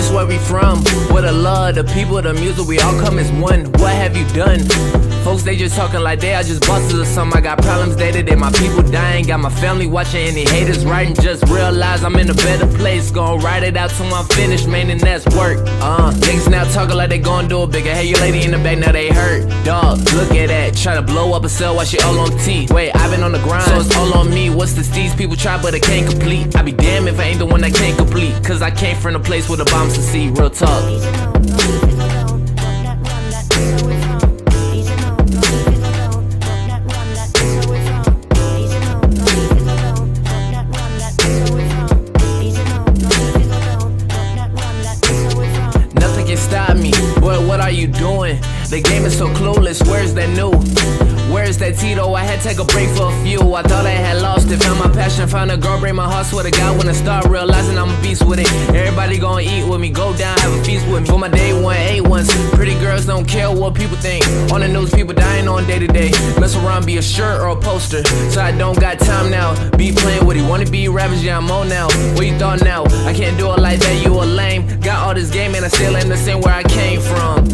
That's where we from. With the love, the people, the music, we all come as one. What have you done? Folks, they just talking like they are just bosses or something. I got problems day to day, my people dying. Got my family watching, any haters writing. Just realize I'm in a better place. Gonna write it out till I'm finished, man, and that's work. Niggas now talking like they gon' do it bigger. Hey, your lady in the back, now they hurt. Dog, look at that. Try to blow up a cell while she all on T. Wait, I've been on the grind, so it's all on me. What's the steez? People try, but they can't complete. I be damned if I ain't the one that can't complete. Cause I came from a place where the bombs to see. Real talk. Nothing can stop me. Boy, what are you doing? The game is so clueless. Where's that new? Where's that Tito? I had to take a break for a few. I thought I had lost it. Found my passion, found a girl, break my heart. Swear to God, when I start realizing I'm a beast with it. Everybody gonna eat with me, go down, have a feast with me. For my day one, A1s. Pretty girls don't care what people think. On the news, people dying on day to day. Mess around, be a shirt or a poster. So I don't got time now. Be playing with it. Wanna be ravaged, yeah, I'm on now. What you thought now? I can't do it like that, you a lame. Got all this game and I still ain't the same where I came from.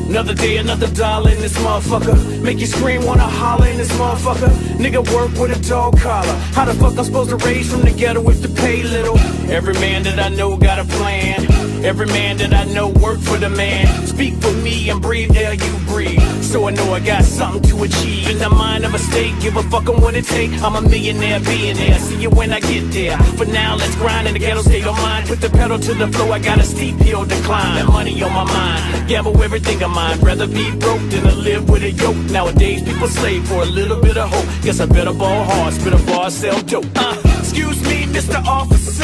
Another day, another dollar in this motherfucker. Make you scream, wanna holler in this motherfucker. Nigga work with a dog collar. How the fuck I'm supposed to raise from the ghetto if to pay little? Every man that I know got a plan. Every man that I know work for the man. Speak for me and breathe air you breathe. So I know I got something to achieve. In the mind of a state, give a fuck on what it take. I'm a millionaire, billionaire. See you when I get there. For now, let's grind in the ghetto state of mind. Put the pedal to the floor, I got a steep hill to climb. And money on my mind, gamble everything of mine. Rather be broke than to live with a yoke. Nowadays, people slave for a little bit of hope. Guess I better ball hard, spit a bar, sell dope. Excuse me, Mr. Officer.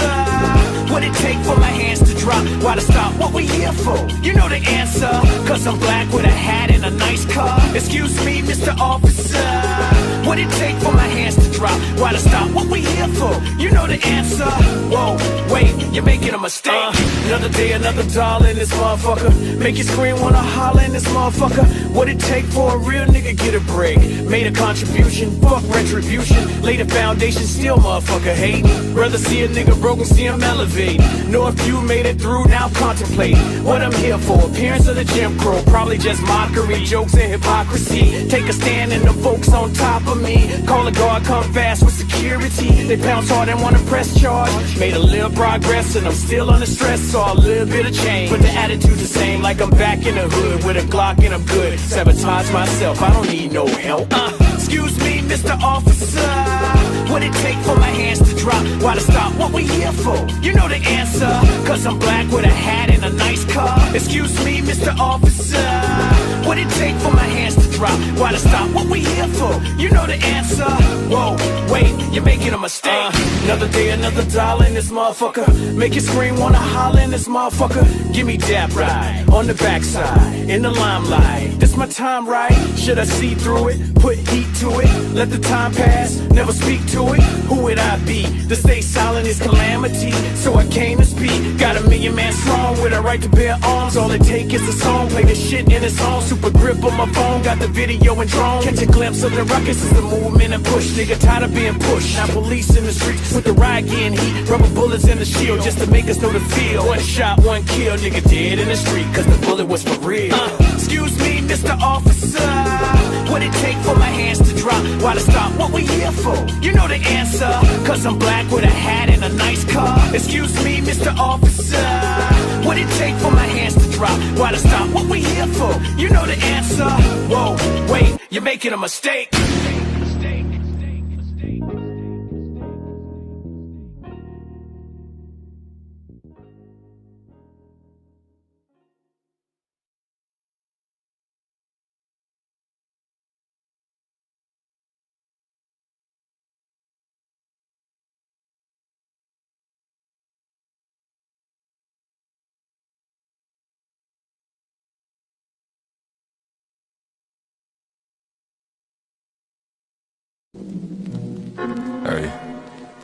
What it take for my hands to drop? Why to stop? What we here for? You know the answer. Cause I'm black with a hat and a nice car. Excuse me, Mr. Officer. What it take for my hands to drop? Why to stop? What we here for? You know the answer. Whoa, wait, you're making a mistake. Another day, another dollar in this motherfucker. Make you scream, wanna holler in this motherfucker. What it take for a real nigga get a break? Made a contribution, fuck retribution. Laid a foundation, still motherfucker hate. Rather see a nigga broken, see him elevate. Know if you made it through, now contemplate what I'm here for. Appearance of the Jim Crow, probably just mockery, jokes and hypocrisy. Take a stand and the folks on top of me. Call a guard, come fast with security. They pounce hard and wanna press charge. Made a little progress and I'm still under stress. Saw a little bit of change, but the attitude the same. Like I'm back in the hood with a Glock and I'm good. Sabotage myself, I don't need no help. Excuse me, Mr. Officer. What it take for my hands to drop? Why to stop? What we here for? You know the answer. Cause I'm black with a hat and a nice car. Excuse me, Mr. Officer. What it take for my hands to drop? Why to stop? What we here for? You know the answer. Whoa, wait, you're making a mistake. Another day, another dollar in this motherfucker. Make you scream, wanna holler in this motherfucker. Give me that ride on the backside, in the limelight. This my time, right? Should I see through it? Put heat to it. Let the time pass, never speak to it. Who would I be? To stay silent is calamity. So I came to speak. Got a million man strong with a right to bear arms. All it take is a song. Play the shit in a song. Super grip on my phone. Got the video and drone. Catch a glimpse of the ruckus is the movement and push. Nigga tired of being pushed. Now police in the streets with the riot getting heat. Rubber bullets in the shield just to make us know the feel. One shot, one kill. Nigga dead in the street cause the bullet was for real. Excuse me, Mr. Officer. What it take for my hands to drop? Why to stop? What we here for? You know the answer. Cause I'm black with a hat and a nice car. Excuse me, Mr. Officer. What it take for my hands to drop? Why to stop? What we here for? You know the answer. Whoa, wait, you're making a mistake.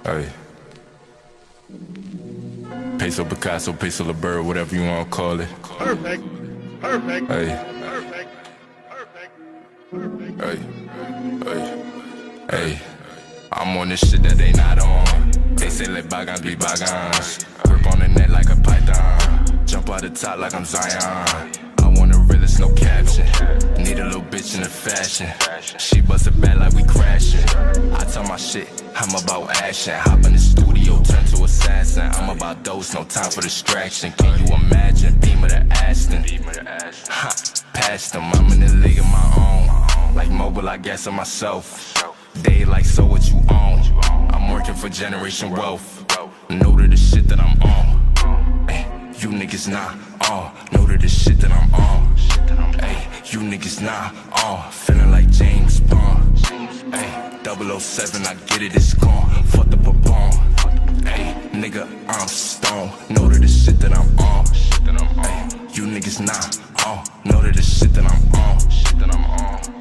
Hey. Peso Picasso, Peso LeBird, whatever you want to call it. Perfect. Hey. I'm on this shit that they not on. They say let bygones be bygones. Grip on the net like a python. Jump out the top like I'm Zion. I want a realist, no caption. Need a little bitch in the fashion. She bust it back like we crashing. I tell my shit, I'm about action. Hop in the studio, turn to assassin. I'm about those, no time for distraction. Can you imagine? Beamer to Aston. Ha, past them, I'm in the league of my own. Like mobile, I guess on myself. They like, so what you own? I'm working for generation wealth. Know to the shit that I'm on. Ay, you niggas not on. Know to the shit that I'm on. Ay, you niggas not on. Feeling like James Bond. Ay, 007, I get it, it's gone. Fuck the Pabon. Ay, nigga, I'm stone. Know to the shit that I'm on. Ay, you niggas not on. Know to the shit that I'm on.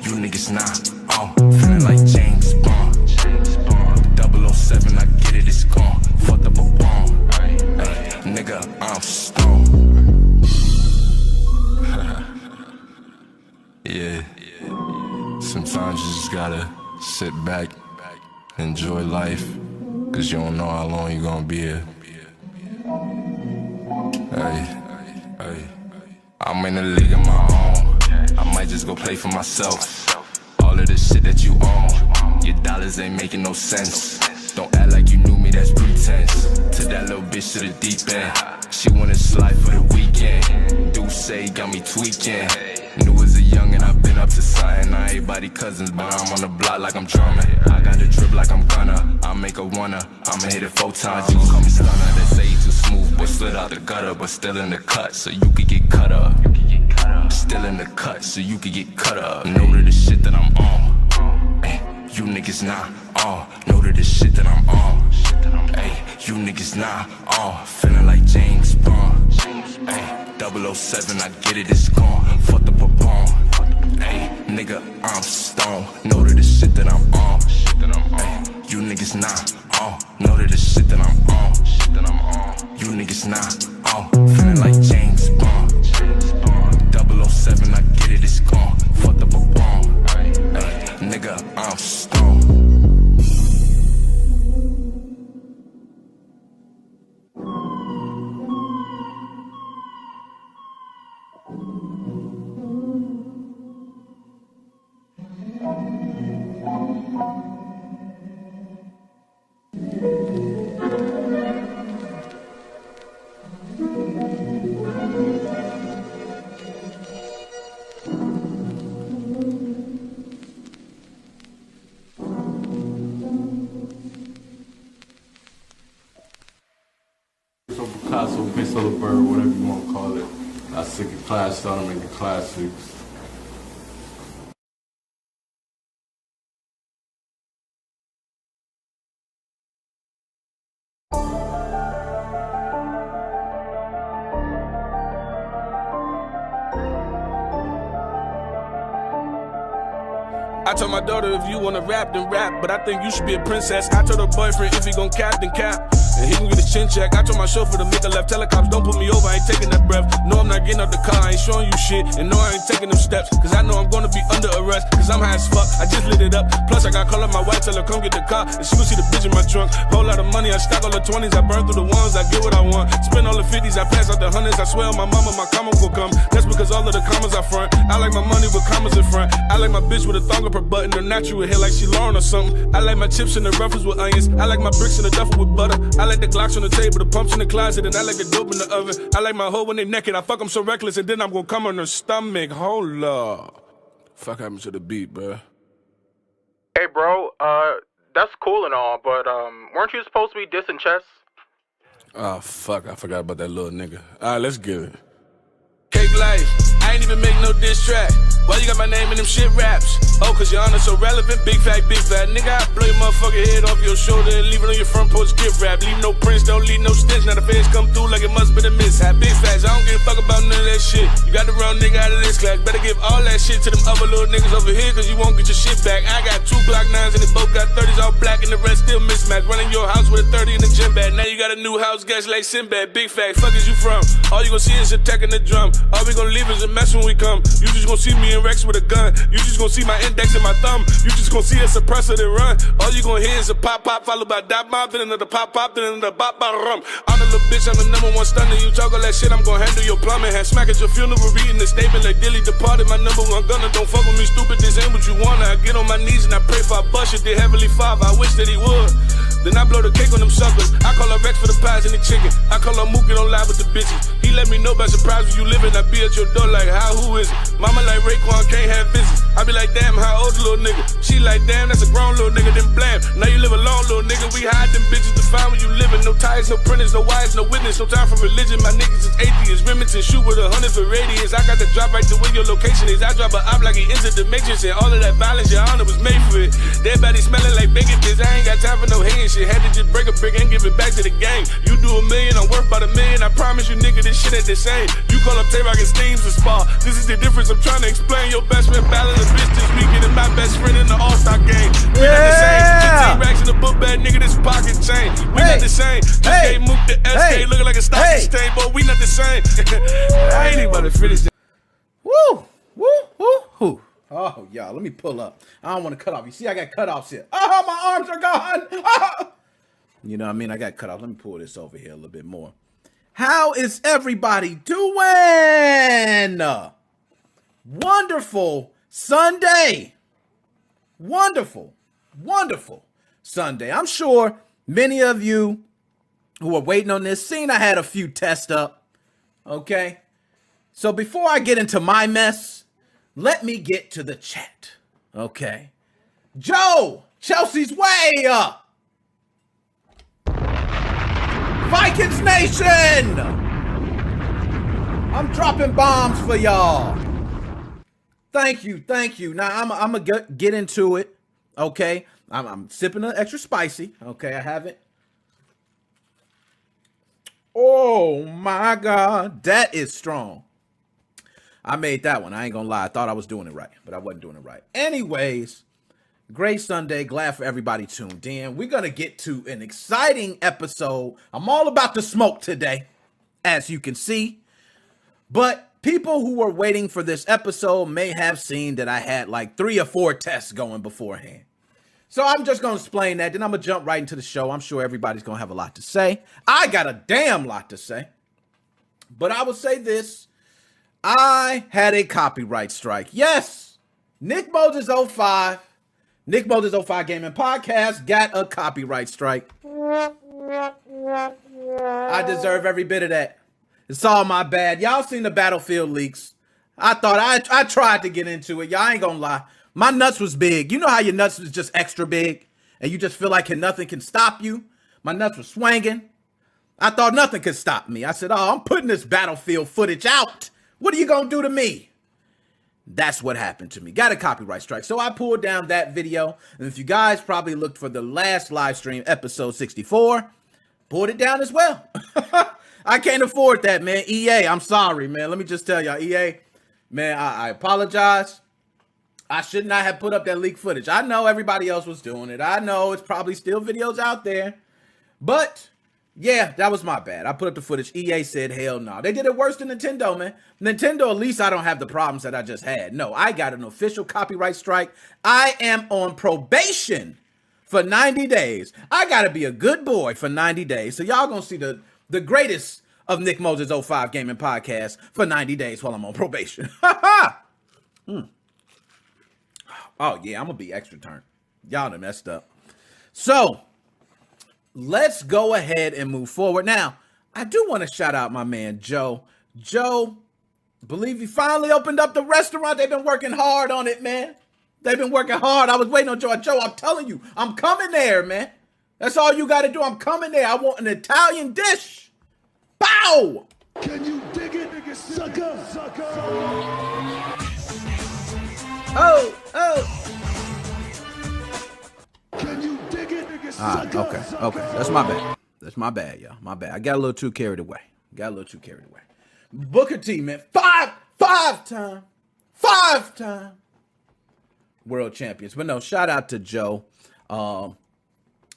You niggas not on. Feeling like James Bond. 007, I get it, it's gone. Fuck the Pabon. Ay, nigga, I'm stone. Yeah. Sometimes you just gotta sit back, enjoy life, cause you don't know how long you gonna be here. Hey, I'm in the league of my own. I might just go play for myself. All of the shit that you own, your dollars ain't making no sense. Don't act like you knew me, that's pretense. To that little bitch to the deep end. She wanna slide for the weekend. Do say got me tweaking. New as a youngin', I've been up to something. Not everybody cousins, but I'm on the block like I'm drumming. I got the drip like I'm gonna. I make a wanna. I'ma hit it 4 times. You gon' call me stunner. They say you too smooth, but slid out the gutter, but still in the cut, so you could get cut up. Still in the cut, so you could get cut up. Know to the shit that I'm on. Ay, you niggas not on. Know to the shit that I'm on. Ay, you niggas not on. Feeling like James Bond. Ay, 007, I get it, it's gone. Fuck the Pabon. Ay, nigga, I'm stone. Know to the shit that I'm on. Ay, you niggas not on. Know to the shit that I'm on. You niggas not on. Feeling like James Bond. 007, I get it, it's gone. Fuck the Pabon. Ay, nigga, I'm stone. Picasso, Peso LeBird, whatever you want to call it. I sick of class, started making classics. I told my daughter if you wanna rap, then rap, but I think you should be a princess. I told her boyfriend if he gon' cap, then cap, and he gon' get a chin check. I told my chauffeur to make a left, telecoms don't put me over, I ain't taking that breath. No, I'm not getting out the car, I ain't showing you shit, and no, I ain't taking them steps, cause I know I'm gonna be under arrest, cause I'm high as fuck, I just lit it up. Plus I got call up my wife, tell her come get the car, and she gon' see the bitch in my trunk. Whole lot of money, I stack all the 20s, I burn through the ones, I get what I want. Spend all the 50s, I pass out the 100s, I swear on my mama, my comma will come. That's because all of the commas I front. I like my money with commas in front. I like my bitch with a thong up her button, her natural hair like she Lauren or something. I like my chips in the ruffles with onions. I like my bricks in the duffel with butter. I like the Glocks on the table, the pumps in the closet, and I like the dope in the oven. I like my hoe when they naked. I fuck them so reckless, and then I'm gonna come on her stomach. Hold up. Fuck happened to the beat, bro? Hey, bro, that's cool and all, but, weren't you supposed to be dissing Chess? Oh, fuck, I forgot about that little nigga. Alright, let's get it. Cake life, I ain't even make no diss track. Why you got my name in them shit raps? Oh, cause your honor so relevant, big fat, nigga, I blow your motherfucking head off your shoulder and leave it on your front porch, gift wrap. Leave no prints, don't leave no stench. Now the feds come through like it must been a mishap. Big facts, I don't give a fuck about none of that shit. You got the wrong nigga out of this class. Better give all that shit to them other little niggas over here, cause you won't get your shit back. I got 2 Glock 9s and they both got 30s all black and the rest still mismatched. Running your house with a 30 in the gym bag. Now you got a new house, guess like Sinbad. Big fact, fuck is you from? All you gon' see is a tech in the drum. All we gon' leave is a mess when we come. You just gon' see me and Rex with a gun. You just gon' see my index and my thumb. You just gon' see a suppressor then run. All you gon' hear is a pop followed by dot mob, then another pop, then another bop rum. I'm the little bitch, I'm the #1 stunner. You talk all that shit, I'm gon' handle your plumbing. Had smack at your funeral, reading the statement like Dilly departed. My #1 gunner, don't fuck with me, stupid. This ain't what you wanna. I get on my knees and I pray for a bust it. Dear Heavenly Father, I wish that he would. Then I blow the cake on them suckers. I call her Rex for the pies and the chicken. I call her Mookie, don't lie with the bitches. He let me know by surprise where you living. I be at your door like, how, who is it? Mama like Raekwon, can't have visits. I be like, damn, how old the little nigga? She like, damn, that's a grown little nigga, then blam. Now you live alone, little nigga. We hide them bitches to find where you living. No ties, no printers, no wires, no witness. No time for religion. My niggas is atheists. Remington shoot with 100 for radius. I got the drop right to where your location is. I drop a op like he entered the matrix. And all of that violence, your honor was made for it. Dead body smelling like bacon bits. I ain't got time for no hating shit. Had to just break a brick and give it back to the gang. You do $1 million, I'm worth about $1 million. I promise you, nigga, this shit ain't the same. You call up Tay-Rock and Steams to spar. This is the difference I'm trying to explain. Your best friend battling a bitch this weekend and my best friend in the All-Star game. We not the same. Just T-Racks in the book bag, nigga, this pocket chain. We not the same. Just gave Mook the SK looking like a stock exchange, but we not the same. I ain't even about to finish it. Woo! Oh, y'all, let me pull up. I don't want to cut off. You see, I got cutoffs here. Oh, my arms are gone. Oh. You know what I mean? I got cut off. Let me pull this over here a little bit more. How is everybody doing? Wonderful Sunday. Wonderful Sunday. I'm sure many of you who are waiting on this seen I had a few tests up. Okay? So before I get into my mess, let me get to the chat. Okay? Joe, Chelsea's way up. Vikings Nation! I'm dropping bombs for y'all. Thank you. Now, I'm going to get into it, okay? I'm sipping an extra spicy, okay? I have it. Oh, my God. That is strong. I made that one. I ain't going to lie. I thought I was doing it right, but I wasn't doing it right. Anyways, great Sunday. Glad for everybody tuned in. We're going to get to an exciting episode. I'm all about the smoke today, as you can see. But people who were waiting for this episode may have seen that I had like 3 or 4 tests going beforehand. So I'm just going to explain that. Then I'm going to jump right into the show. I'm sure everybody's going to have a lot to say. I got a damn lot to say. But I will say this. I had a copyright strike. Yes, Nickmoses05 Gaming Podcast got a copyright strike. I deserve every bit of that. It's all my bad. Y'all seen the Battlefield leaks. I thought I tried to get into it. Y'all ain't gonna lie. My nuts was big. You know how your nuts was just extra big and you just feel like nothing can stop you? My nuts were swinging. I thought nothing could stop me. I said, oh, I'm putting this Battlefield footage out. What are you gonna do to me? That's what happened to me. Got a copyright strike. So I pulled down that video. And if you guys probably looked for the last live stream, episode 64, pulled it down as well. I can't afford that, man. EA, I'm sorry, man. Let me just tell y'all, EA, man, I apologize. I should not have put up that leaked footage. I know everybody else was doing it. I know it's probably still videos out there. But yeah, that was my bad. I put up the footage. EA said, hell no. They did it worse than Nintendo, man. Nintendo, at least I don't have the problems that I just had. No, I got an official copyright strike. I am on probation for 90 days. I got to be a good boy for 90 days. So y'all going to see the greatest of Nickmoses05 Gaming Podcast for 90 days while I'm on probation. Oh, yeah, I'm going to be extra turned. Y'all done messed up. So let's go ahead and move forward. Now, I do want to shout out my man, Joe. Joe, believe he finally opened up the restaurant. They've been working hard on it, man. They've been working hard. I was waiting on Joe. Joe, I'm telling you, I'm coming there, man. That's all you got to do. I'm coming there. I want an Italian dish. Bow! Can you dig it, sucker? Oh. Okay. That's my bad. That's my bad, y'all. My bad. I got a little too carried away. Booker T, man. Five-time world champions. But no, shout out to Joe. I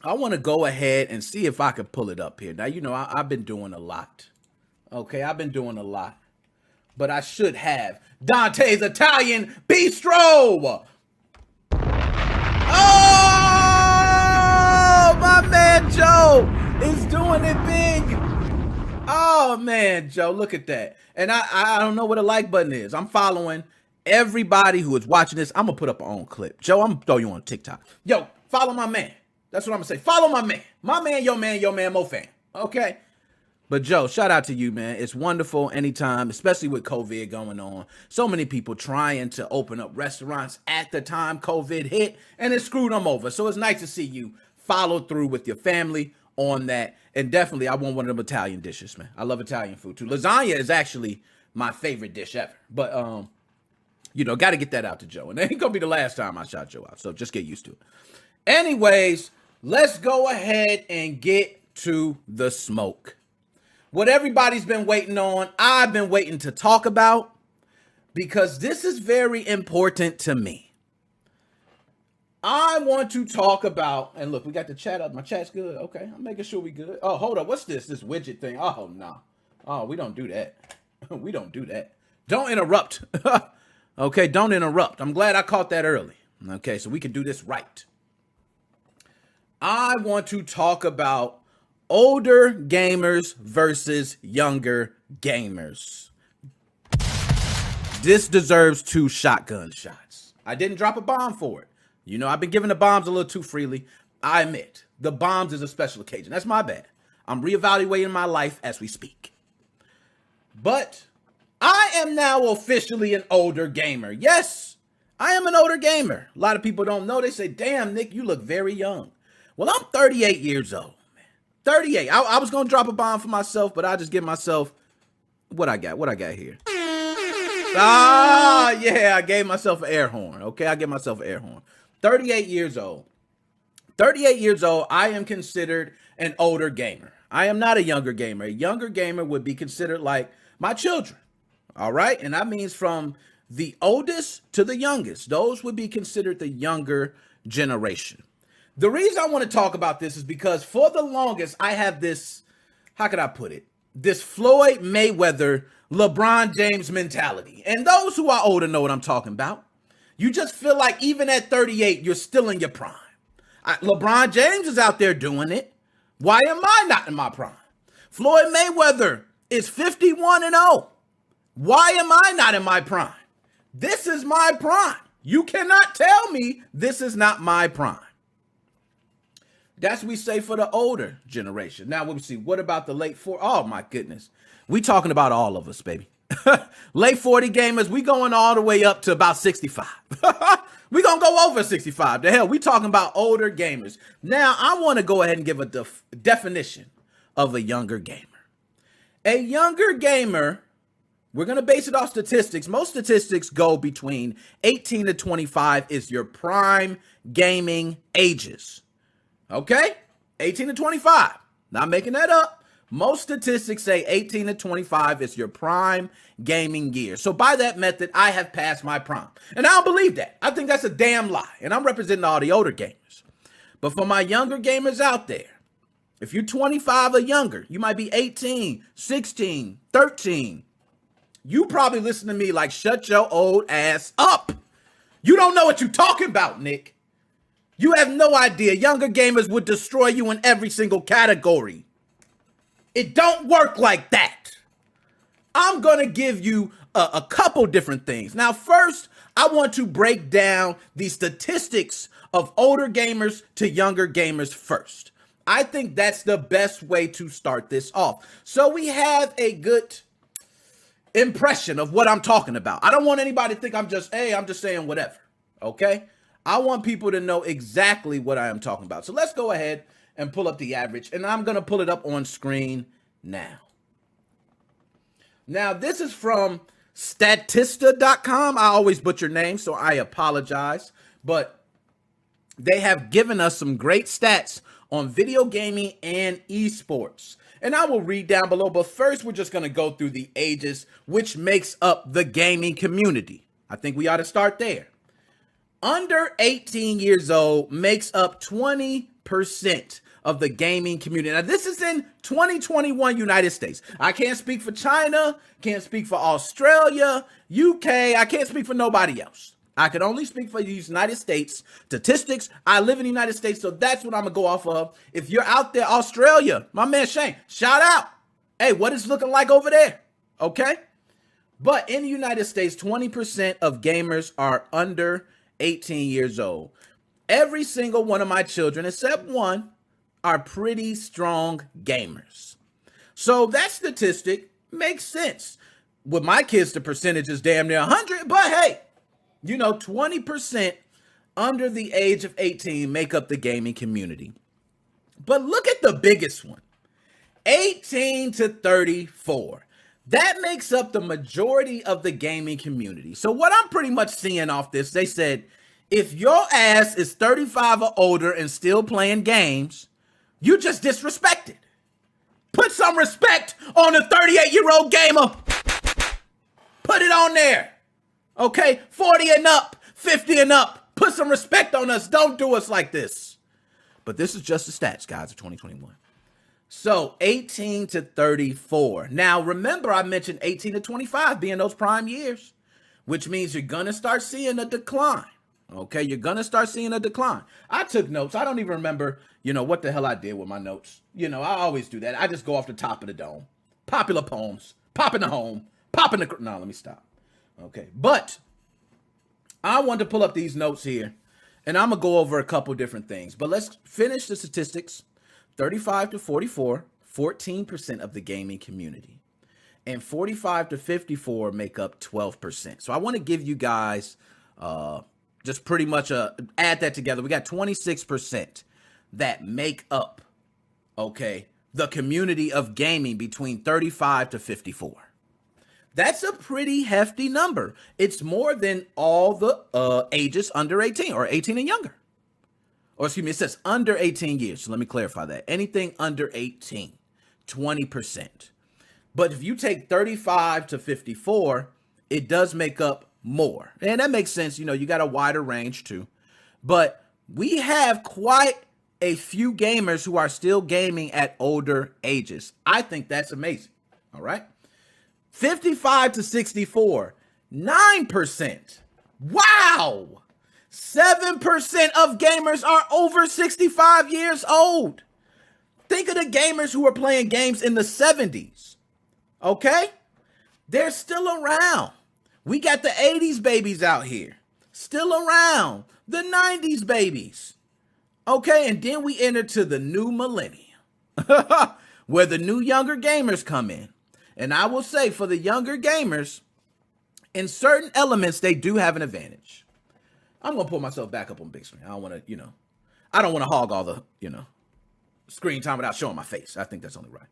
want to go ahead and see if I can pull it up here. Now, you know, I've been doing a lot. Okay, I've been doing a lot. But I should have Dante's Italian Bistro. Oh, my man Joe is doing it big. Oh, man, Joe, look at that. And I don't know what a like button is. I'm following everybody who is watching this. I'm going to put up my own clip. Joe, I'm going to throw you on TikTok. Yo, follow my man. That's what I'm going to say. Follow my man. My man, your man, Mo fan. Okay? But Joe, shout out to you, man. It's wonderful anytime, especially with COVID going on. So many people trying to open up restaurants at the time COVID hit, and it screwed them over. So it's nice to see you follow through with your family on that. And definitely, I want one of them Italian dishes, man. I love Italian food, too. Lasagna is actually my favorite dish ever. But, you know, got to get that out to Joe. And it ain't going to be the last time I shout Joe out, so just get used to it. Anyways, let's go ahead and get to the smoke. What everybody's been waiting on, I've been waiting to talk about, because this is very important to me. I want to talk about, and look, we got the chat up. My chat's good. Okay, I'm making sure we good. Oh, hold up. What's this widget thing? Oh, no. Oh, we don't do that. We don't do that. Don't interrupt. Okay, don't interrupt. I'm glad I caught that early. Okay, so we can do this right. I want to talk about older gamers versus younger gamers. This deserves 2 shotgun shots. I didn't drop a bomb for it. You know, I've been giving the bombs a little too freely. I admit, the bombs is a special occasion. That's my bad. I'm reevaluating my life as we speak. But I am now officially an older gamer. Yes, I am an older gamer. A lot of people don't know. They say, damn, Nick, you look very young. Well, I'm 38 years old. 38. I was going to drop a bomb for myself, but I just give myself what I got here. Yeah, I gave myself an air horn. Okay, I give myself an air horn. 38 years old. 38 years old, I am considered an older gamer. I am not a younger gamer. A younger gamer would be considered like my children. All right? And that means from the oldest to the youngest. Those would be considered the younger generation. The reason I want to talk about this is because for the longest, I have this, how could I put it? This Floyd Mayweather, LeBron James mentality. And those who are older know what I'm talking about. You just feel like even at 38, you're still in your prime. LeBron James is out there doing it. Why am I not in my prime? Floyd Mayweather is 51-0. Why am I not in my prime? This is my prime. You cannot tell me this is not my prime. That's what we say for the older generation. Now, we see, what about the late 40s? Oh, my goodness. We talking about all of us, baby. Late 40 gamers, we going all the way up to about 65. We going to go over 65. The hell, we talking about older gamers. Now, I want to go ahead and give a definition of a younger gamer. A younger gamer, we're going to base it off statistics. Most statistics go between 18 to 25 is your prime gaming ages. Okay? 18 to 25. Not making that up. Most statistics say 18 to 25 is your prime gaming year. So by that method, I have passed my prime. And I don't believe that. I think that's a damn lie. And I'm representing all the older gamers. But for my younger gamers out there, if you're 25 or younger, you might be 18, 16, 13. You probably listen to me like, shut your old ass up. You don't know what you're talking about, Nick. You have no idea. Younger gamers would destroy you in every single category. It don't work like that. I'm going to give you a couple different things. Now, first, I want to break down the statistics of older gamers to younger gamers first. I think that's the best way to start this off. So we have a good impression of what I'm talking about. I don't want anybody to think I'm just saying whatever. Okay? I want people to know exactly what I am talking about. So let's go ahead and pull up the average, and I'm going to pull it up on screen now. Now, this is from Statista.com. I always butcher names, so I apologize. But they have given us some great stats on video gaming and esports. And I will read down below, but first we're just going to go through the ages which makes up the gaming community. I think we ought to start there. Under 18 years old makes up 20% of the gaming community. Now, this is in 2021 United States. I can't speak for China, can't speak for Australia, UK. I can't speak for nobody else. I can only speak for the United States statistics. I live in the United States, so that's what I'm going to go off of. If you're out there, Australia, my man Shane, shout out. Hey, what is looking like over there? Okay? But in the United States, 20% of gamers are under 18 years old. Every single one of my children, except one, are pretty strong gamers. So that statistic makes sense. With my kids, the percentage is damn near 100, but hey, 20% under the age of 18 make up the gaming community. But look at the biggest one, 18 to 34. That makes up the majority of the gaming community. So what I'm pretty much seeing off this, they said, if your ass is 35 or older and still playing games, you just disrespected. Put some respect on a 38-year-old gamer. Put it on there. Okay, 40 and up, 50 and up. Put some respect on us. Don't do us like this. But this is just the stats, guys, of 2021. So 18 to 34. Now, remember, I mentioned 18 to 25 being those prime years, which means you're going to start seeing a decline. Okay, you're going to start seeing a decline. I took notes. I don't even remember, what the hell I did with my notes. I always do that. I just go off the top of the dome. Popular poems. Pop in the home. Pop in the... No, let me stop. Okay, but I want to pull up these notes here, and I'm going to go over a couple different things. But let's finish the statistics. 35 to 44, 14% of the gaming community. And 45 to 54 make up 12%. So I want to give you guys... just pretty much add that together. We got 26% that make up, the community of gaming between 35 to 54. That's a pretty hefty number. It's more than all the ages under 18 or 18 and younger. Or excuse me, it says under 18 years. So let me clarify that. Anything under 18, 20%. But if you take 35 to 54, it does make up more. And that makes sense. You got a wider range too. But we have quite a few gamers who are still gaming at older ages. I think that's amazing. All right. 55 to 64, 9%. Wow. 7% of gamers are over 65 years old. Think of the gamers who were playing games in the 70s. Okay. They're still around. We got the 80s babies out here, still around, the 90s babies. Okay, and then we enter to the new millennium, where the new younger gamers come in. And I will say, for the younger gamers, in certain elements, they do have an advantage. I'm going to pull myself back up on big screen. I don't want to, I don't want to hog all the, screen time without showing my face. I think that's only right.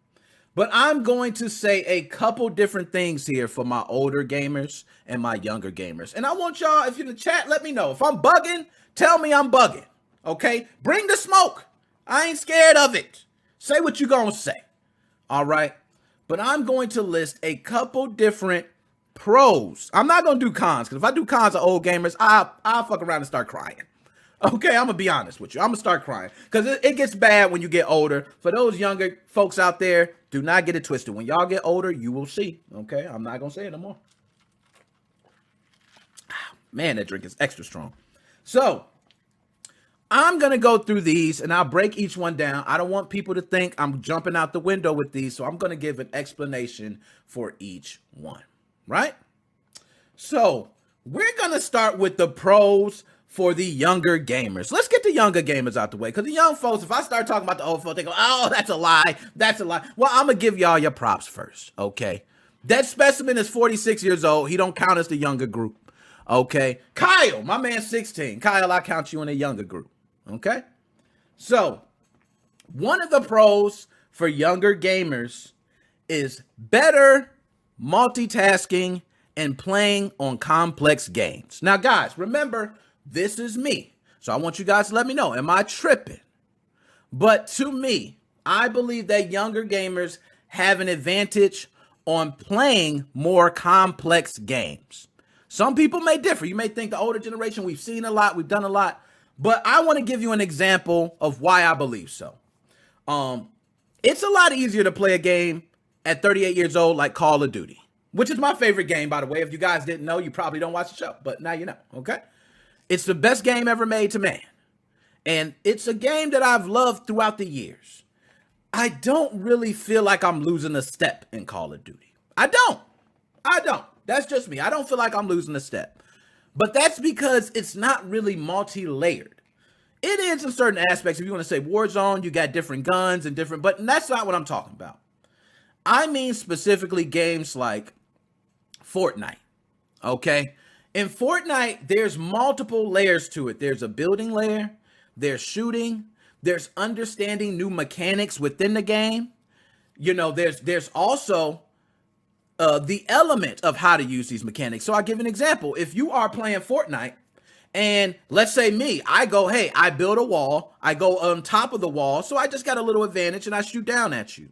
But I'm going to say a couple different things here for my older gamers and my younger gamers. And I want y'all, if you're in the chat, let me know. If I'm bugging, tell me I'm bugging. Okay? Bring the smoke. I ain't scared of it. Say what you gonna say. All right? But I'm going to list a couple different pros. I'm not going to do cons, because if I do cons of old gamers, I'll fuck around and start crying. Okay, I'm going to be honest with you. I'm going to start crying because it gets bad when you get older. For those younger folks out there, do not get it twisted. When y'all get older, you will see. Okay, I'm not going to say it no more. Man, that drink is extra strong. So, I'm going to go through these and I'll break each one down. I don't want people to think I'm jumping out the window with these, so I'm going to give an explanation for each one, right? So, we're going to start with the pros for the younger gamers. Let's get the younger gamers out the way, because the young folks, if I start talking about the old folks, they go, oh, that's a lie. That's a lie. Well, I'm going to give y'all your props first, okay? That specimen is 46 years old. He don't count as the younger group, okay? Kyle, my man 16. Kyle, I count you in the younger group, okay? So, one of the pros for younger gamers is better multitasking and playing on complex games. Now, guys, remember, this is me. So I want you guys to let me know, am I tripping? But to me, I believe that younger gamers have an advantage on playing more complex games. Some people may differ. You may think the older generation, we've seen a lot, we've done a lot, but I want to give you an example of why I believe so. It's a lot easier to play a game at 38 years old like Call of Duty, which is my favorite game, by the way. If you guys didn't know, you probably don't watch the show, but now you know, okay? It's the best game ever made to man. And it's a game that I've loved throughout the years. I don't really feel like I'm losing a step in Call of Duty. I don't. That's just me. I don't feel like I'm losing a step. But that's because it's not really multi-layered. It is in certain aspects. If you want to say Warzone, you got different guns and different, but that's not what I'm talking about. I mean specifically games like Fortnite, okay? In Fortnite, there's multiple layers to it. There's a building layer, there's shooting, there's understanding new mechanics within the game. You know, there's also the element of how to use these mechanics. So I'll give an example. If you are playing Fortnite, and let's say me, I go, hey, I build a wall, I go on top of the wall, so I just got a little advantage and I shoot down at you.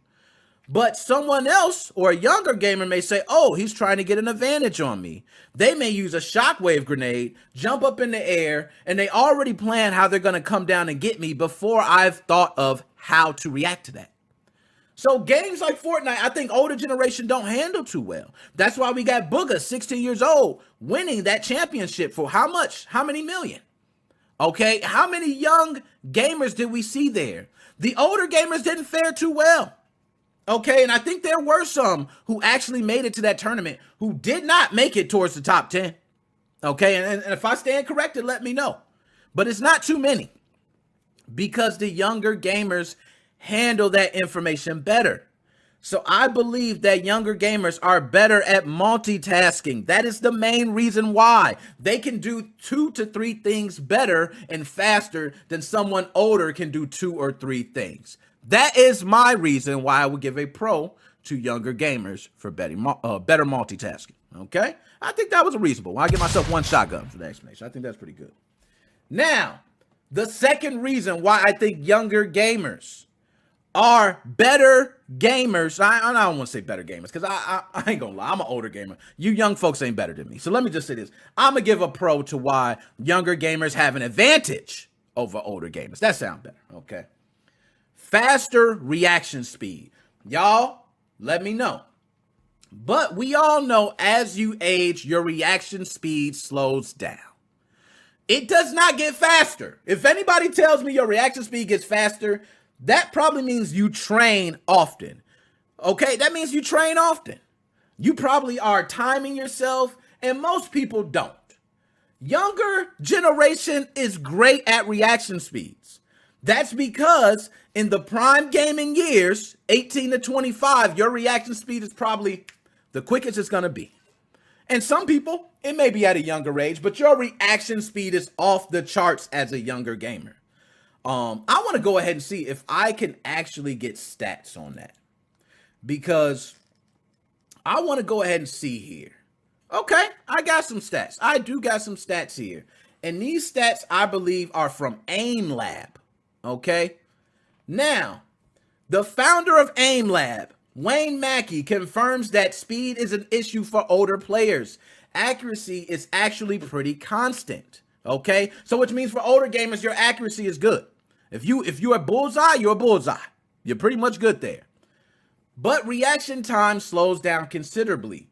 But someone else or a younger gamer may say, oh, he's trying to get an advantage on me. They may use a shockwave grenade, jump up in the air, and they already plan how they're going to come down and get me before I've thought of how to react to that. So games like Fortnite, I think older generation don't handle too well. That's why we got Booga, 16 years old, winning that championship for how much? How many million? Okay, how many young gamers did we see there? The older gamers didn't fare too well. Okay, and I think there were some who actually made it to that tournament who did not make it towards the top 10. Okay, and if I stand corrected, let me know. But it's not too many because the younger gamers handle that information better. So I believe that younger gamers are better at multitasking. That is the main reason why. They can do 2 to 3 things better and faster than someone older can do 2 or 3 things. That is my reason why I would give a pro to younger gamers for better multitasking. Okay? I think that was reasonable. I'll give myself 1 shotgun for the explanation. I think that's pretty good. Now, the second reason why I think younger gamers are better gamers. I don't want to say better gamers because I ain't gonna lie. I'm an older gamer. You young folks ain't better than me. So let me just say this. I'm gonna give a pro to why younger gamers have an advantage over older gamers. That sounds better. Okay. Faster reaction speed. Y'all, let me know. But we all know as you age, your reaction speed slows down. It does not get faster. If anybody tells me your reaction speed gets faster, that probably means you train often. Okay, that means you train often. You probably are timing yourself, and most people don't. Younger generation is great at reaction speeds. That's because in the prime gaming years, 18 to 25, your reaction speed is probably the quickest it's going to be. And some people, it may be at a younger age, but your reaction speed is off the charts as a younger gamer. I want to go ahead and see if I can actually get stats on that, because I want to go ahead and see here. Okay, I got some stats. I do got some stats here. And these stats, I believe, are from AIM Lab. Okay, now, the founder of AIM Lab, Wayne Mackey, confirms that speed is an issue for older players. Accuracy is actually pretty constant. Okay, so which means for older gamers, your accuracy is good. If you're a bullseye, you're a bullseye. You're pretty much good there. But reaction time slows down considerably.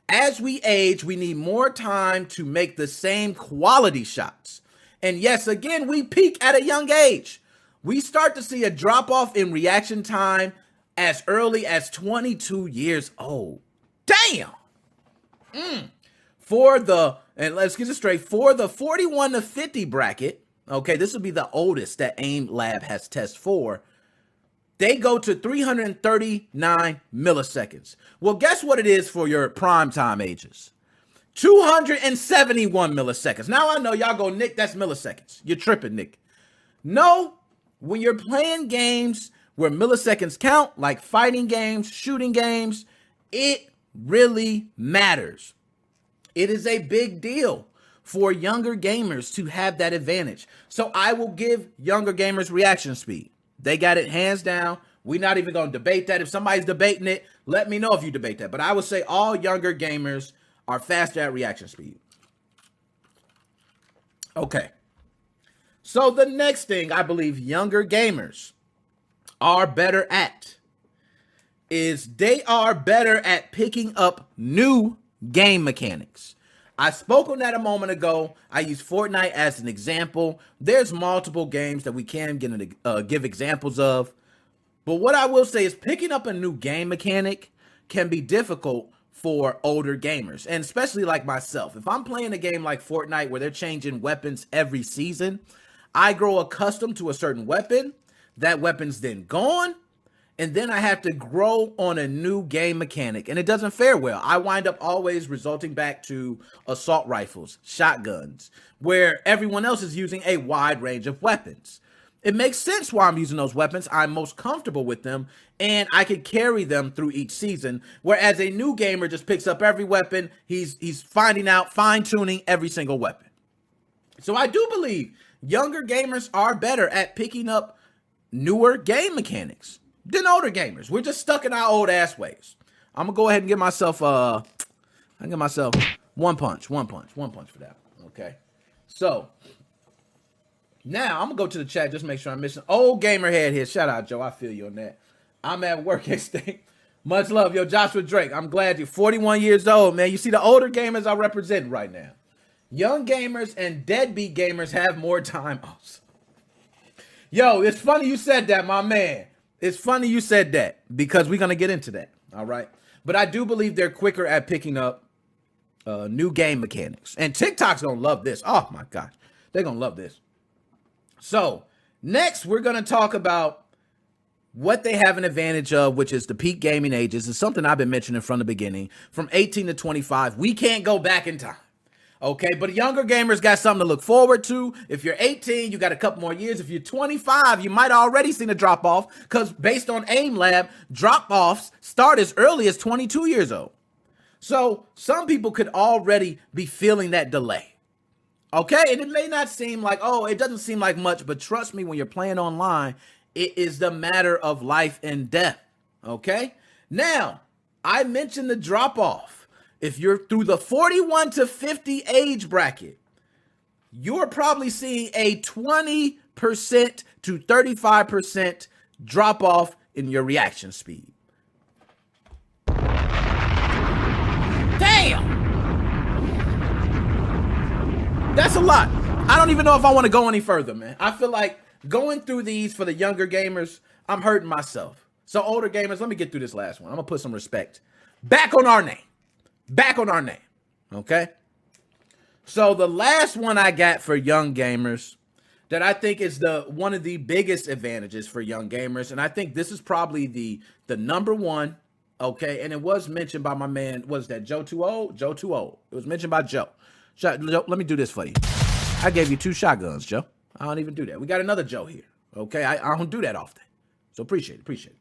As we age, we need more time to make the same quality shots. And yes, again, we peak at a young age. We start to see a drop-off in reaction time as early as 22 years old. Damn! And let's get this straight, for the 41 to 50 bracket, okay, this will be the oldest that AIM Lab has tested for, they go to 339 milliseconds. Well, guess what it is for your prime time ages? 271 milliseconds. Now I know y'all go, Nick, that's milliseconds. You're tripping, Nick. No, when you're playing games where milliseconds count, like fighting games, shooting games, it really matters. It is a big deal for younger gamers to have that advantage. So I will give younger gamers reaction speed. They got it hands down. We're not even going to debate that. If somebody's debating it, let me know if you debate that. But I would say all younger gamers are faster at reaction speed. Okay. So the next thing I believe younger gamers are better at is they are better at picking up new game mechanics. I spoke on that a moment ago. I used Fortnite as an example. There's multiple games that we can give examples of. But what I will say is picking up a new game mechanic can be difficult for older gamers, and especially like myself. If I'm playing a game like Fortnite where they're changing weapons every season, I grow accustomed to a certain weapon. That weapon's then gone, and then I have to grow on a new game mechanic, and it doesn't fare well. I wind up always resulting back to assault rifles, shotguns, where everyone else is using a wide range of weapons. It makes sense why I'm using those weapons. I'm most comfortable with them, and I can carry them through each season, whereas a new gamer just picks up every weapon. He's finding out, fine-tuning every single weapon. So I do believe younger gamers are better at picking up newer game mechanics than older gamers. We're just stuck in our old ass ways. I'm gonna go ahead and give myself one punch for that. Okay. So now I'm gonna go to the chat, just make sure I'm missing. Old gamer head here. Shout out, Joe. I feel you on that. I'm at work extinct. Much love, yo, Joshua Drake. I'm glad you're 41 years old, man. You see the older gamers I represent right now. Young gamers and deadbeat gamers have more time. Oh, yo, it's funny you said that, my man. It's funny you said that because we're going to get into that, all right? But I do believe they're quicker at picking up new game mechanics. And TikTok's going to love this. Oh, my gosh. They're going to love this. So, next, we're going to talk about what they have an advantage of, which is the peak gaming ages. It's something I've been mentioning from the beginning. From 18 to 25, we can't go back in time. Okay, but younger gamers got something to look forward to. If you're 18, you got a couple more years. If you're 25, you might already seen a drop off because based on AIM Lab, drop offs start as early as 22 years old. So some people could already be feeling that delay. Okay, and it may not seem like, oh, it doesn't seem like much, but trust me, when you're playing online, it is the matter of life and death. Okay, now I mentioned the drop off. If you're through the 41 to 50 age bracket, you're probably seeing a 20% to 35% drop off in your reaction speed. Damn! That's a lot. I don't even know if I want to go any further, man. I feel like going through these for the younger gamers, I'm hurting myself. So older gamers, let me get through this last one. I'm going to put some respect back on our name. Okay? So the last one I got for young gamers that I think is one of the biggest advantages for young gamers, and I think this is probably the number one, okay? And it was mentioned by my man, was that Joe 2-0? Joe 2-0. It was mentioned by Joe. Joe, let me do this for you. I gave you 2 shotguns, Joe. I don't even do that. We got another Joe here, okay? I don't do that often. So appreciate it.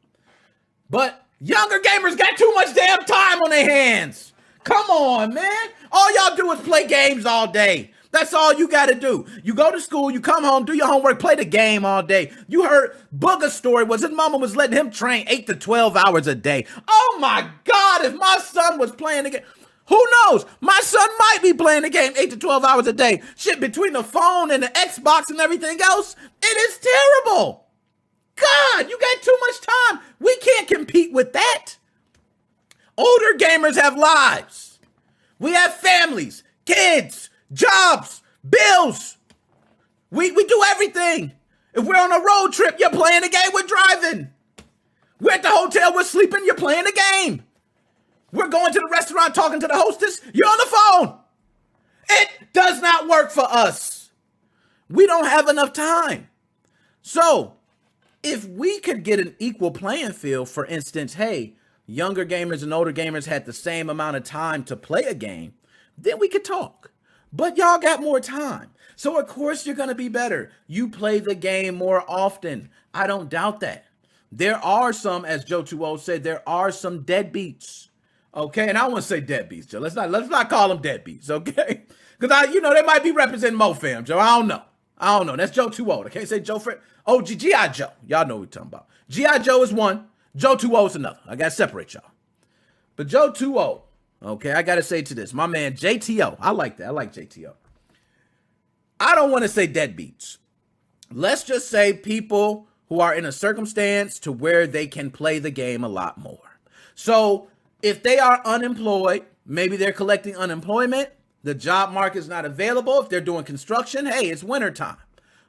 But younger gamers got too much damn time on their hands. Come on, man. All y'all do is play games all day. That's all you got to do. You go to school, you come home, do your homework, play the game all day. You heard Booger's story was his mama was letting him train 8 to 12 hours a day. Oh, my God. If my son was playing the game, who knows? My son might be playing the game 8 to 12 hours a day. Shit, between the phone and the Xbox and everything else, it is terrible. God, you got too much time. We can't compete with that. Older gamers have lives. We have families, kids, jobs, bills. We do everything. If we're on a road trip, you're playing the game, we're driving. We're at the hotel, we're sleeping, you're playing the game. We're going to the restaurant, talking to the hostess, you're on the phone. It does not work for us. We don't have enough time. So, if we could get an equal playing field, for instance, hey, younger gamers and older gamers had the same amount of time to play a game, then we could talk. But y'all got more time. So, of course, you're going to be better. You play the game more often. I don't doubt that. There are some, as Joe 2-0 said, there are some deadbeats. Okay? And I want to say deadbeats, Joe. Let's not call them deadbeats, okay? Because, they might be representing MoFam, Joe. I don't know. I don't know. That's Joe too old. I can't say Joe Fred. Oh, G.I. Joe. Y'all know what we're talking about. G.I. Joe is one. Joe too old is another. I got to separate y'all. But Joe too old. Okay, I got to say to this. My man, JTO. I like that. I like JTO. I don't want to say deadbeats. Let's just say people who are in a circumstance to where they can play the game a lot more. So if they are unemployed, maybe they're collecting unemployment, the job market is not available. If they're doing construction, hey, it's wintertime.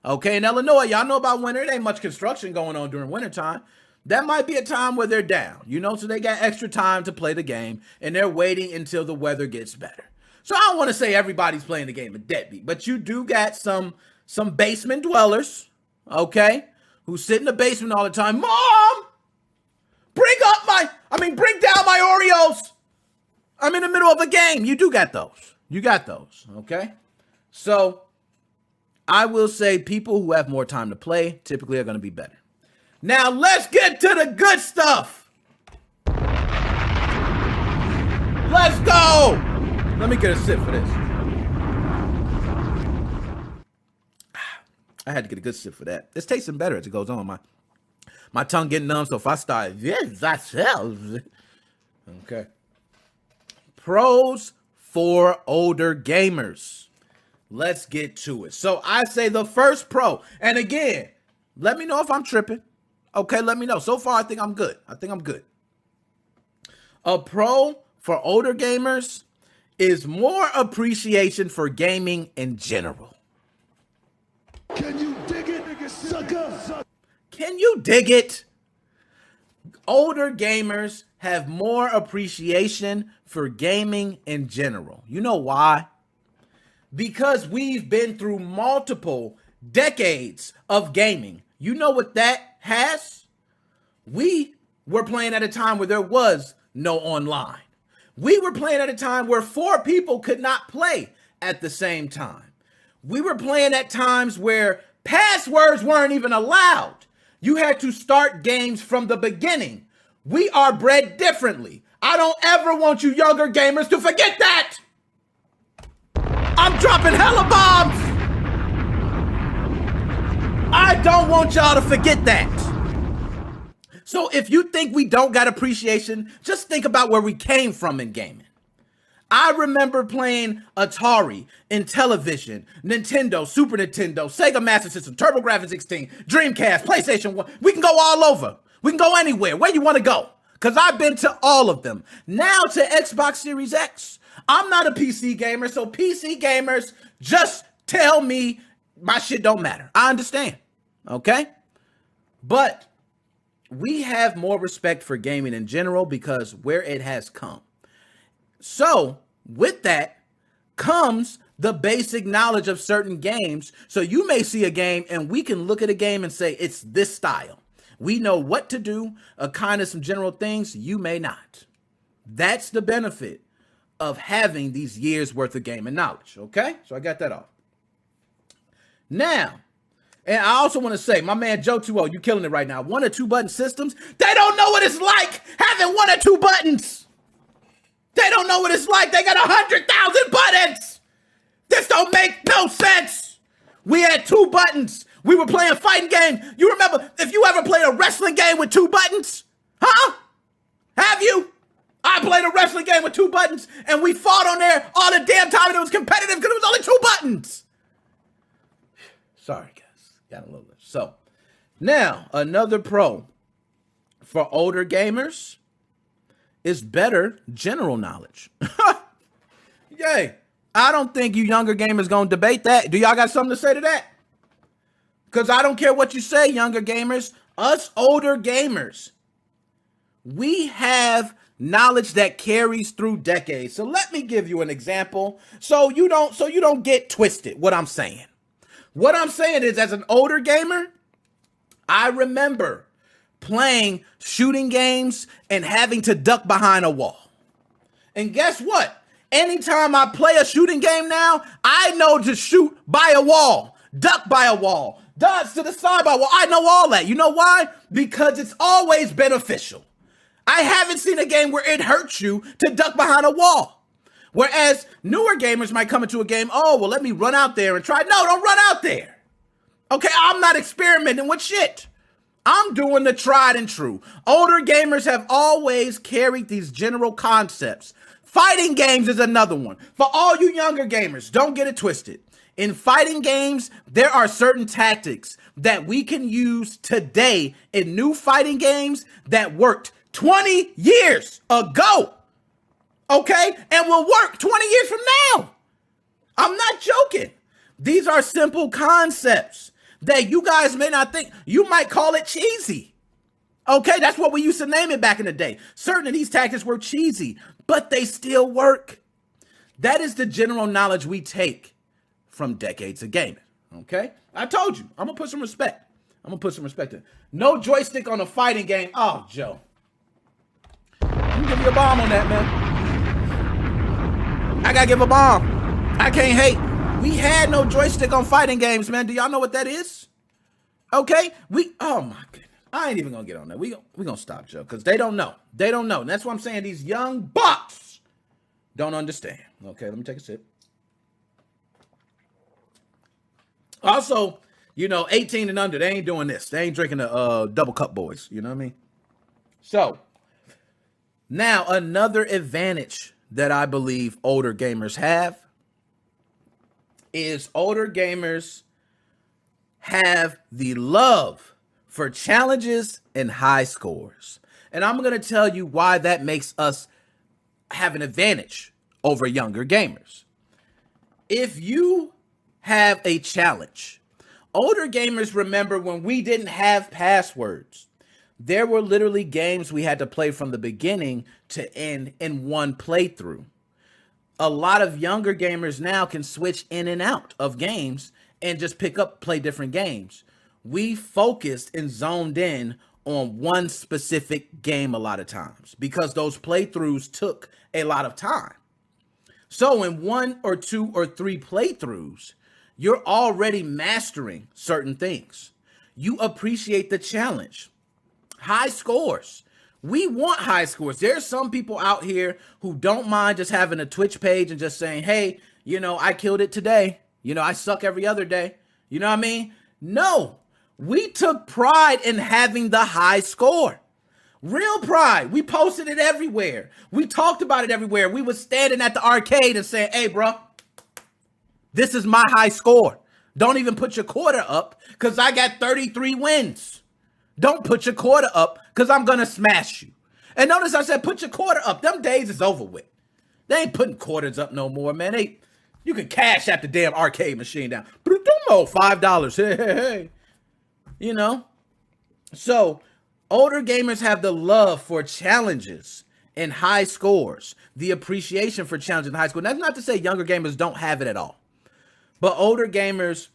Okay, in Illinois, y'all know about winter. There ain't much construction going on during wintertime. That might be a time where they're down, so they got extra time to play the game, and they're waiting until the weather gets better. So I don't want to say everybody's playing the game a deadbeat, but you do got some basement dwellers, okay, who sit in the basement all the time. Mom, bring down my Oreos. I'm in the middle of a game. You do got those. You got those, okay? So I will say people who have more time to play typically are going to be better. Now let's get to the good stuff. Let's go. Let me get a sip for this. I had to get a good sip for that. It's tasting better as it goes on. My tongue getting numb, so if I start, okay. Pros for older gamers. Let's get to it. So I say the first pro, and again, let me know if I'm tripping. Okay, let me know. So far, I think I'm good. A pro for older gamers is more appreciation for gaming in general. Can you dig it, nigga, sucker? Can you dig it? Older gamers have more appreciation for gaming in general. You know why? Because we've been through multiple decades of gaming. You know what that has? We were playing at a time where there was no online. We were playing at a time where 4 people could not play at the same time. We were playing at times where passwords weren't even allowed. You had to start games from the beginning. We are bred differently. I don't ever want you younger gamers to forget that. I'm dropping hella bombs. I don't want y'all to forget that. So if you think we don't got appreciation, just think about where we came from in gaming. I remember playing Atari, Intellivision, Nintendo, Super Nintendo, Sega Master System, TurboGrafx 16, Dreamcast, PlayStation 1. We can go all over. We can go anywhere. Where you want to go? Because I've been to all of them. Now to Xbox Series X. I'm not a PC gamer, so PC gamers, just tell me my shit don't matter. I understand. Okay? But we have more respect for gaming in general because where it has come. So with that comes the basic knowledge of certain games. So you may see a game and we can look at a game and say, it's this style. We know what to do, kind of some general things. You may not. That's the benefit of having these years worth of gaming knowledge. Okay. So I got that off. Now, and I also want to say, my man Joe 2O, you killing it right now. 1 or 2 button systems. They don't know what it's like having 1 or 2 buttons. They don't know what it's like. They got 100,000 buttons. This don't make no sense. We had 2 buttons. We were playing fighting game. You remember if you ever played a wrestling game with 2 buttons? Huh? Have you? I played a wrestling game with 2 buttons and we fought on there all the damn time and it was competitive because it was only 2 buttons. Sorry, guys. Got a little bit. So now another pro for older gamers is better general knowledge. Yay. I don't think you younger gamers gonna debate that. Do y'all got something to say to that? Because I don't care what you say, younger gamers. Us older gamers, we have knowledge that carries through decades. So let me give you an example so you don't get twisted what I'm saying. What I'm saying is, as an older gamer, I remember playing shooting games and having to duck behind a wall. And guess what? Anytime I play a shooting game now, I know to shoot by a wall, duck by a wall, dodge to the side by a wall. I know all that. You know why? Because it's always beneficial. I haven't seen a game where it hurts you to duck behind a wall. Whereas newer gamers might come into a game, oh, well, let me run out there and try. No, don't run out there. Okay, I'm not experimenting with shit. I'm doing the tried and true. Older gamers have always carried these general concepts. Fighting games is another one. For all you younger gamers, don't get it twisted. In fighting games, there are certain tactics that we can use today in new fighting games that worked 20 years ago. Okay? And will work 20 years from now. I'm not joking. These are simple concepts that you guys may not think. You might call it cheesy. Okay, that's what we used to name it back in the day. Certain of these tactics were cheesy, but they still work. That is the general knowledge we take from decades of gaming. Okay, I told you, I'm gonna put some respect. I'm gonna put some respect in. No joystick on a fighting game. Oh, Joe, I'm gonna give you a bomb on that, man. I gotta give a bomb. I can't hate. We had no joystick on fighting games, man. Do y'all know what that is? Okay, oh my goodness. I ain't even gonna get on that. We gonna stop, Joe, because they don't know. They don't know. And that's why I'm saying these young bucks don't understand. Okay, let me take a sip. Also, 18 and under, they ain't doing this. They ain't drinking the double cup boys. You know what I mean? So, now another advantage that I believe older gamers have is older gamers have the love for challenges and high scores. And I'm going to tell you why that makes us have an advantage over younger gamers. If you have a challenge, older gamers remember when we didn't have passwords. There were literally games we had to play from the beginning to end in one playthrough. A lot of younger gamers now can switch in and out of games and just play different games. We focused and zoned in on one specific game a lot of times because those playthroughs took a lot of time. So in 1 or 2 or 3 playthroughs, you're already mastering certain things. You appreciate the challenge. High scores. We want high scores. There's some people out here who don't mind just having a Twitch page and just saying, hey, I killed it today. I suck every other day. You know what I mean? No, we took pride in having the high score. Real pride. We posted it everywhere. We talked about it everywhere. We was standing at the arcade and saying, hey, bro, this is my high score. Don't even put your quarter up because I got 33 wins. Don't put your quarter up because I'm going to smash you. And notice I said, put your quarter up. Them days is over with. They ain't putting quarters up no more, man. You can cash at the damn arcade machine down. $5. Hey. So older gamers have the love for challenges and high scores, the appreciation for challenges and high scores. That's not to say younger gamers don't have it at all. But older gamers,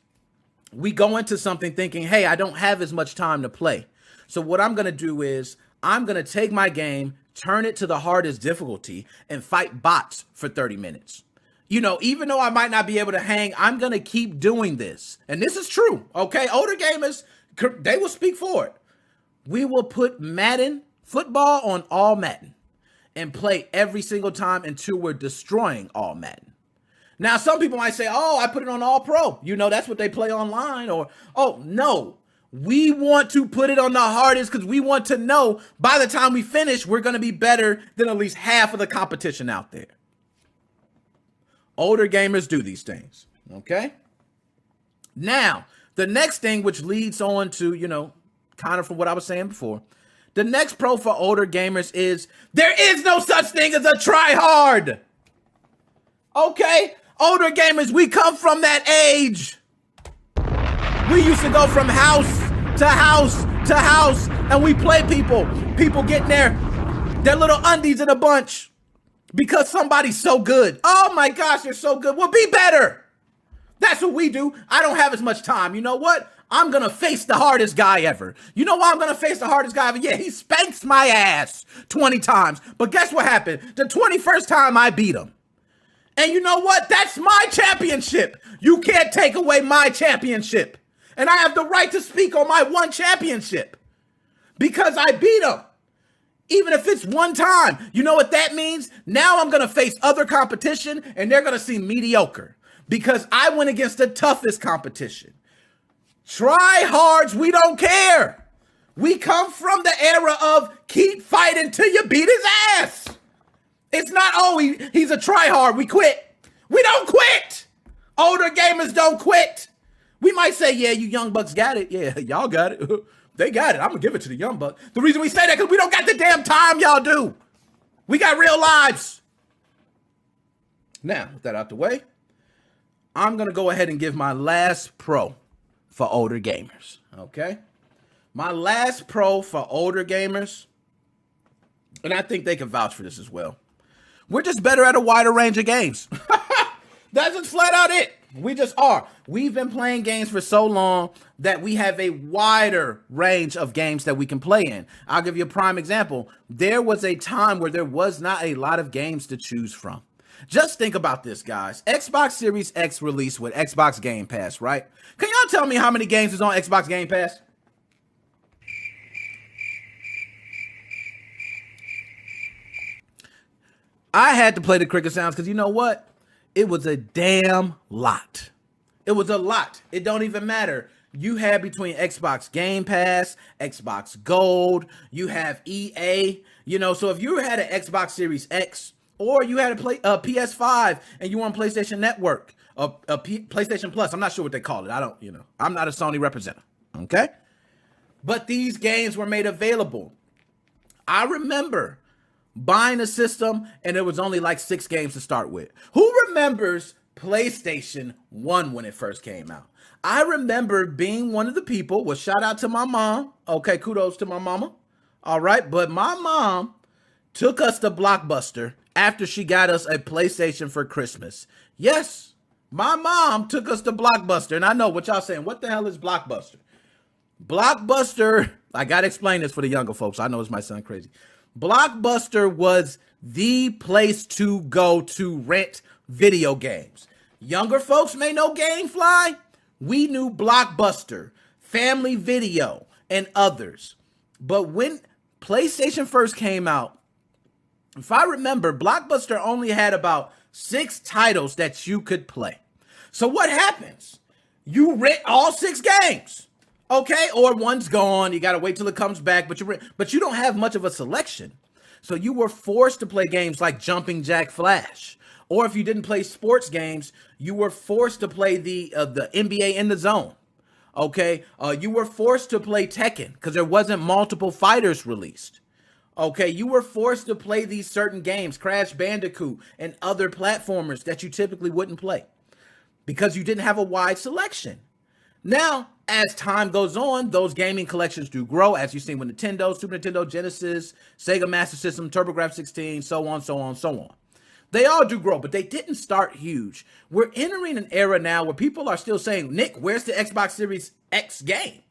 we go into something thinking, hey, I don't have as much time to play. So what I'm going to do is I'm going to take my game, turn it to the hardest difficulty, and fight bots for 30 minutes. Even though I might not be able to hang, I'm going to keep doing this. And this is true, okay? Older gamers, they will speak for it. We will put Madden football on all Madden and play every single time until we're destroying all Madden. Now, some people might say, oh, I put it on all pro. That's what they play online. Or, oh, no. We want to put it on the hardest because we want to know by the time we finish, we're going to be better than at least half of the competition out there. Older gamers do these things, okay? Now, the next thing which leads on to, kind of from what I was saying before, the next pro for older gamers is there is no such thing as a try-hard. Okay? Older gamers, we come from that age. We used to go from house to house to house, and we play people. People getting their little undies in a bunch because somebody's so good. Oh my gosh, they're so good. Well, be better. That's what we do. I don't have as much time. You know what? I'm going to face the hardest guy ever. You know why I'm going to face the hardest guy ever? Yeah, he spanks my ass 20 times. But guess what happened? The 21st time I beat him. And you know what? That's my championship. You can't take away my championship. And I have the right to speak on my one championship because I beat him. Even if it's one time. You know what that means? Now I'm going to face other competition and they're going to see mediocre because I went against the toughest competition. Tryhards, we don't care. We come from the era of keep fighting till you beat his ass. It's not, oh, he's a tryhard, we quit. We don't quit. Older gamers don't quit. We might say, yeah, you young bucks got it. Yeah, y'all got it. They got it. I'm going to give it to the young bucks. The reason we say that because we don't got the damn time y'all do. We got real lives. Now, with that out the way, I'm going to go ahead and give my last pro for older gamers, okay? My last pro for older gamers, and I think they can vouch for this as well. We're just better at a wider range of games. That's just flat out it. We just are. We've been playing games for so long that we have a wider range of games that we can play in. I'll give you a prime example. There was a time where there was not a lot of games to choose from. Just think about this, guys. Xbox Series X released with Xbox Game Pass, right? Can y'all tell me how many games is on Xbox Game Pass? I had to play the cricket sounds because you know what? It was a damn lot. It was a lot. It don't even matter. You have between Xbox Game Pass, Xbox Gold, you have EA, so if you had an Xbox Series X or you had a PS5 and you want PlayStation Network, PlayStation Plus, I'm not sure what they call it. I'm not a Sony representative, okay? But these games were made available. I remember buying a system and there was only like 6 games to start with. Who remembers PlayStation 1 when it first came out? I remember being one of the people, well, shout out to my mom. Okay, kudos to my mama. All right, but my mom took us to Blockbuster after she got us a PlayStation for Christmas. Yes, my mom took us to Blockbuster. And I know what y'all saying. What the hell is Blockbuster? Blockbuster, I got to explain this for the younger folks. I know this might sound crazy. Blockbuster was the place to go to rent video games. Younger folks may know GameFly. We knew Blockbuster, Family Video, and others. But when PlayStation first came out, if I remember, Blockbuster only had about 6 titles that you could play. So what happens? You rent all 6 games. Okay, or one's gone. You got to wait till it comes back, but you don't have much of a selection. So you were forced to play games like Jumping Jack Flash. Or if you didn't play sports games, you were forced to play the NBA in the Zone. Okay, you were forced to play Tekken because there wasn't multiple fighters released. Okay, you were forced to play these certain games, Crash Bandicoot and other platformers that you typically wouldn't play because you didn't have a wide selection. Now, as time goes on, those gaming collections do grow, as you've seen with Nintendo, Super Nintendo, Genesis, Sega Master System, TurboGrafx 16, so on, so on, so on. They all do grow, but they didn't start huge. We're entering an era now where people are still saying, Nick, where's the Xbox Series X game?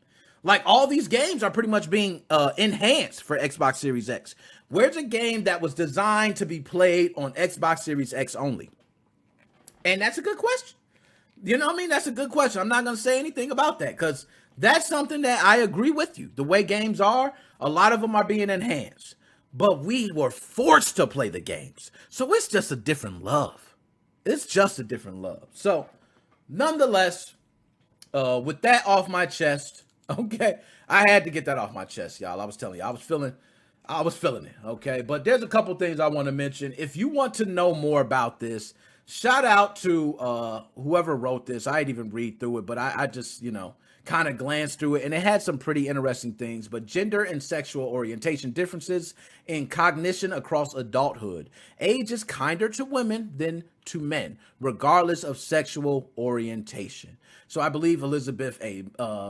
Like, all these games are pretty much being enhanced for Xbox Series X. Where's a game that was designed to be played on Xbox Series X only? And that's a good question. You know what I mean? That's a good question. I'm not going to say anything about that because that's something that I agree with you. The way games are, a lot of them are being enhanced. But we were forced to play the games. So it's just a different love. It's just a different love. So, nonetheless, with that off my chest, okay, I had to get that off my chest, y'all. I was telling you, I was feeling it, okay? But there's a couple things I want to mention. If you want to know more about this, shout out to whoever wrote this. I didn't even read through it, but I just, kind of glanced through it, and it had some pretty interesting things. But gender and sexual orientation differences in cognition across adulthood. Age is kinder to women than to men, regardless of sexual orientation. So I believe Elizabeth A.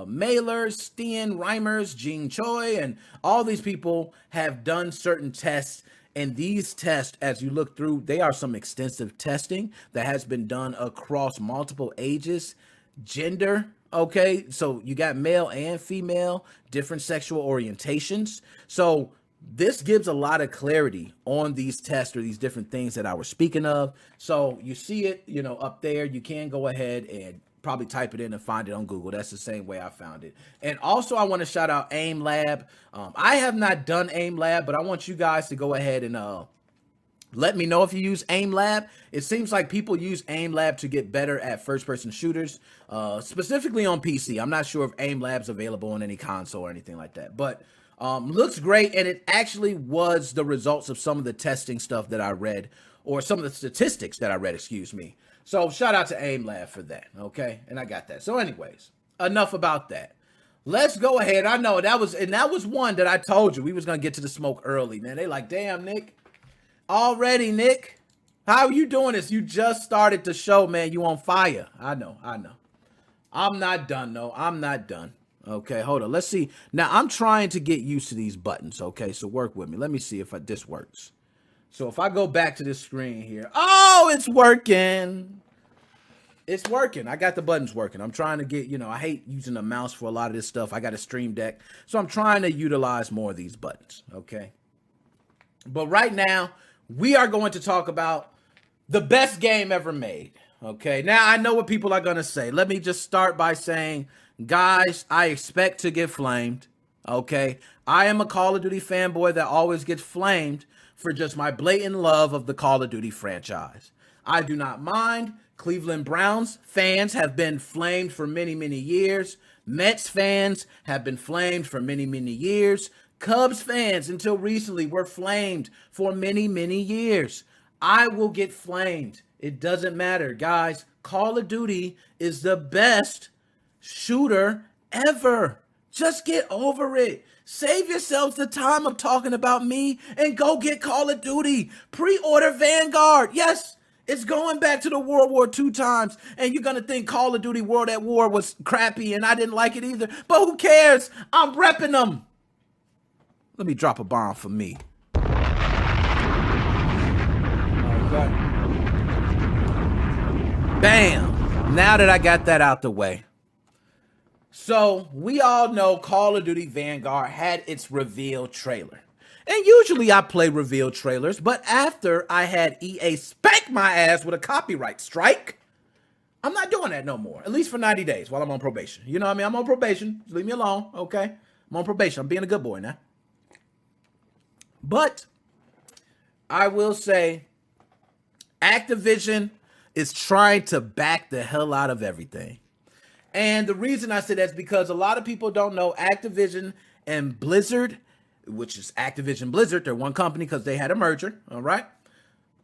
Mailer, Stien Reimers, Jean Choi, and all these people have done certain tests. And these tests, as you look through, they are some extensive testing that has been done across multiple ages, gender. Okay, so you got male and female, different sexual orientations. So this gives a lot of clarity on these tests or these different things that I was speaking of. So you see it, up there. You can go ahead and probably type it in and find it on Google. That's the same way I found it. And also I want to shout out AIM Lab. I have not done AIM Lab, but I want you guys to go ahead and Let me know if you use AimLab. It seems like people use AimLab to get better at first-person shooters, specifically on PC. I'm not sure if AimLab's available on any console or anything like that, but looks great, and it actually was the results of some of the testing stuff that I read, or some of the statistics that I read, excuse me. So shout out to AimLab for that, okay? And I got that. So anyways, enough about that. Let's go ahead. I know that was one that I told you we was going to get to the smoke early, man. They like, damn, Nick. Already, Nick. How you doing this? You just started the show, man. You on fire. I know. I'm not done, though. I'm not done. Okay, hold on. Let's see. Now, I'm trying to get used to these buttons, okay? So work with me. Let me see if this works. So if I go back to this screen here. Oh, it's working. It's working. I got the buttons working. I'm trying to get, I hate using the mouse for a lot of this stuff. I got a Stream Deck. So I'm trying to utilize more of these buttons, okay? But right now, we are going to talk about the best game ever made, okay? Now, I know what people are going to say. Let me just start by saying, guys, I expect to get flamed, okay? I am a Call of Duty fanboy that always gets flamed for just my blatant love of the Call of Duty franchise. I do not mind. Cleveland Browns fans have been flamed for many, many years. Mets fans have been flamed for many, many years. Cubs fans, until recently, were flamed for many, many years. I will get flamed. It doesn't matter, guys. Call of Duty is the best shooter ever. Just get over it. Save yourselves the time of talking about me and go get Call of Duty. Pre-order Vanguard. Yes, it's going back to the World War II times, and you're going to think Call of Duty World at War was crappy, and I didn't like it either. But who cares? I'm repping them. Let me drop a bomb for me. Okay. Bam. Now that I got that out the way. So, we all know Call of Duty Vanguard had its reveal trailer. And usually I play reveal trailers, but after I had EA spank my ass with a copyright strike, I'm not doing that no more. At least for 90 days while I'm on probation. You know what I mean? I'm on probation. Just leave me alone, okay? I'm on probation. I'm being a good boy now. But I will say Activision is trying to back the hell out of everything. And the reason I say that is because a lot of people don't know Activision and Blizzard, which is Activision Blizzard, they're one company because they had a merger, all right?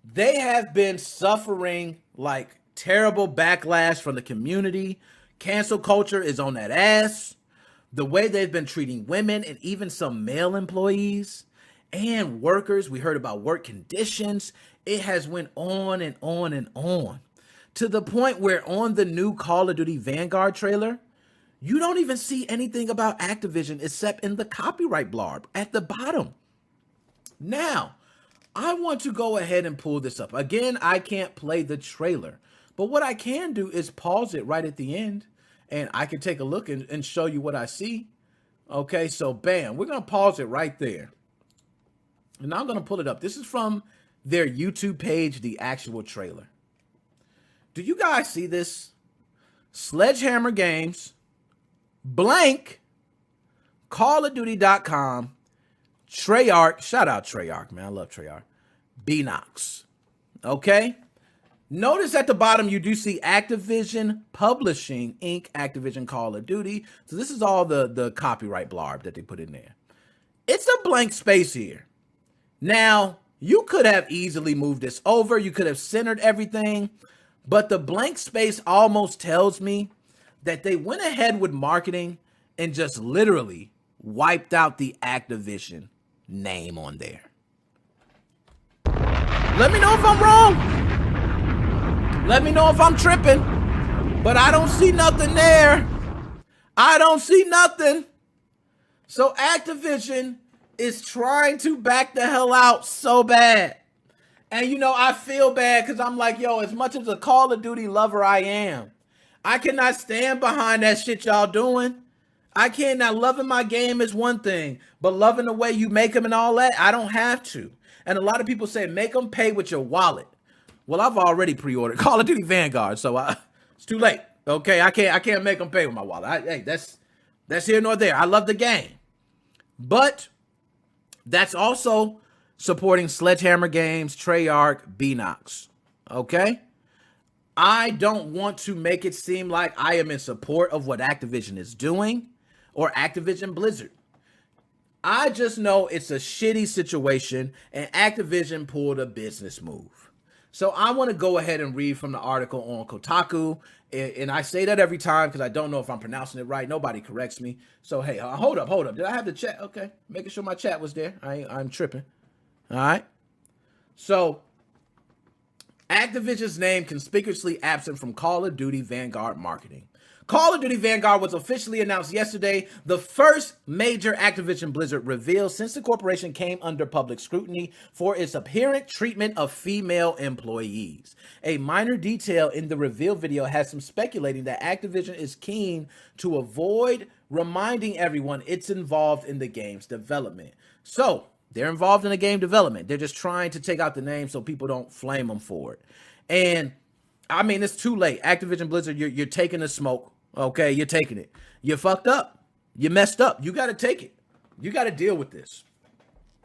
They have been suffering like terrible backlash from the community. Cancel culture is on that ass. The way they've been treating women and even some male employees and workers, we heard about work conditions. It has went on and on and on to the point where on the new Call of Duty Vanguard trailer, you don't even see anything about Activision except in the copyright blurb at the bottom. Now, I want to go ahead and pull this up. Again, I can't play the trailer, but what I can do is pause it right at the end and I can take a look and show you what I see. Okay, so bam, we're going to pause it right there. And I'm going to pull it up. This is from their YouTube page, the actual trailer. Do you guys see this? Sledgehammer Games, blank, CallOfDuty.com, Treyarch, shout out Treyarch, man, I love Treyarch, Beanox, okay? Notice at the bottom you do see Activision Publishing, Inc., Activision Call of Duty. So this is all the copyright blurb that they put in there. It's a blank space here. Now, you could have easily moved this over. You could have centered everything. But the blank space almost tells me that they went ahead with marketing and just literally wiped out the Activision name on there. Let me know if I'm wrong. Let me know if I'm tripping. But I don't see nothing there. I don't see nothing. So Activision is trying to back the hell out so bad. And, I feel bad because I'm like, yo, as much as a Call of Duty lover I am, I cannot stand behind that shit y'all doing. I can't. Now, loving my game is one thing, but loving the way you make them and all that, I don't have to. And a lot of people say, make them pay with your wallet. Well, I've already pre-ordered Call of Duty Vanguard, so it's too late. Okay, I can't make them pay with my wallet. Hey, that's here nor there. I love the game. But that's also supporting Sledgehammer Games, Treyarch, Beanox. Okay? I don't want to make it seem like I am in support of what Activision is doing or Activision Blizzard. I just know it's a shitty situation and Activision pulled a business move. So I want to go ahead and read from the article on Kotaku. And I say that every time because I don't know if I'm pronouncing it right. Nobody corrects me. So, hey, hold up. Did I have the chat? Okay. Making sure my chat was there. I'm tripping. All right. So, Activision's name conspicuously absent from Call of Duty Vanguard marketing. Call of Duty Vanguard was officially announced yesterday, the first major Activision Blizzard reveal since the corporation came under public scrutiny for its apparent treatment of female employees. A minor detail in the reveal video has some speculating that Activision is keen to avoid reminding everyone it's involved in the game's development. So, they're involved in the game development. They're just trying to take out the name so people don't flame them for it. And, I mean, it's too late. Activision Blizzard, you're taking the smoke. Okay, you're taking it. You fucked up. You messed up. You got to take it. You got to deal with this.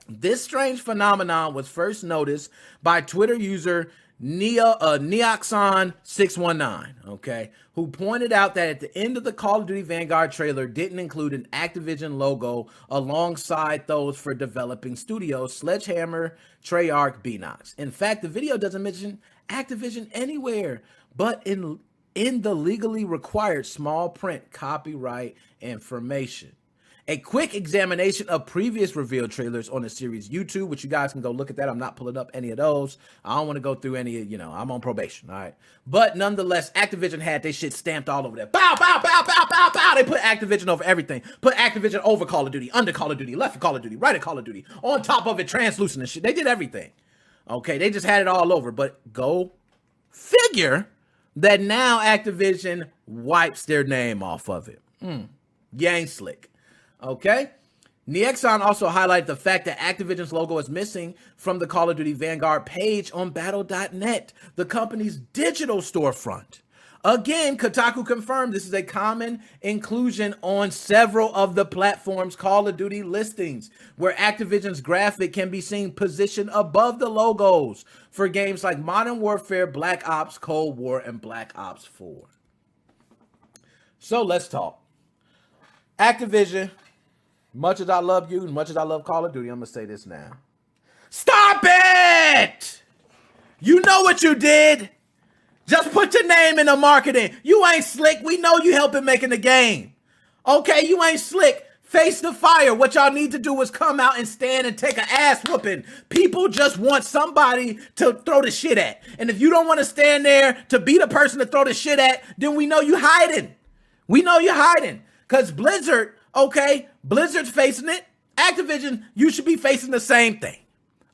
This strange phenomenon was first noticed by Twitter user Neoxon619, okay, who pointed out that at the end of the Call of Duty Vanguard trailer didn't include an Activision logo alongside those for developing studios, Sledgehammer, Treyarch, Beanox. In fact, the video doesn't mention Activision anywhere, but in the legally required small print copyright information. A quick examination of previous reveal trailers on the series YouTube, which you guys can go look at that. I'm not pulling up any of those. I don't want to go through any, I'm on probation, all right? But nonetheless, Activision had their shit stamped all over there. Bow, bow, bow, bow, bow, bow. They put Activision over everything. Put Activision over Call of Duty, under Call of Duty, left of Call of Duty, right of Call of Duty, on top of it, translucent and shit. They did everything. Okay, they just had it all over. But go figure that now Activision wipes their name off of it. You ain't slick. Okay? Niexon also highlighted the fact that Activision's logo is missing from the Call of Duty Vanguard page on Battle.net, the company's digital storefront. Again, Kotaku confirmed this is a common inclusion on several of the platform's Call of Duty listings, where Activision's graphic can be seen positioned above the logos for games like Modern Warfare, Black Ops, Cold War, and Black Ops 4. So let's talk. Activision, much as I love you, and much as I love Call of Duty, I'm going to say this now. Stop it! You know what you did. Just put your name in the marketing. You ain't slick. We know you helping making the game. Okay, you ain't slick. Face the fire. What y'all need to do is come out and stand and take an ass whooping. People just want somebody to throw the shit at. And if you don't want to stand there to be the person to throw the shit at, then we know you hiding. We know you're hiding. Because Blizzard, okay, Blizzard's facing it. Activision, you should be facing the same thing.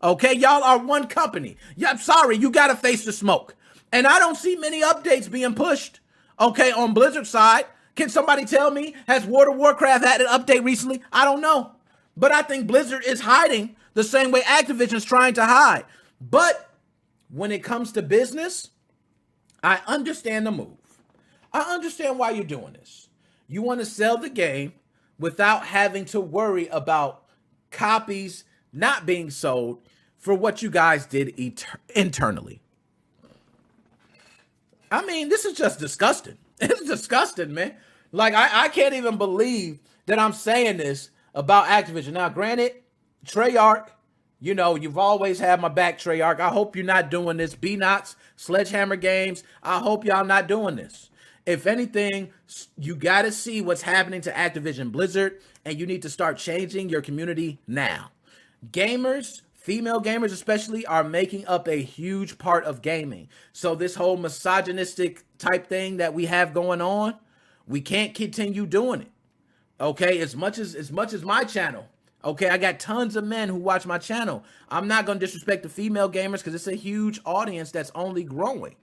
Okay, y'all are one company. Yeah, I'm sorry, you got to face the smoke. And I don't see many updates being pushed, okay, on Blizzard's side. Can somebody tell me, has World of Warcraft had an update recently? I don't know. But I think Blizzard is hiding the same way Activision's trying to hide. But when it comes to business, I understand the move. I understand why you're doing this. You want to sell the game without having to worry about copies not being sold for what you guys did internally. I mean, this is just disgusting. It's disgusting, man. Like, I can't even believe that I'm saying this about Activision. Now, granted, Treyarch, you've always had my back, Treyarch. I hope you're not doing this. Beanox, Sledgehammer Games, I hope y'all not doing this. If anything, you got to see what's happening to Activision Blizzard, and you need to start changing your community now. Gamers, female gamers especially, are making up a huge part of gaming. So this whole misogynistic type thing that we have going on, we can't continue doing it. Okay, as much as my channel. Okay, I got tons of men who watch my channel. I'm not going to disrespect the female gamers because it's a huge audience that's only growing.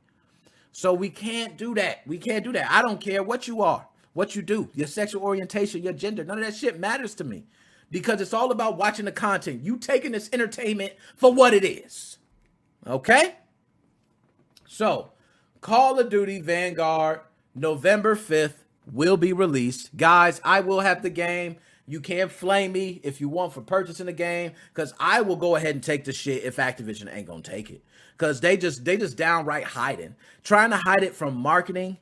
So we can't do that. We can't do that. I don't care what you are, what you do, your sexual orientation, your gender. None of that shit matters to me. Because it's all about watching the content. You taking this entertainment for what it is. Okay? So, Call of Duty Vanguard, November 5th, will be released. Guys, I will have the game You can flame me if you want for purchasing the game, because I will go ahead and take the shit if Activision ain't gonna take it. Because they just downright hiding. Trying to hide it from marketing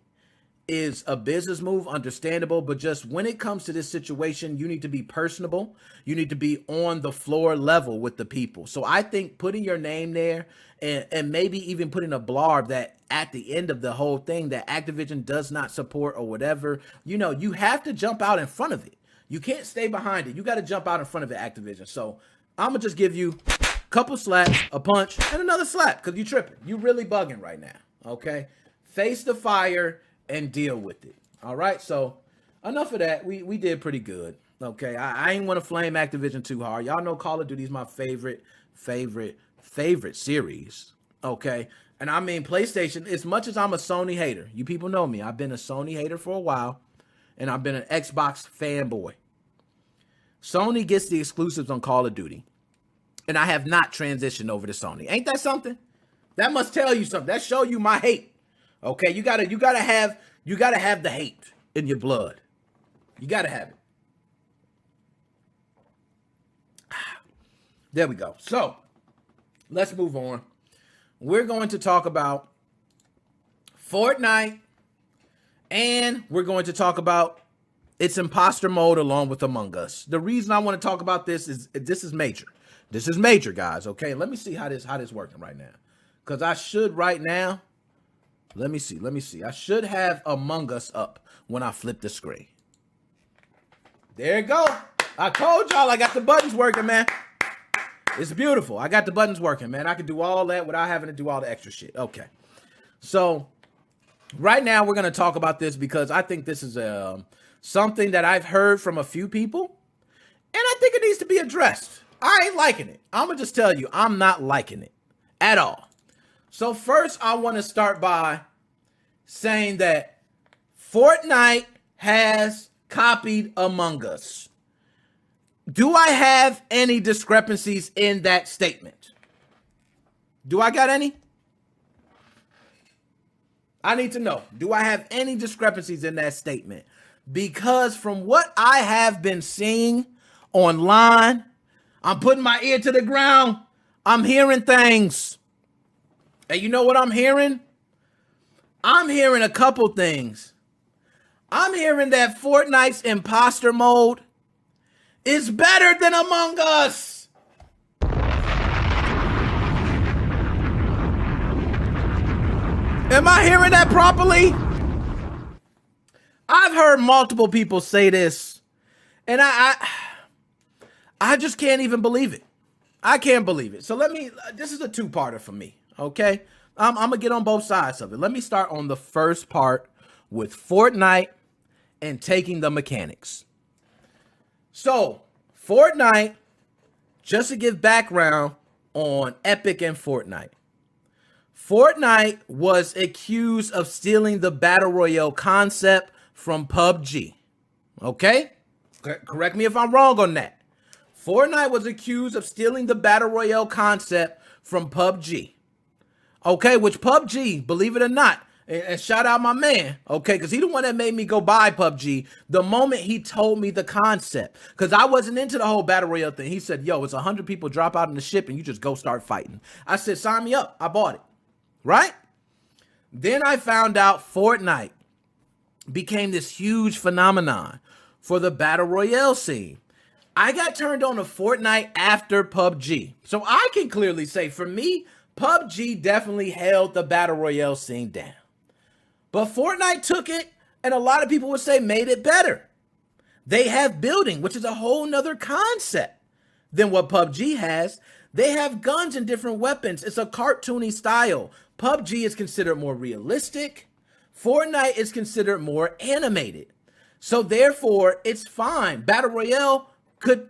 is a business move, understandable, but just when it comes to this situation, you need to be personable. You need to be on the floor level with the people. So I think putting your name there and maybe even putting a blurb that at the end of the whole thing that Activision does not support or whatever, you have to jump out in front of it. You can't stay behind it. You got to jump out in front of it, Activision. So I'm going to just give you a couple slaps, a punch, and another slap because you tripping. You really bugging right now, okay? Face the fire and deal with it. All right, so enough of that. We did pretty good. Okay, I ain't want to flame Activision too hard. Y'all know Call of Duty is my favorite series. Okay, and I mean PlayStation. As much as I'm a Sony hater, you people know me. I've been a Sony hater for a while, and I've been an Xbox fanboy. Sony gets the exclusives on Call of Duty, and I have not transitioned over to Sony. Ain't that something? That must tell you something. That show you my hate. Okay, you gotta have the hate in your blood. You gotta have it. There we go. So let's move on. We're going to talk about Fortnite, and we're going to talk about its imposter mode along with Among Us. The reason I want to talk about this is major. This is major, guys. Okay, let me see how this working right now, because I should right now. Let me see. I should have Among Us up when I flip the screen. There you go. I told y'all I got the buttons working, man. It's beautiful. I got the buttons working, man. I can do all that without having to do all the extra shit. Okay. So right now we're going to talk about this because I think this is something that I've heard from a few people, and I think it needs to be addressed. I ain't liking it. I'm going to just tell you, I'm not liking it at all. So first, I want to start by saying that Fortnite has copied Among Us. Do I have any discrepancies in that statement? Do I got any? I need to know. Do I have any discrepancies in that statement? Because from what I have been seeing online, I'm putting my ear to the ground. I'm hearing things. And you know what I'm hearing? I'm hearing a couple things. I'm hearing that Fortnite's imposter mode is better than Among Us. Am I hearing that properly? I've heard multiple people say this, and I just can't even believe it. I can't believe it. So this is a two-parter for me. Okay, I'm gonna get on both sides of it. Let me start on the first part with Fortnite and taking the mechanics. So Fortnite, just to give background on Epic and Fortnite. Fortnite was accused of stealing the Battle Royale concept from PUBG. Okay, correct me if I'm wrong on that. Fortnite was accused of stealing the Battle Royale concept from PUBG. Okay, which PUBG, believe it or not, and shout out my man, okay, because he the one that made me go buy PUBG the moment he told me the concept, because I wasn't into the whole Battle Royale thing. He said, yo, it's 100 people drop out in the ship and you just go start fighting. I said, sign me up. I bought it, right? Then I found out Fortnite became this huge phenomenon for the Battle Royale scene. I got turned on to Fortnite after PUBG. So I can clearly say, for me, PUBG definitely held the Battle Royale scene down. But Fortnite took it, and a lot of people would say made it better. They have building, which is a whole nother concept than what PUBG has. They have guns and different weapons. It's a cartoony style. PUBG is considered more realistic. Fortnite is considered more animated. So therefore, it's fine. Battle Royale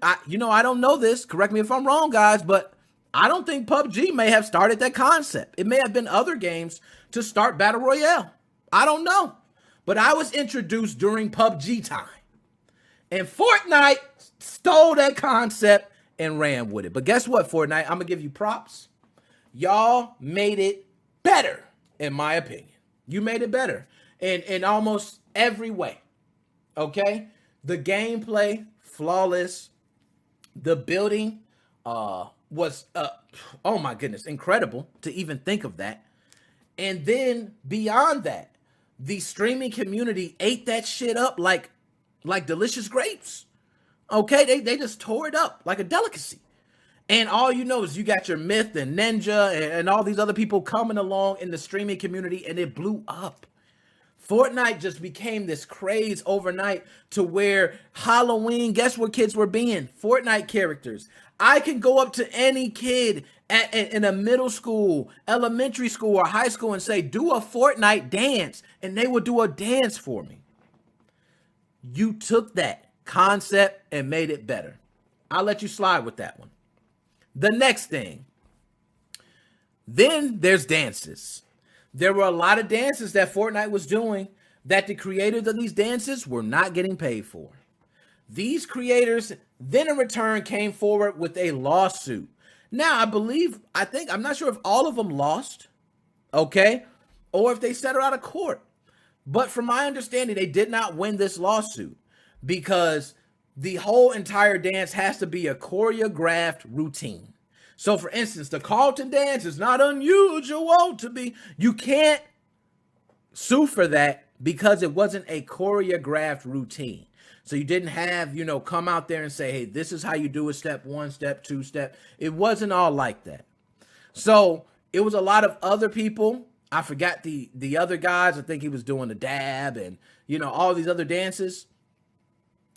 I don't know this. Correct me if I'm wrong, guys, but I don't think PUBG may have started that concept. It may have been other games to start Battle Royale. I don't know. But I was introduced during PUBG time. And Fortnite stole that concept and ran with it. But guess what, Fortnite? I'm going to give you props. Y'all made it better, in my opinion. You made it better in almost every way. Okay? The gameplay, flawless. The building was, oh my goodness, incredible to even think of that. And then beyond that, the streaming community ate that shit up like delicious grapes. Okay, they just tore it up like a delicacy. And all you know is you got your Myth and Ninja and all these other people coming along in the streaming community, and it blew up. Fortnite just became this craze overnight to where Halloween, guess what kids were being? Fortnite characters. I can go up to any kid in a middle school, elementary school, or high school and say, do a Fortnite dance, and they will do a dance for me. You took that concept and made it better. I'll let you slide with that one. The next thing, then there's dances. There were a lot of dances that Fortnite was doing that the creators of these dances were not getting paid for. These creators then in return came forward with a lawsuit. Now, I'm not sure if all of them lost, okay, or if they settled out of court. But from my understanding, they did not win this lawsuit because the whole entire dance has to be a choreographed routine. So, for instance, the Carlton dance is not unusual to be. You can't sue for that because it wasn't a choreographed routine. So you didn't have, come out there and say, hey, this is how you do it, step 1, step 2, step. It wasn't all like that. So it was a lot of other people. I forgot the other guys. I think he was doing the dab and, all these other dances.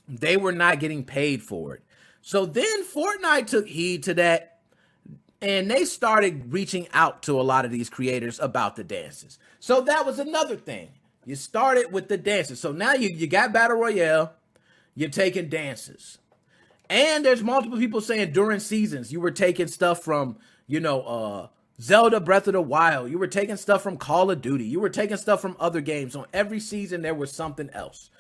They were not getting paid for it. So then Fortnite took heed to that, and they started reaching out to a lot of these creators about the dances. So that was another thing. You started with the dances. So now you got Battle Royale. You're taking dances. And there's multiple people saying during seasons, you were taking stuff from, Zelda Breath of the Wild. You were taking stuff from Call of Duty. You were taking stuff from other games. On every season, there was something else.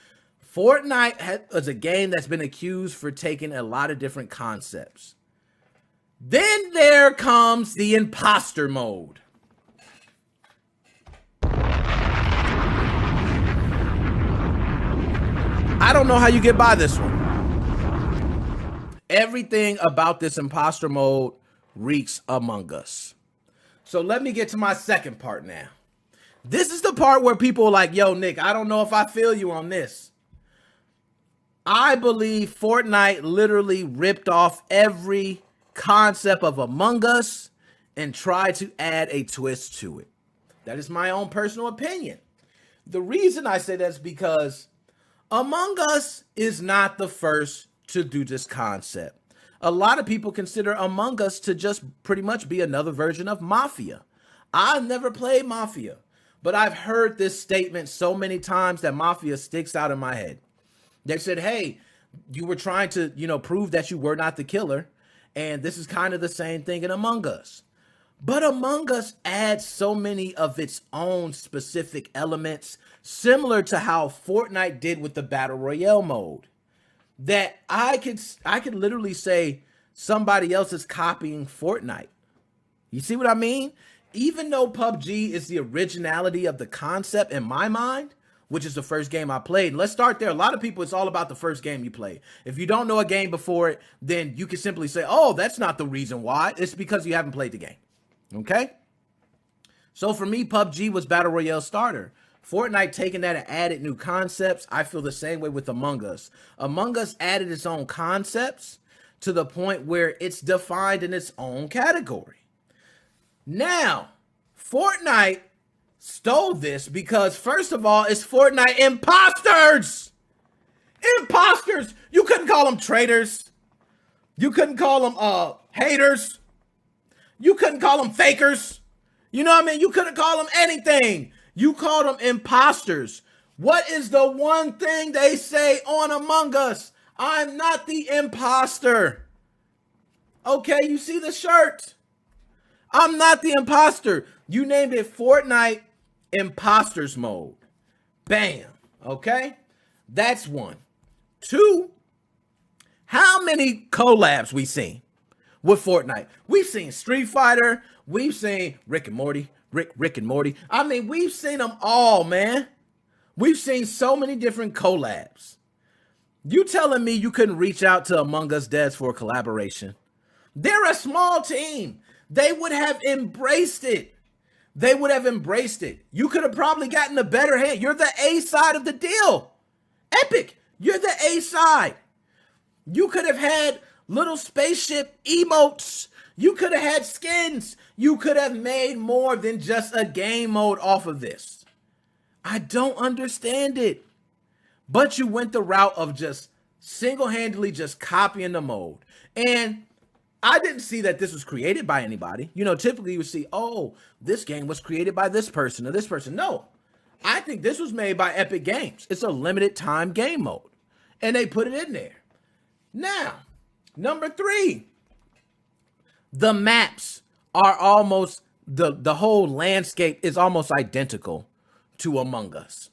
Fortnite is a game that's been accused for taking a lot of different concepts. Then there comes the imposter mode. I don't know how you get by this one. Everything about this imposter mode reeks Among Us. So let me get to my second part now. This is the part where people are like, yo, Nick, I don't know if I feel you on this. I believe Fortnite literally ripped off every concept of Among Us and tried to add a twist to it. That is my own personal opinion. The reason I say that's because Among Us is not the first to do this concept. A lot of people consider Among Us to just pretty much be another version of Mafia. I've never played Mafia, but I've heard this statement so many times that Mafia sticks out in my head. They said, hey, you were trying to, prove that you were not the killer. And this is kind of the same thing in Among Us. But Among Us adds so many of its own specific elements, similar to how Fortnite did with the Battle Royale mode, that I could literally say somebody else is copying Fortnite. You see what I mean? Even though PUBG is the originality of the concept in my mind, which is the first game I played. Let's start there. A lot of people, it's all about the first game you play. If you don't know a game before it, then you can simply say, oh, that's not the reason why. It's because you haven't played the game. Okay? So for me, PUBG was Battle Royale starter. Fortnite taking that and added new concepts. I feel the same way with Among Us. Among Us added its own concepts to the point where it's defined in its own category. Now, Fortnite stole this because, first of all, it's Fortnite imposters. Imposters. You couldn't call them traitors. You couldn't call them haters. You couldn't call them fakers. You know what I mean? You couldn't call them anything. You called them imposters. What is the one thing they say on Among Us? I'm not the imposter. Okay, you see the shirt? I'm not the imposter. You named it Fortnite Imposters Mode. Bam. Okay? That's one. Two, how many collabs we seen with Fortnite? We've seen Street Fighter. We've seen Rick and Morty. Rick and Morty. I mean, we've seen them all, man. We've seen so many different collabs. You telling me you couldn't reach out to Among Us Devs for a collaboration? They're a small team. They would have embraced it. They would have embraced it. You could have probably gotten a better hand. You're the A side of the deal. Epic, you're the A side. You could have had little spaceship emotes. You could have had skins. You could have made more than just a game mode off of this. I don't understand it. But you went the route of just single-handedly just copying the mode. And I didn't see that this was created by anybody. You know, typically you would see, oh, this game was created by this person or this person. No, I think this was made by Epic Games. It's a limited time game mode. And they put it in there. Now, number 3, the maps are almost, the whole landscape is almost identical to Among Us.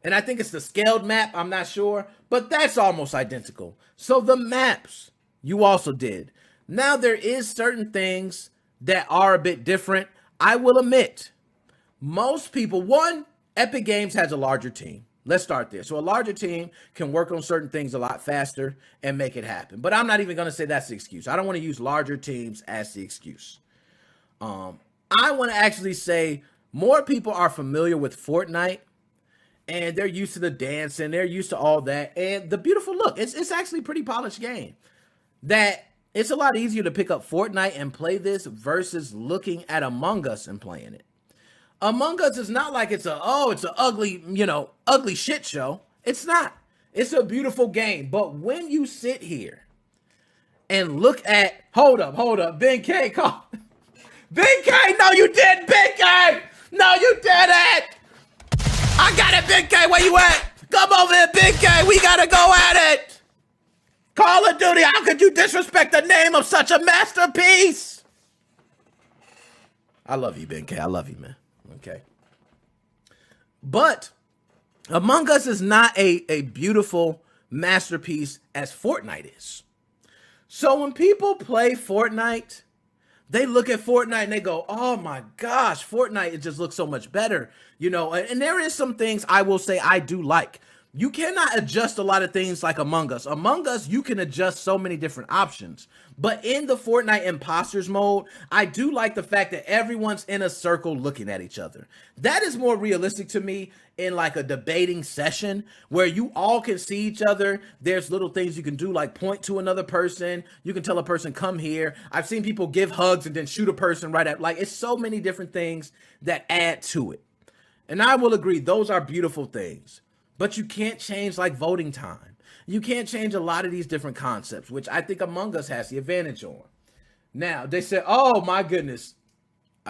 And I think it's the scaled map, I'm not sure, but that's almost identical. So the maps, you also did. Now there is certain things that are a bit different. I will admit, most people, one, Epic Games has a larger team. Let's start there. So a larger team can work on certain things a lot faster and make it happen. But I'm not even going to say that's the excuse. I don't want to use larger teams as the excuse. I want to actually say more people are familiar with Fortnite, and they're used to the dancing. They're used to all that. And the beautiful look, it's actually a pretty polished game. That it's a lot easier to pick up Fortnite and play this versus looking at Among Us and playing it. Among Us is not like it's an ugly, ugly shit show. It's not. It's a beautiful game. But when you sit here and look at, hold up, Ben K, call. Ben K, no you didn't, Ben K! No you didn't! I got it, Ben K, where you at? Come over here, Ben K, we gotta go at it! Call of Duty, how could you disrespect the name of such a masterpiece? I love you, Ben K, I love you, man. Okay. But Among Us is not a beautiful masterpiece as Fortnite is. So when people play Fortnite, they look at Fortnite and they go, oh my gosh, Fortnite, it just looks so much better. And there is some things I will say I do like. You cannot adjust a lot of things like Among Us. Among Us, you can adjust so many different options. But in the Fortnite imposters mode, I do like the fact that everyone's in a circle looking at each other. That is more realistic to me in like a debating session where you all can see each other. There's little things you can do like point to another person. You can tell a person, come here. I've seen people give hugs and then shoot a person right at, like, it's so many different things that add to it. And I will agree, those are beautiful things. But you can't change like voting time. You can't change a lot of these different concepts, which I think Among Us has the advantage on. Now, they said, oh my goodness.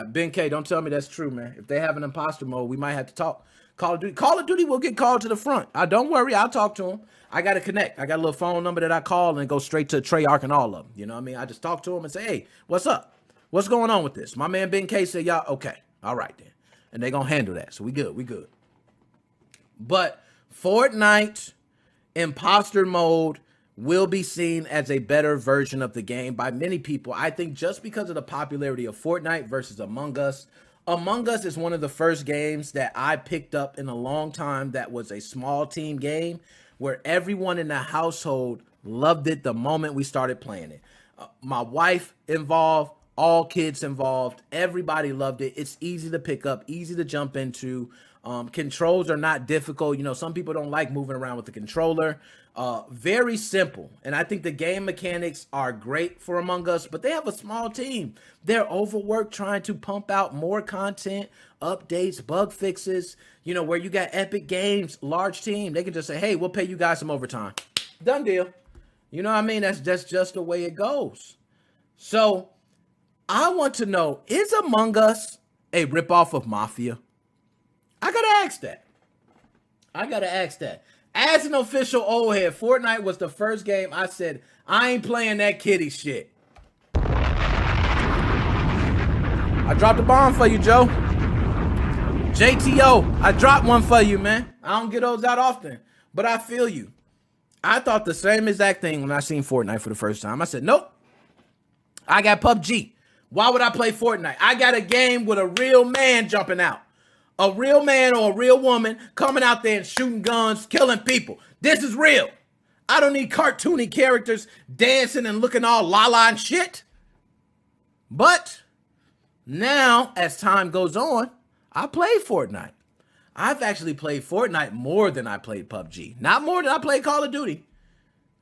Ben K, don't tell me that's true, man. If they have an imposter mode, we might have to talk. Call of Duty will get called to the front. Don't worry, I'll talk to him. I got to connect. I got a little phone number that I call and go straight to Treyarch and all of them. You know what I mean? I just talk to him and say, hey, what's up? What's going on with this? My man Ben K said, y'all, okay. All right then. And they going to handle that. So we good. But Fortnite imposter mode will be seen as a better version of the game by many people. I think just because of the popularity of Fortnite versus Among Us. Among Us is one of the first games that I picked up in a long time that was a small team game where everyone in the household loved it the moment we started playing it. My wife involved, all kids involved, everybody loved it. It's easy to pick up, easy to jump into. Controls are not difficult. Some people don't like moving around with the controller. Very simple. And I think the game mechanics are great for Among Us, but they have a small team. They're overworked trying to pump out more content, updates, bug fixes, where you got Epic Games, large team. They can just say, hey, we'll pay you guys some overtime. Done deal. You know what I mean? That's just the way it goes. So I want to know, is Among Us a ripoff of Mafia? I gotta ask that. As an official old head, Fortnite was the first game I said, I ain't playing that kitty shit. I dropped a bomb for you, Joe. JTO, I dropped one for you, man. I don't get those out often, but I feel you. I thought the same exact thing when I seen Fortnite for the first time. I said, nope. I got PUBG. Why would I play Fortnite? I got a game with a real man jumping out. A real man or a real woman coming out there and shooting guns, killing people. This is real. I don't need cartoony characters dancing and looking all la-la and shit. But now, as time goes on, I play Fortnite. I've actually played Fortnite more than I played PUBG. Not more than I played Call of Duty.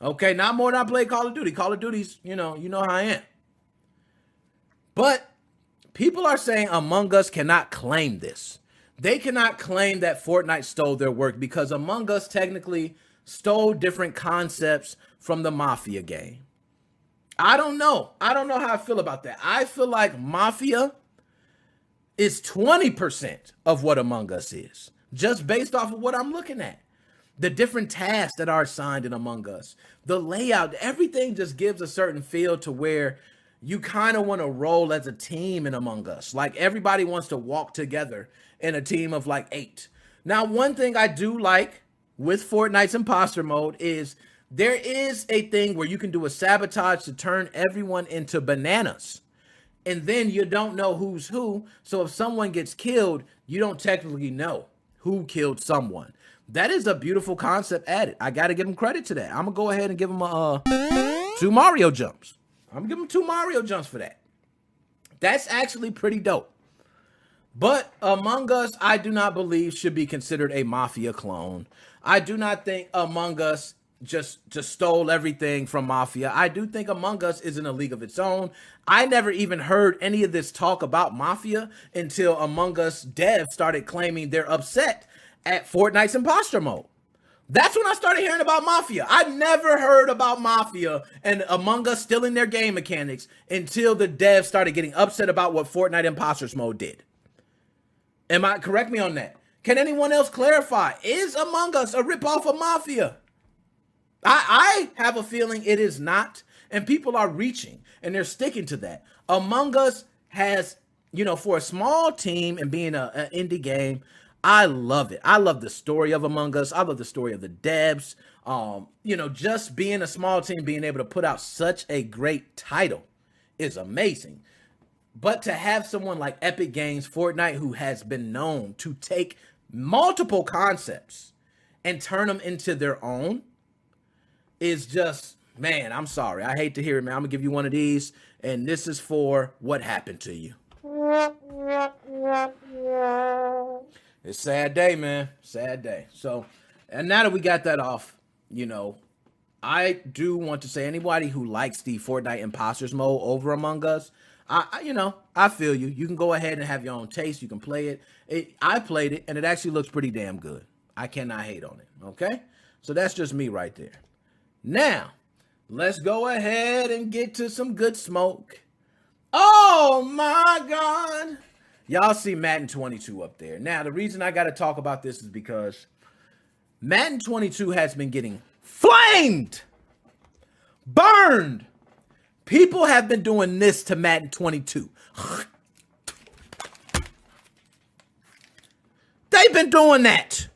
Okay, not more than I played Call of Duty. Call of Duty's, you know how I am. But people are saying Among Us cannot claim this. They cannot claim that Fortnite stole their work because Among Us technically stole different concepts from the Mafia game. I don't know. I don't know how I feel about that. I feel like Mafia is 20% of what Among Us is, just based off of what I'm looking at. The different tasks that are assigned in Among Us, the layout, everything just gives a certain feel to where you kind of want to roll as a team in Among Us. Like everybody wants to walk together in a team of like 8. Now, one thing I do like with Fortnite's imposter mode is there is a thing where you can do a sabotage to turn everyone into bananas. And then you don't know who's who. So if someone gets killed, you don't technically know who killed someone. That is a beautiful concept added. I got to give them credit to that. I'm going to go ahead and give them 2 Mario jumps. I'm going to give them 2 Mario jumps for that. That's actually pretty dope. But Among Us, I do not believe should be considered a Mafia clone. I do not think Among Us just stole everything from Mafia. I do think Among Us is in a league of its own. I never even heard any of this talk about Mafia until Among Us devs started claiming they're upset at Fortnite's imposter mode. That's when I started hearing about Mafia. I never heard about Mafia and Among Us stealing their game mechanics until the devs started getting upset about what Fortnite imposters mode did. Correct me on that. Can anyone else clarify? Is Among Us a ripoff of Mafia? I have a feeling it is not, and people are reaching, and they're sticking to that. Among Us has, for a small team and being an indie game, I love it. I love the story of Among Us. I love the story of the devs. Just being a small team, being able to put out such a great title is amazing. But to have someone like Epic Games, Fortnite, who has been known to take multiple concepts and turn them into their own, is just, man, I'm sorry. I hate to hear it, man. I'm going to give you one of these, and this is for what happened to you. It's a sad day, man. Sad day. So, and now that we got that off, I do want to say anybody who likes the Fortnite imposters mode over Among Us, I feel you. You can go ahead and have your own taste. You can play it. I played it, and it actually looks pretty damn good. I cannot hate on it, okay? So that's just me right there. Now, let's go ahead and get to some good smoke. Oh, my God. Y'all see Madden 22 up there. Now, the reason I got to talk about this is because Madden 22 has been getting flamed, burned. People have been doing this to Madden 22. They've been doing that.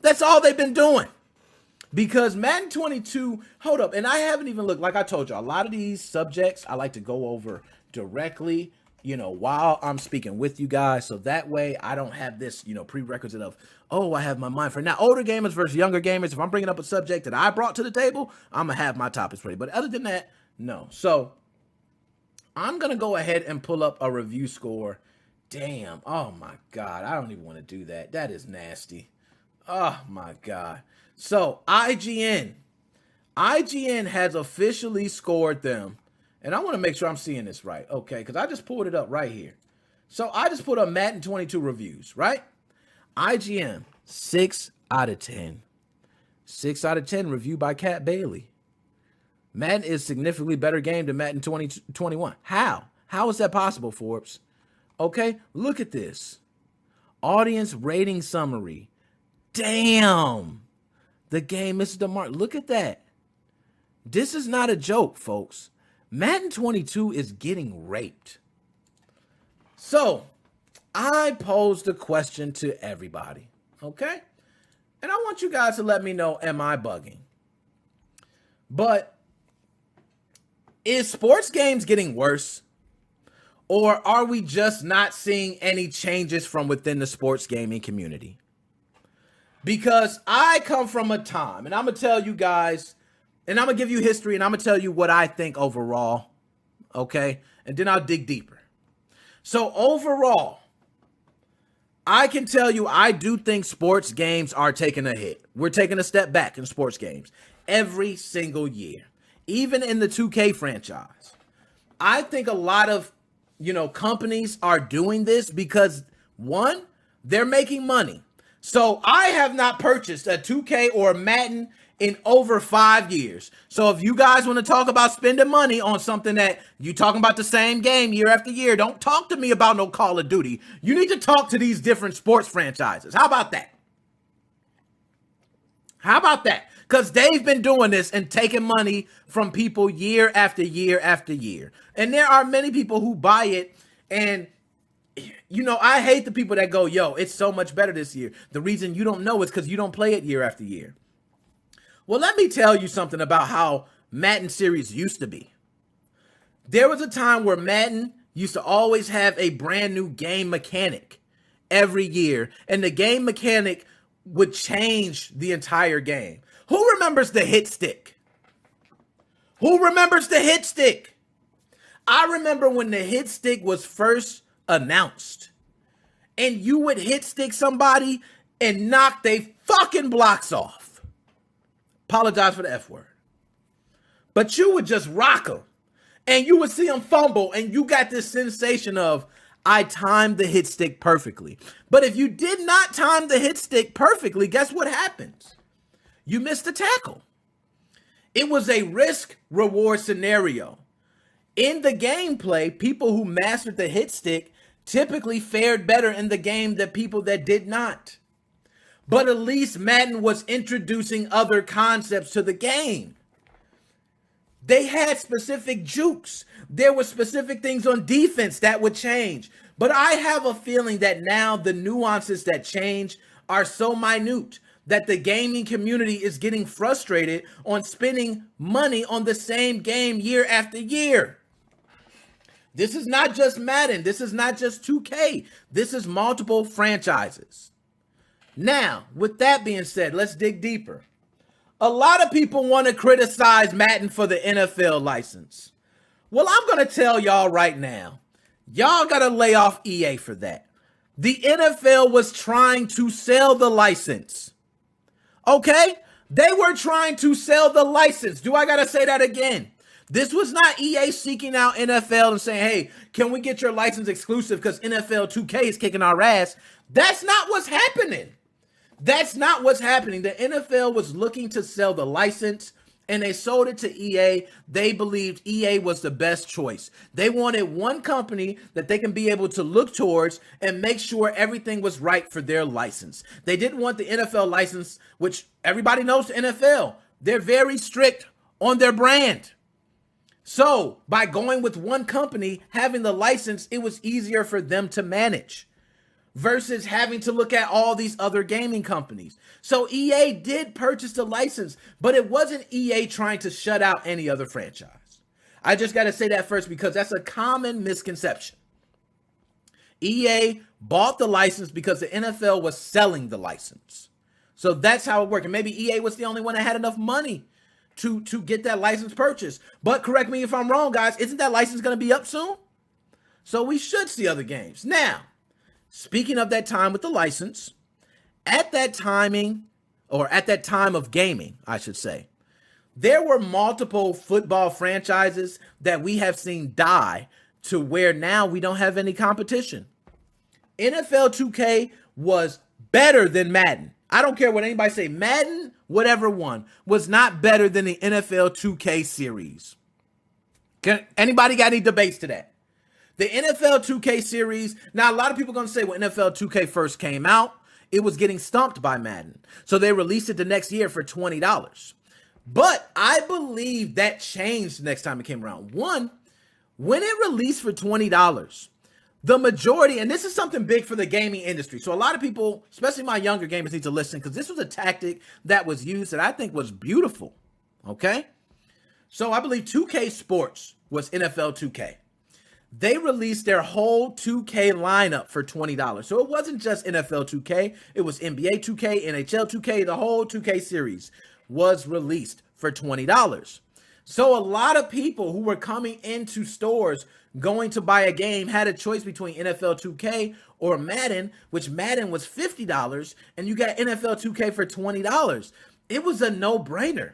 That's all they've been doing. Because Madden 22, hold up, and I haven't even looked, like I told you, a lot of these subjects I like to go over directly, while I'm speaking with you guys. So that way I don't have this, prerequisite of, oh, I have my mind for now. Older gamers versus younger gamers. If I'm bringing up a subject that I brought to the table, I'm going to have my topics ready. But other than that, no. So I'm going to go ahead and pull up a review score. Damn. Oh, my God. I don't even want to do that. That is nasty. Oh, my God. So IGN has officially scored them. And I want to make sure I'm seeing this right. Okay, because I just pulled it up right here. So I just put up Madden 22 reviews, right? IGN, 6 out of 10. 6 out of 10 reviewed by Cat Bailey. Madden is significantly better game than Madden 2021. How? How is that possible, Forbes? Okay, look at this. Audience rating summary. Damn. The game misses the mark. Look at that. This is not a joke, folks. Madden 22 is getting raped. So, I posed a question to everybody, okay? And I want you guys to let me know, am I bugging? But is sports games getting worse? Or are we just not seeing any changes from within the sports gaming community? because I come from a time, and I'm going to tell you guys, and I'm going to give you history, and I'm going to tell you what I think overall, okay? And then I'll dig deeper. So overall, I can tell you I do think sports games are taking a hit. We're taking a step back in sports games every single year, even in the 2K franchise. I think a lot of, companies are doing this because, one, they're making money. So I have not purchased a 2K or a Madden in over 5 years. So if you guys want to talk about spending money on something that you talking about the same game year after year, don't talk to me about no Call of Duty. You need to talk to these different sports franchises. How about that? How about that? Because they've been doing this and taking money from people year after year after year. And there are many people who buy it, and I hate the people that go, yo, it's so much better this year. The reason you don't know is because you don't play it year after year. Well, let me tell you something about how Madden series used to be. There was a time where Madden used to always have a brand new game mechanic every year, and the game mechanic would change the entire game. Who remembers the hit stick? Who remembers the hit stick? I remember when the hit stick was first announced, and you would hit stick somebody and knock they fucking blocks off. Apologize for the F word. But you would just rock them, and you would see them fumble, and you got this sensation of, I timed the hit stick perfectly. But if you did not time the hit stick perfectly, guess what happens? You missed the tackle. It was a risk-reward scenario. In the gameplay, people who mastered the hit stick typically fared better in the game than people that did not. But at least Madden was introducing other concepts to the game. They had specific jukes. There were specific things on defense that would change. But I have a feeling that now the nuances that change are so minute that the gaming community is getting frustrated on spending money on the same game year after year. This is not just Madden. This is not just 2K. This is multiple franchises. Now, with that being said, let's dig deeper. A lot of people want to criticize Madden for the NFL license. Well, I'm going to tell y'all right now, y'all got to lay off EA for that. The NFL was trying to sell the license. Okay? They were trying to sell the license. Do I got to say that again? This was not EA seeking out NFL and saying, hey, can we get your license exclusive because NFL 2K is kicking our ass? That's not what's happening. That's not what's happening. The NFL was looking to sell the license, and they sold it to EA. They believed EA was the best choice. They wanted one company that they can be able to look towards and make sure everything was right for their license. They didn't want the NFL license, which everybody knows the NFL. They're very strict on their brand. So by going with one company, having the license, it was easier for them to manage versus having to look at all these other gaming companies. So EA did purchase the license, but it wasn't EA trying to shut out any other franchise. I just got to say that first because that's a common misconception. EA bought the license because the NFL was selling the license. So that's how it worked. And maybe EA was the only one that had enough money to get that license purchased. But correct me if I'm wrong, guys. Isn't that license going to be up soon? So we should see other games. Now, speaking of that time with the license, at that time of gaming, I should say, there were multiple football franchises that we have seen die to where now we don't have any competition. NFL 2K was better than Madden. I don't care what anybody say. Madden, whatever one, was not better than the NFL 2K series. Anybody got any debates to that? The NFL 2K series, now a lot of people are going to say when NFL 2K first came out, it was getting stumped by Madden. So they released it the next year for $20. But I believe that changed the next time it came around. One, when it released for $20, the majority, and this is something big for the gaming industry. So a lot of people, especially my younger gamers, need to listen because this was a tactic that was used that I think was beautiful. Okay? So I believe 2K Sports was NFL 2K. they released their whole 2K lineup for $20. So it wasn't just NFL 2K, it was NBA 2K, NHL 2K, the whole 2K series was released for $20. So a lot of people who were coming into stores going to buy a game had a choice between NFL 2K or Madden, which Madden was $50, and you got NFL 2K for $20. It was a no-brainer.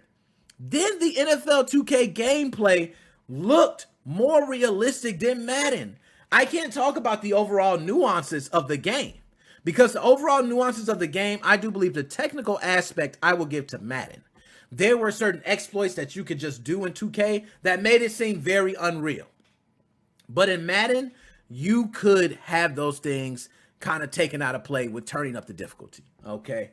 Then the NFL 2K gameplay looked more realistic than Madden. I can't talk about the overall nuances of the game, because the overall nuances of the game, I do believe the technical aspect I will give to Madden. There were certain exploits that you could just do in 2K that made it seem very unreal. But in Madden, you could have those things kind of taken out of play with turning up the difficulty, okay?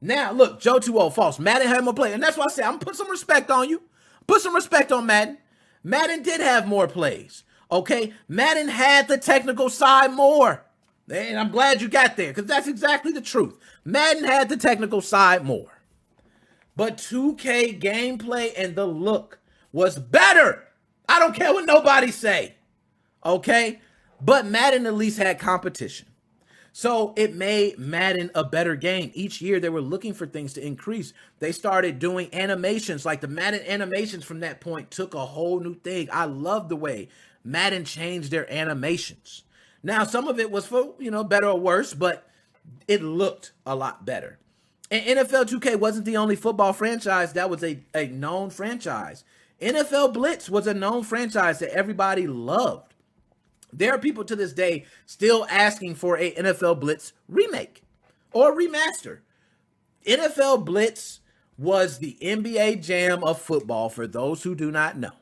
Now, look, Joe 2-0, false. Madden had more play, and that's why I say I'm going to put some respect on you. Put some respect on Madden. Madden did have more plays, okay? Madden had the technical side more. And I'm glad you got there, because that's exactly the truth. Madden had the technical side more. But 2K gameplay and the look was better. I don't care what nobody say, okay? But Madden at least had competition. So it made Madden a better game. Each year they were looking for things to increase. They started doing animations, like the Madden animations from that point took a whole new thing. I love the way Madden changed their animations. Now, some of it was for, better or worse, but it looked a lot better. And NFL 2K wasn't the only football franchise that was a known franchise. NFL Blitz was a known franchise that everybody loved. There are people to this day still asking for a NFL Blitz remake or remaster. NFL Blitz was the NBA Jam of football for those who do not know.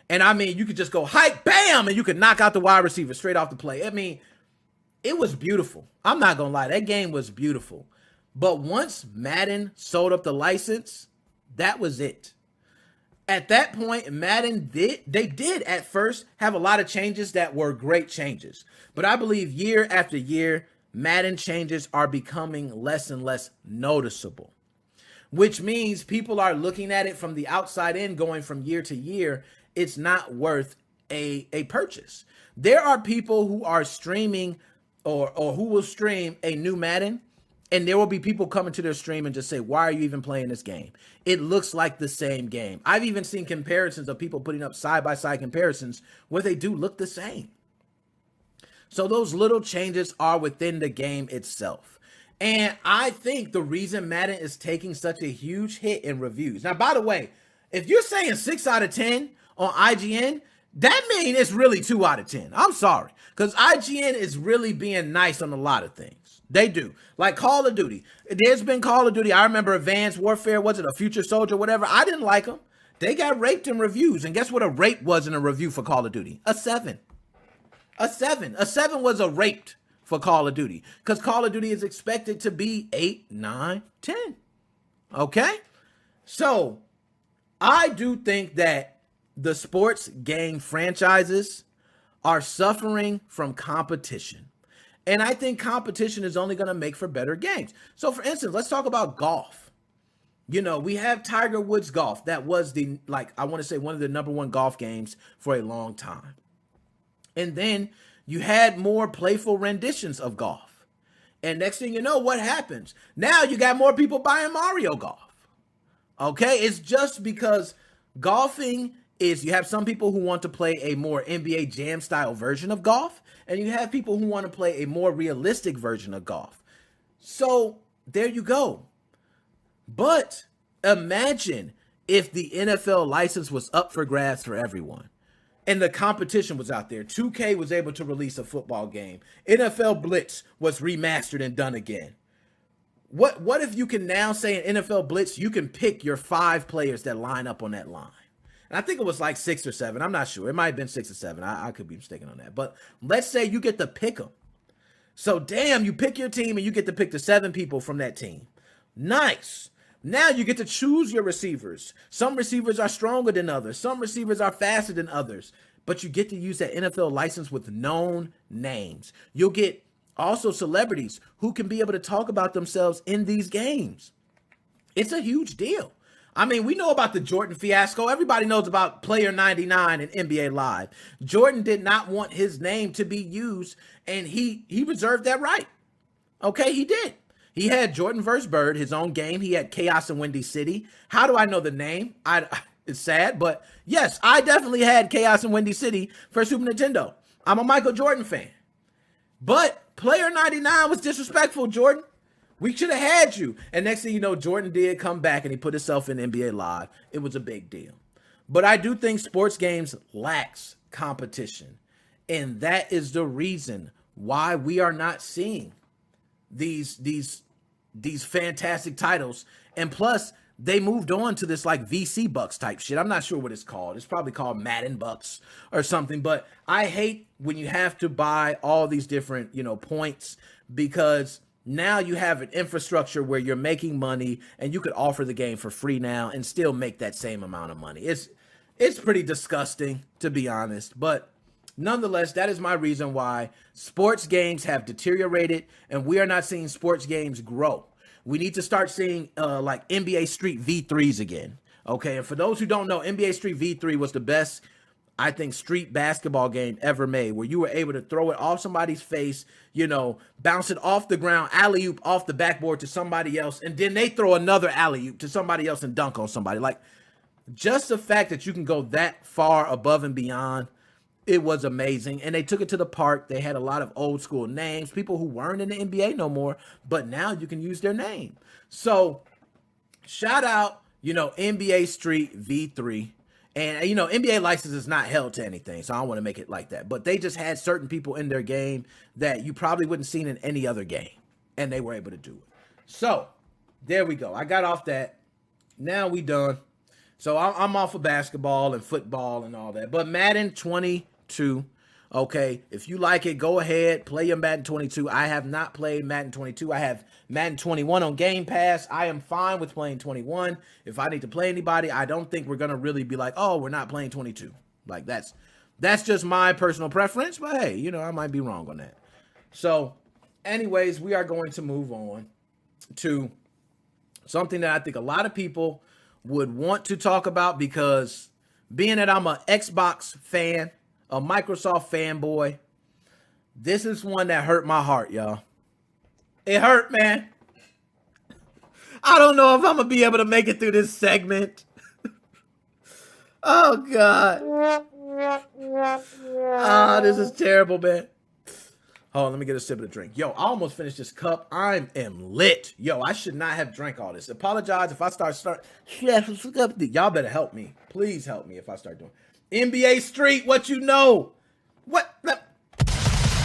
And I mean, you could just go hike, bam, and you could knock out the wide receiver straight off the play. I mean, it was beautiful. I'm not going to lie. That game was beautiful. But once Madden sold up the license, that was it. At that point, Madden did at first have a lot of changes that were great changes. But I believe year after year, Madden changes are becoming less and less noticeable, which means people are looking at it from the outside in, going from year to year. It's not worth a purchase. There are people who are streaming or who will stream a new Madden, and there will be people coming to their stream and just say, why are you even playing this game? It looks like the same game. I've even seen comparisons of people putting up side-by-side comparisons where they do look the same. So those little changes are within the game itself. And I think the reason Madden is taking such a huge hit in reviews. Now, by the way, if you're saying 6 out of 10 on IGN, that means it's really 2 out of 10. I'm sorry, because IGN is really being nice on a lot of things. They do. Like Call of Duty. There's been Call of Duty. I remember Advanced Warfare, was it a Future Soldier, whatever? I didn't like them. They got raped in reviews. And guess what a rape was in a review for Call of Duty? A 7. A 7. A 7 was a raped for Call of Duty. Because Call of Duty is expected to be 8, 9, 10. Okay? So, I do think that the sports game franchises are suffering from competition. And I think competition is only going to make for better games. So, for instance, let's talk about golf. We have Tiger Woods golf. That was I want to say one of the number one golf games for a long time. And then you had more playful renditions of golf. And next thing you know, what happens? Now you got more people buying Mario Golf. Okay? It's just because golfing is, you have some people who want to play a more NBA Jam style version of golf, and you have people who want to play a more realistic version of golf. So there you go. But imagine if the NFL license was up for grabs for everyone and the competition was out there. 2K was able to release a football game. NFL Blitz was remastered and done again. What if you can now say in NFL Blitz, you can pick your 5 players that line up on that line? And I think it was like 6 or 7. I'm not sure. It might have been 6 or 7. I could be mistaken on that. But let's say you get to pick them. So, damn, you pick your team and you get to pick the 7 people from that team. Nice. Now you get to choose your receivers. Some receivers are stronger than others. Some receivers are faster than others. But you get to use that NFL license with known names. You'll get also celebrities who can be able to talk about themselves in these games. It's a huge deal. I mean, we know about the Jordan fiasco. Everybody knows about Player 99 and NBA Live. Jordan did not want his name to be used, and he reserved that right. Okay, he did. He had Jordan vs. Bird, his own game. He had Chaos in Windy City. How do I know the name? It's sad, but yes, I definitely had Chaos in Windy City for Super Nintendo. I'm a Michael Jordan fan. But Player 99 was disrespectful, Jordan. We should have had you. And next thing you know, Jordan did come back and he put himself in NBA Live. It was a big deal. But I do think sports games lacks competition. And that is the reason why we are not seeing these fantastic titles. And plus, they moved on to this like VC Bucks type shit. I'm not sure what it's called. It's probably called Madden Bucks or something. But I hate when you have to buy all these different, points, because now you have an infrastructure where you're making money and you could offer the game for free now and still make that same amount of money. It's pretty disgusting, to be honest. But nonetheless, that is my reason why sports games have deteriorated and we are not seeing sports games grow. We need to start seeing like NBA Street V3s again. Okay, and for those who don't know, NBA Street V3 was the best, I think, street basketball game ever made, where you were able to throw it off somebody's face, bounce it off the ground, alley-oop off the backboard to somebody else, and then they throw another alley-oop to somebody else and dunk on somebody. Like, just the fact that you can go that far above and beyond, it was amazing. And they took it to the park. They had a lot of old school names, people who weren't in the NBA no more, but now you can use their name. So shout out, NBA Street V3. And, NBA license is not held to anything, so I don't want to make it like that. But they just had certain people in their game that you probably wouldn't seen in any other game, and they were able to do it. So there we go. I got off that. Now we done. So I'm off of basketball and football and all that. But Madden 22, okay, if you like it, go ahead, play your Madden 22. I have not played Madden 22. I have Madden 21 on Game Pass. I am fine with playing 21. If I need to play anybody, I don't think we're going to really be like, oh, we're not playing 22. Like, that's just my personal preference. But, hey, I might be wrong on that. So, anyways, we are going to move on to something that I think a lot of people would want to talk about, because being that I'm an Xbox fan, a Microsoft fanboy, this is one that hurt my heart, y'all. It hurt, man. I don't know if I'm going to be able to make it through this segment. Oh, God. Ah, this is terrible, man. Oh, let me get a sip of the drink. Yo, I almost finished this cup. I am lit. Yo, I should not have drank all this. Apologize if I start. Y'all better help me. Please help me if I start doing. NBA Street, what you know? What?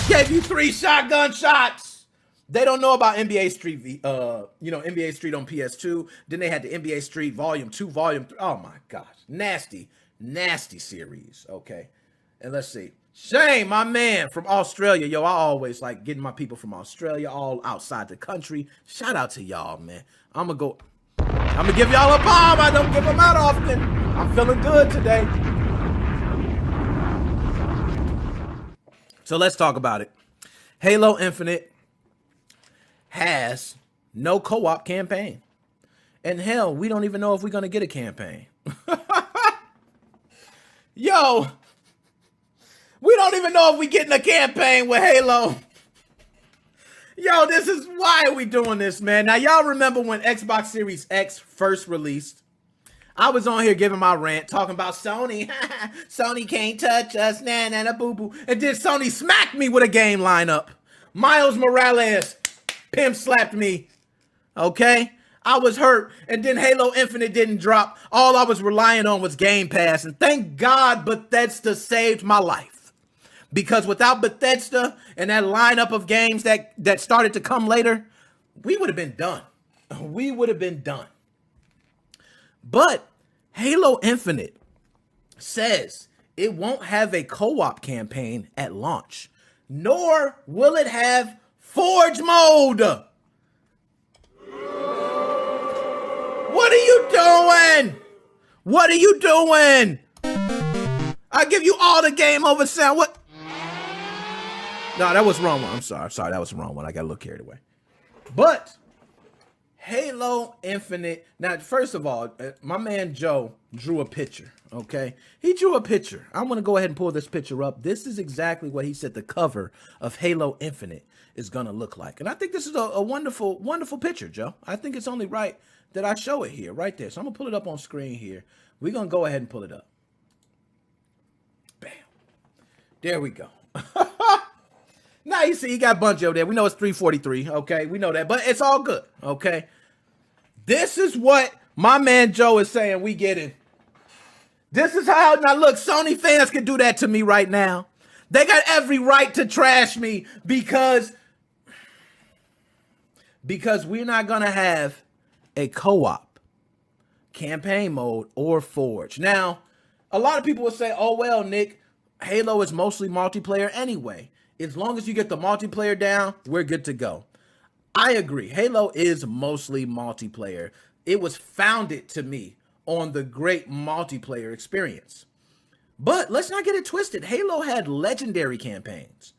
Gave you 3 shotgun shots. They don't know about NBA Street, NBA Street on PS2. Then they had the NBA Street Volume 2, Volume 3. Oh, my gosh. Nasty, nasty series, okay? And let's see. Shane, my man from Australia. Yo, I always like getting my people from Australia, all outside the country. Shout out to y'all, man. I'm going to give y'all a bomb. I don't give them out often. I'm feeling good today. So let's talk about it. Halo Infinite has no co-op campaign. And hell, we don't even know if we're going to get a campaign. Yo, we don't even know if we're getting a campaign with Halo. Yo, this is why are we doing this, man? Now, y'all remember when Xbox Series X first released? I was on here giving my rant, talking about Sony. Sony can't touch us, na boo boo. And then Sony smacked me with a game lineup. Miles Morales pimp slapped me. Okay? I was hurt. And then Halo Infinite didn't drop. All I was relying on was Game Pass. And thank God Bethesda saved my life. Because without Bethesda and that lineup of games that started to come later, we would have been done. We would have been done. But Halo Infinite says it won't have a co-op campaign at launch, nor will it have Forge mode. What are you doing? What are you doing? I give you all the game over sound. What? No, that was the wrong one. I'm sorry. That was the wrong one. I got a little carried away. But Halo Infinite. Now, first of all, my man Joe drew a picture, okay? He drew a picture. I'm going to go ahead and pull this picture up. This is exactly what he said the cover of Halo Infinite is going to look like. And I think this is a wonderful, wonderful picture, Joe. I think it's only right that I show it here, right there. So I'm going to pull it up on screen here. We're going to go ahead and pull it up. Bam. There we go. Now you see, he got Bunjo there. We know it's 343, okay? We know that, but it's all good, okay? This is what my man Joe is saying we getting. This is how, now look, Sony fans can do that to me right now. They got every right to trash me because we're not going to have a co-op campaign mode or Forge. Now, a lot of people will say, oh, well, Nick, Halo is mostly multiplayer anyway. As long as you get the multiplayer down, we're good to go. I agree. Halo is mostly multiplayer. It was founded to me on the great multiplayer experience. But let's not get it twisted. Halo had legendary campaigns.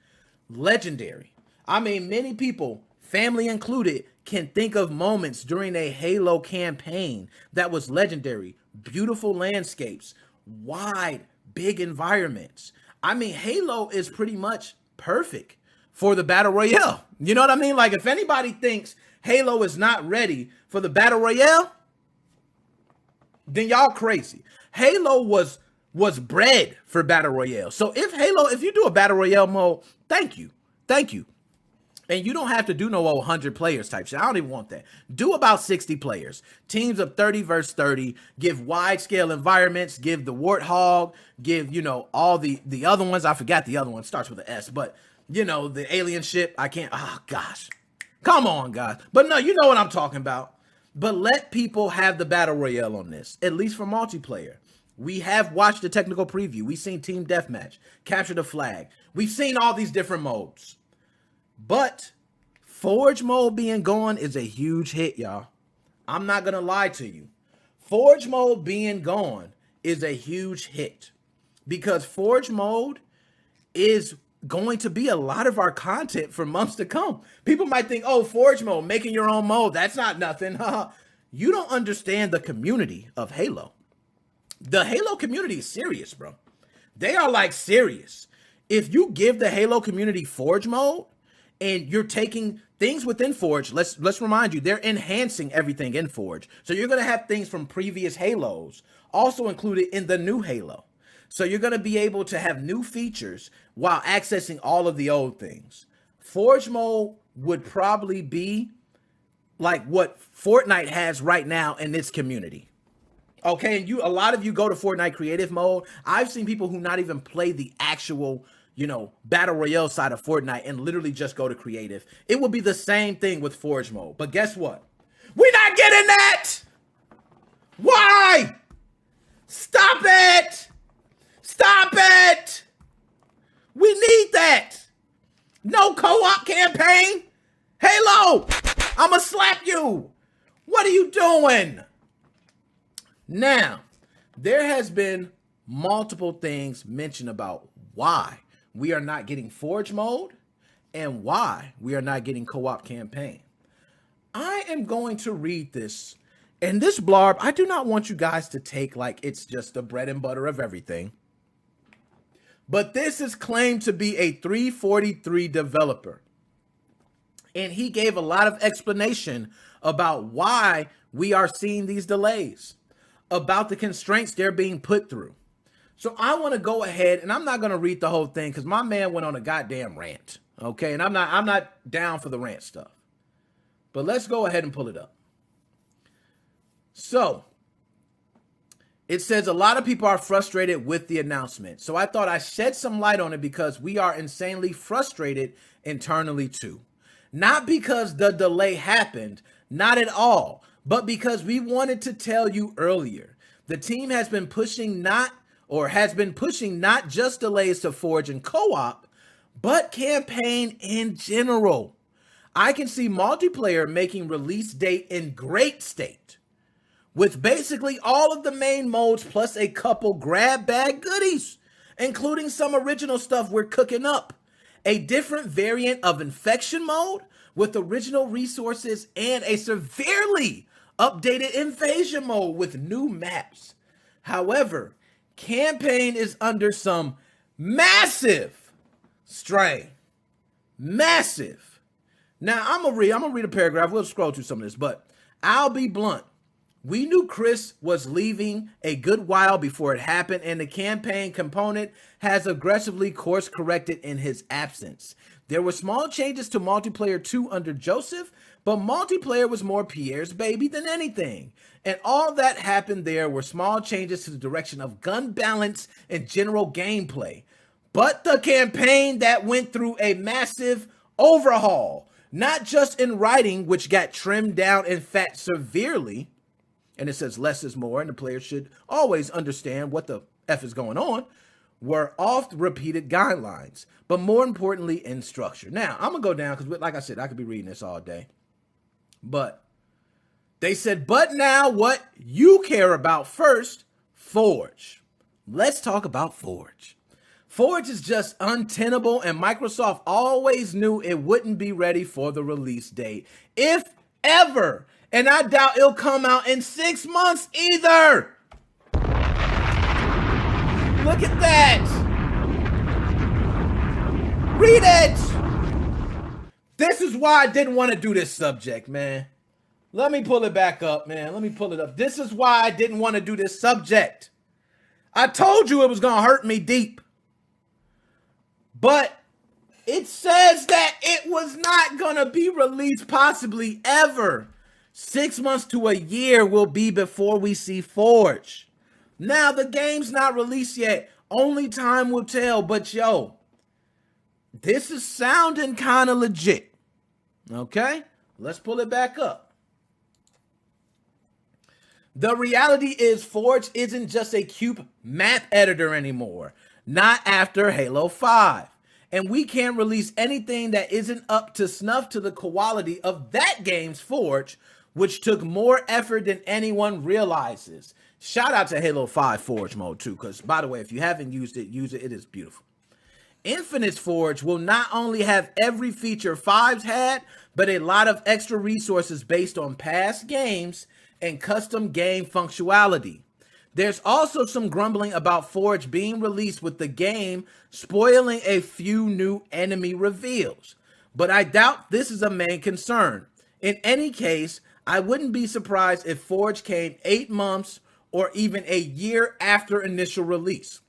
Legendary. I mean, many people, family included, can think of moments during a Halo campaign that was legendary. Beautiful landscapes, wide, big environments. I mean, Halo is pretty much perfect for the Battle Royale. You know what I mean? Like, if anybody thinks Halo is not ready for the Battle Royale, then y'all crazy. Halo was bred for Battle Royale. So if you do a Battle Royale mode, thank you. And you don't have to do no 100 players type shit. I don't even want that. Do about 60 players. Teams of 30 versus 30. Give wide scale environments. Give the Warthog. Give, all the other ones. I forgot the other one. Starts with an S. But, the alien ship. I can't. Oh, gosh. Come on, guys. But no, you know what I'm talking about. But let people have the Battle Royale on this. At least for multiplayer. We have watched the technical preview. We've seen Team Deathmatch. Capture the Flag. We've seen all these different modes. But Forge mode being gone is a huge hit, y'all. I'm not going to lie to you. Forge mode being gone is a huge hit because Forge mode is going to be a lot of our content for months to come. People might think, oh, Forge mode, making your own mode, that's not nothing. You don't understand the community of Halo. The Halo community is serious, bro. They are like serious. If you give the Halo community Forge mode, and you're taking things within Forge, let's remind you, they're enhancing everything in Forge. So you're going to have things from previous Halos also included in the new Halo. So you're going to be able to have new features while accessing all of the old things. Forge mode would probably be like what Fortnite has right now in its community. Okay, and a lot of you go to Fortnite creative mode. I've seen people who not even play the actual Battle Royale side of Fortnite and literally just go to creative. It will be the same thing with Forge mode. But guess what? We're not getting that! Why? Stop it! Stop it! We need that! No co-op campaign? Halo! I'ma slap you! What are you doing? Now, there has been multiple things mentioned about why we are not getting Forge mode and why we are not getting co-op campaign. I am going to read this. And this blurb, I do not want you guys to take like it's just the bread and butter of everything. But this is claimed to be a 343 developer. And he gave a lot of explanation about why we are seeing these delays, about the constraints they're being put through. So I want to go ahead, and I'm not going to read the whole thing because my man went on a goddamn rant, okay? And I'm not down for the rant stuff. But let's go ahead and pull it up. So it says a lot of people are frustrated with the announcement. So I thought I'd shed some light on it because we are insanely frustrated internally too. Not because the delay happened, not at all, but because we wanted to tell you earlier. The team has been pushing not just delays to Forge and co-op, but campaign in general. I can see multiplayer making release date in great state, with basically all of the main modes plus a couple grab bag goodies, including some original stuff we're cooking up. A different variant of infection mode with original resources and a severely updated invasion mode with new maps. However, campaign is under some massive strain. Massive. Now, I'm gonna read a paragraph. We'll scroll through some of this, but I'll be blunt. We knew Chris was leaving a good while before it happened, and the campaign component has aggressively course corrected in his absence. There were small changes to multiplayer 2 under Joseph, but multiplayer was more Pierre's baby than anything. And all that happened there were small changes to the direction of gun balance and general gameplay. But the campaign that went through a massive overhaul, not just in writing, which got trimmed down, in fact, severely, and it says less is more, and the player should always understand what the F is going on, were oft repeated guidelines, but more importantly, in structure. Now, I'm going to go down because, like I said, I could be reading this all day. But they said, but now what you care about first, Forge. Let's talk about Forge. Forge is just untenable, and Microsoft always knew it wouldn't be ready for the release date, if ever. And I doubt it'll come out in 6 months either. Look at that. Read it. This is why I didn't want to do this subject, man. Let me pull it back up, man. Let me pull it up. This is why I didn't want to do this subject. I told you it was going to hurt me deep. But it says that it was not going to be released possibly ever. 6 months to a year will be before we see Forge. Now, the game's not released yet. Only time will tell. But, yo, this is sounding kind of legit. Okay? Let's pull it back up. The reality is Forge isn't just a cute map editor anymore. Not after Halo 5. And we can't release anything that isn't up to snuff to the quality of that game's Forge, which took more effort than anyone realizes. Shout out to Halo 5 Forge mode too, because by the way, if you haven't used it, use it. It is beautiful. Infinite's Forge will not only have every feature 5's had, but a lot of extra resources based on past games and custom game functionality. There's also some grumbling about Forge being released with the game spoiling a few new enemy reveals, but I doubt this is a main concern. In any case, I wouldn't be surprised if Forge came 8 months or even a year after initial release.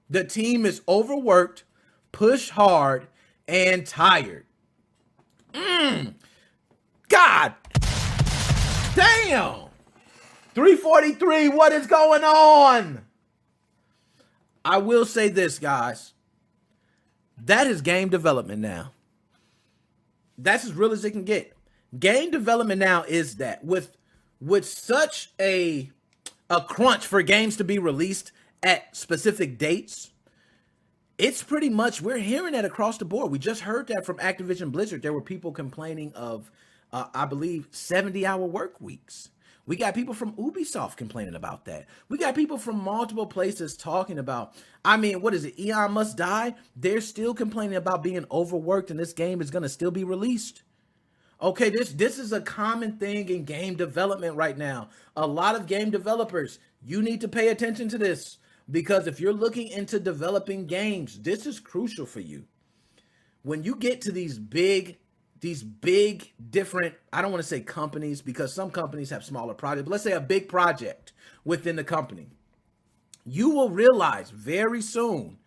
The team is overworked, pushed hard, and tired. God damn. 343, what is going on? I will say this, guys. That is game development now. That's as real as it can get. Game development now is that with such a crunch for games to be released at specific dates, it's pretty much, we're hearing that across the board. We just heard that from Activision Blizzard. There were people complaining of, I believe, 70-hour work weeks. We got people from Ubisoft complaining about that. We got people from multiple places talking about, I mean, what is it? Eon Must Die? They're still complaining about being overworked, and this game is going to still be released. Okay, this is a common thing in game development right now. A lot of game developers, you need to pay attention to this, because if you're looking into developing games, this is crucial for you. When you get to these big different, I don't want to say companies, because some companies have smaller projects, but let's say a big project within the company, you will realize very soon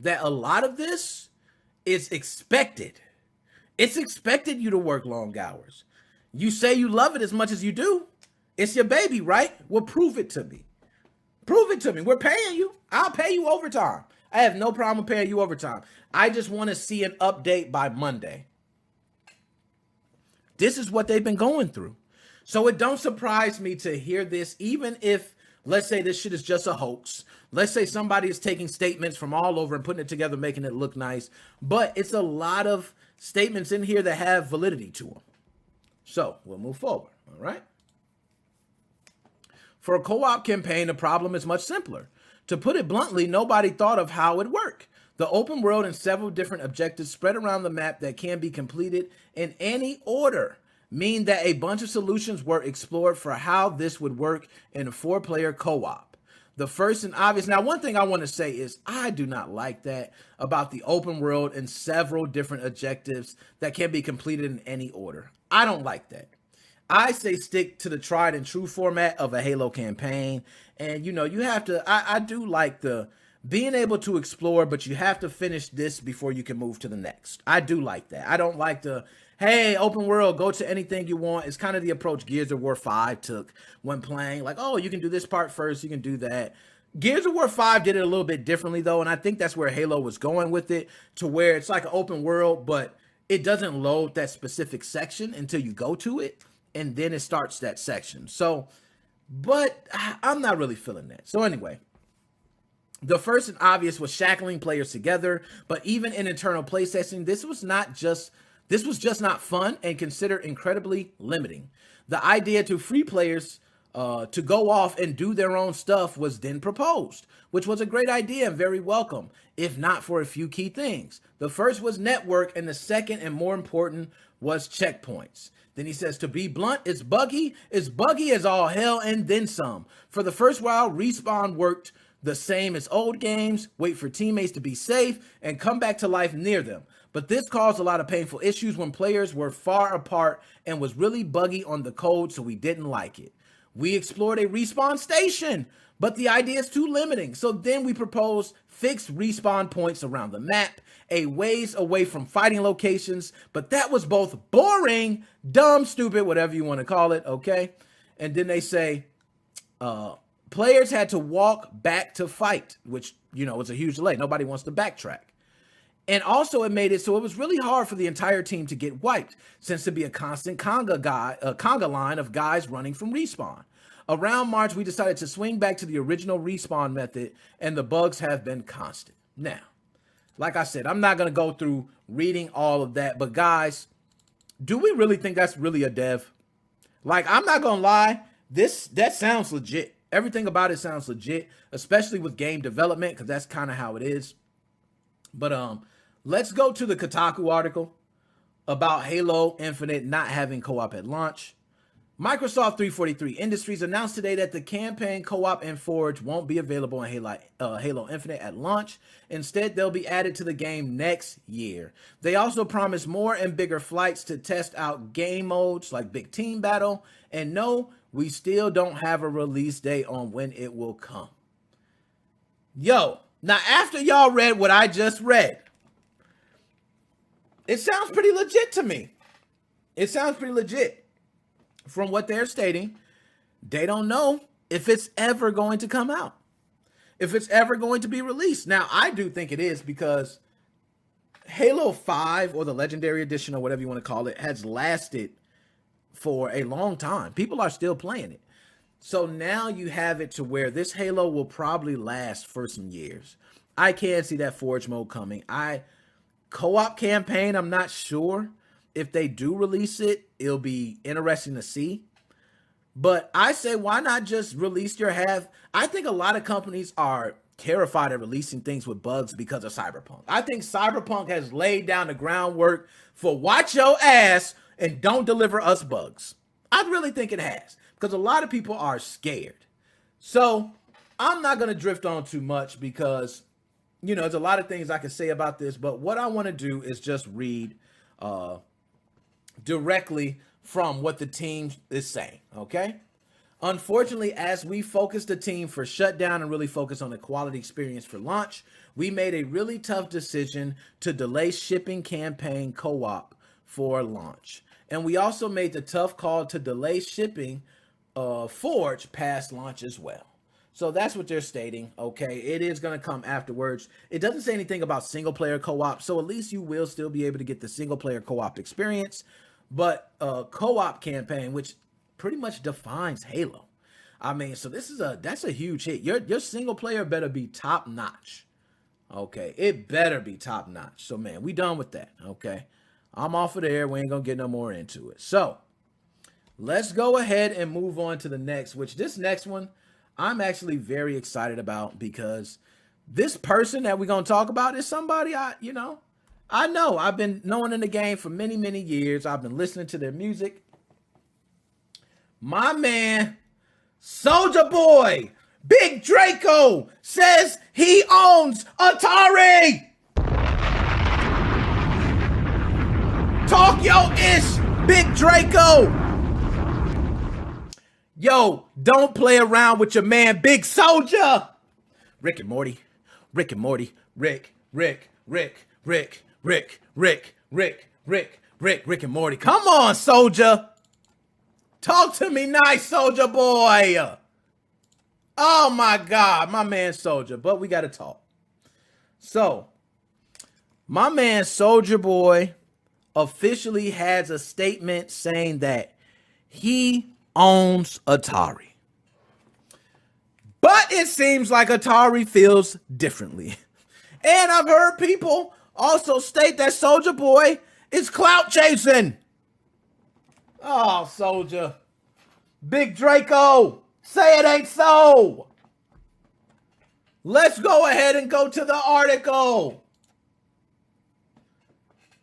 that a lot of this is expected. It's expected you to work long hours. You say you love it as much as you do. It's your baby, right? Well, prove it to me. Prove it to me. We're paying you. I'll pay you overtime. I have no problem paying you overtime. I just want to see an update by Monday. This is what they've been going through. So it don't surprise me to hear this, even if, let's say this shit is just a hoax. Let's say somebody is taking statements from all over and putting it together, making it look nice. But it's a lot of statements in here that have validity to them. So we'll move forward, all right? For a co-op campaign, the problem is much simpler. To put it bluntly, nobody thought of how it worked. The open world and several different objectives spread around the map that can be completed in any order mean that a bunch of solutions were explored for how this would work in a 4-player co-op. The first and obvious. Now, one thing I want to say is I do not like that about the open world and several different objectives that can be completed in any order. I don't like that. I say stick to the tried and true format of a Halo campaign. And, you have to, I do like the being able to explore, but you have to finish this before you can move to the next. I do like that. I don't like the, hey, open world, go to anything you want. It's kind of the approach Gears of War 5 took when playing. Like, oh, you can do this part first, you can do that. Gears of War 5 did it a little bit differently, though, and I think that's where Halo was going with it, to where it's like an open world, but it doesn't load that specific section until you go to it, and then it starts that section. So, but I'm not really feeling that. So anyway, the first and obvious was shackling players together, but even in internal play testing, this was just not fun and considered incredibly limiting. The idea to free players to go off and do their own stuff was then proposed, which was a great idea and very welcome, if not for a few key things. The first was network, and the second and more important was checkpoints. Then he says, to be blunt, it's buggy as all hell and then some. For the first while, Respawn worked the same as old games, wait for teammates to be safe, and come back to life near them. But this caused a lot of painful issues when players were far apart and was really buggy on the code, so we didn't like it. We explored a respawn station, but the idea is too limiting. So then we proposed fixed respawn points around the map, a ways away from fighting locations, but that was both boring, dumb, stupid, whatever you want to call it, okay? And then they say, players had to walk back to fight, which, was a huge delay. Nobody wants to backtrack. And also it made it so it was really hard for the entire team to get wiped, since there'd be a constant conga line of guys running from respawn. Around March, we decided to swing back to the original respawn method, and the bugs have been constant. Now, like I said, I'm not going to go through reading all of that, but guys, do we really think that's really a dev? Like, I'm not going to lie, that sounds legit. Everything about it sounds legit, especially with game development, because that's kind of how it is. But let's go to the Kotaku article about Halo Infinite not having co-op at launch. Microsoft 343 Industries announced today that the campaign co-op and Forge won't be available in Halo Infinite at launch. Instead, they'll be added to the game next year. They also promised more and bigger flights to test out game modes like Big Team Battle. And no, we still don't have a release date on when it will come. Yo, now after y'all read what I just read, it sounds pretty legit to me. It sounds pretty legit. From what they're stating, they don't know if it's ever going to come out, if it's ever going to be released. Now, I do think it is, because Halo 5, or the Legendary Edition, or whatever you want to call it, has lasted for a long time. People are still playing it. So now you have it to where this Halo will probably last for some years. I can see that Forge mode coming. Co-op campaign, I'm not sure. If they do release it, it'll be interesting to see. But I say, why not just release your half? I think a lot of companies are terrified of releasing things with bugs because of Cyberpunk. I think Cyberpunk has laid down the groundwork for watch your ass and don't deliver us bugs. I really think it has, because a lot of people are scared. So I'm not going to drift on too much, because, there's a lot of things I can say about this. But what I want to do is just read directly from what the team is saying, okay? Unfortunately, as we focused the team for shutdown and really focus on the quality experience for launch, we made a really tough decision to delay shipping campaign co-op for launch. And we also made the tough call to delay shipping Forge past launch as well. So that's what they're stating, okay? It is going to come afterwards. It doesn't say anything about single-player co-op, so at least you will still be able to get the single-player co-op experience. But co-op campaign, which pretty much defines Halo. I mean, so that's a huge hit. Your single player better be top notch. Okay, it better be top notch. So man, we done with that. Okay, I'm off of there. We ain't gonna get no more into it. So let's go ahead and move on to the next. Which this next one, I'm actually very excited about, because this person that we're going to talk about is somebody I know. I've been knowing in the game for many, many years. I've been listening to their music. My man, Soulja Boy, Big Draco, says he owns Atari. Talk yo ish, Big Draco. Yo, don't play around with your man, Big Soulja. Rick and Morty, Rick and Morty, Rick and Morty. Come on, Soulja. Talk to me nice, Soulja Boy. Oh my God, my man Soulja, but we got to talk. So, my man Soulja Boy officially has a statement saying that he owns Atari. But it seems like Atari feels differently. And I've heard people also state that Soulja Boy is clout chasing. Oh, Soulja. Big Draco, say it ain't so. Let's go ahead and go to the article.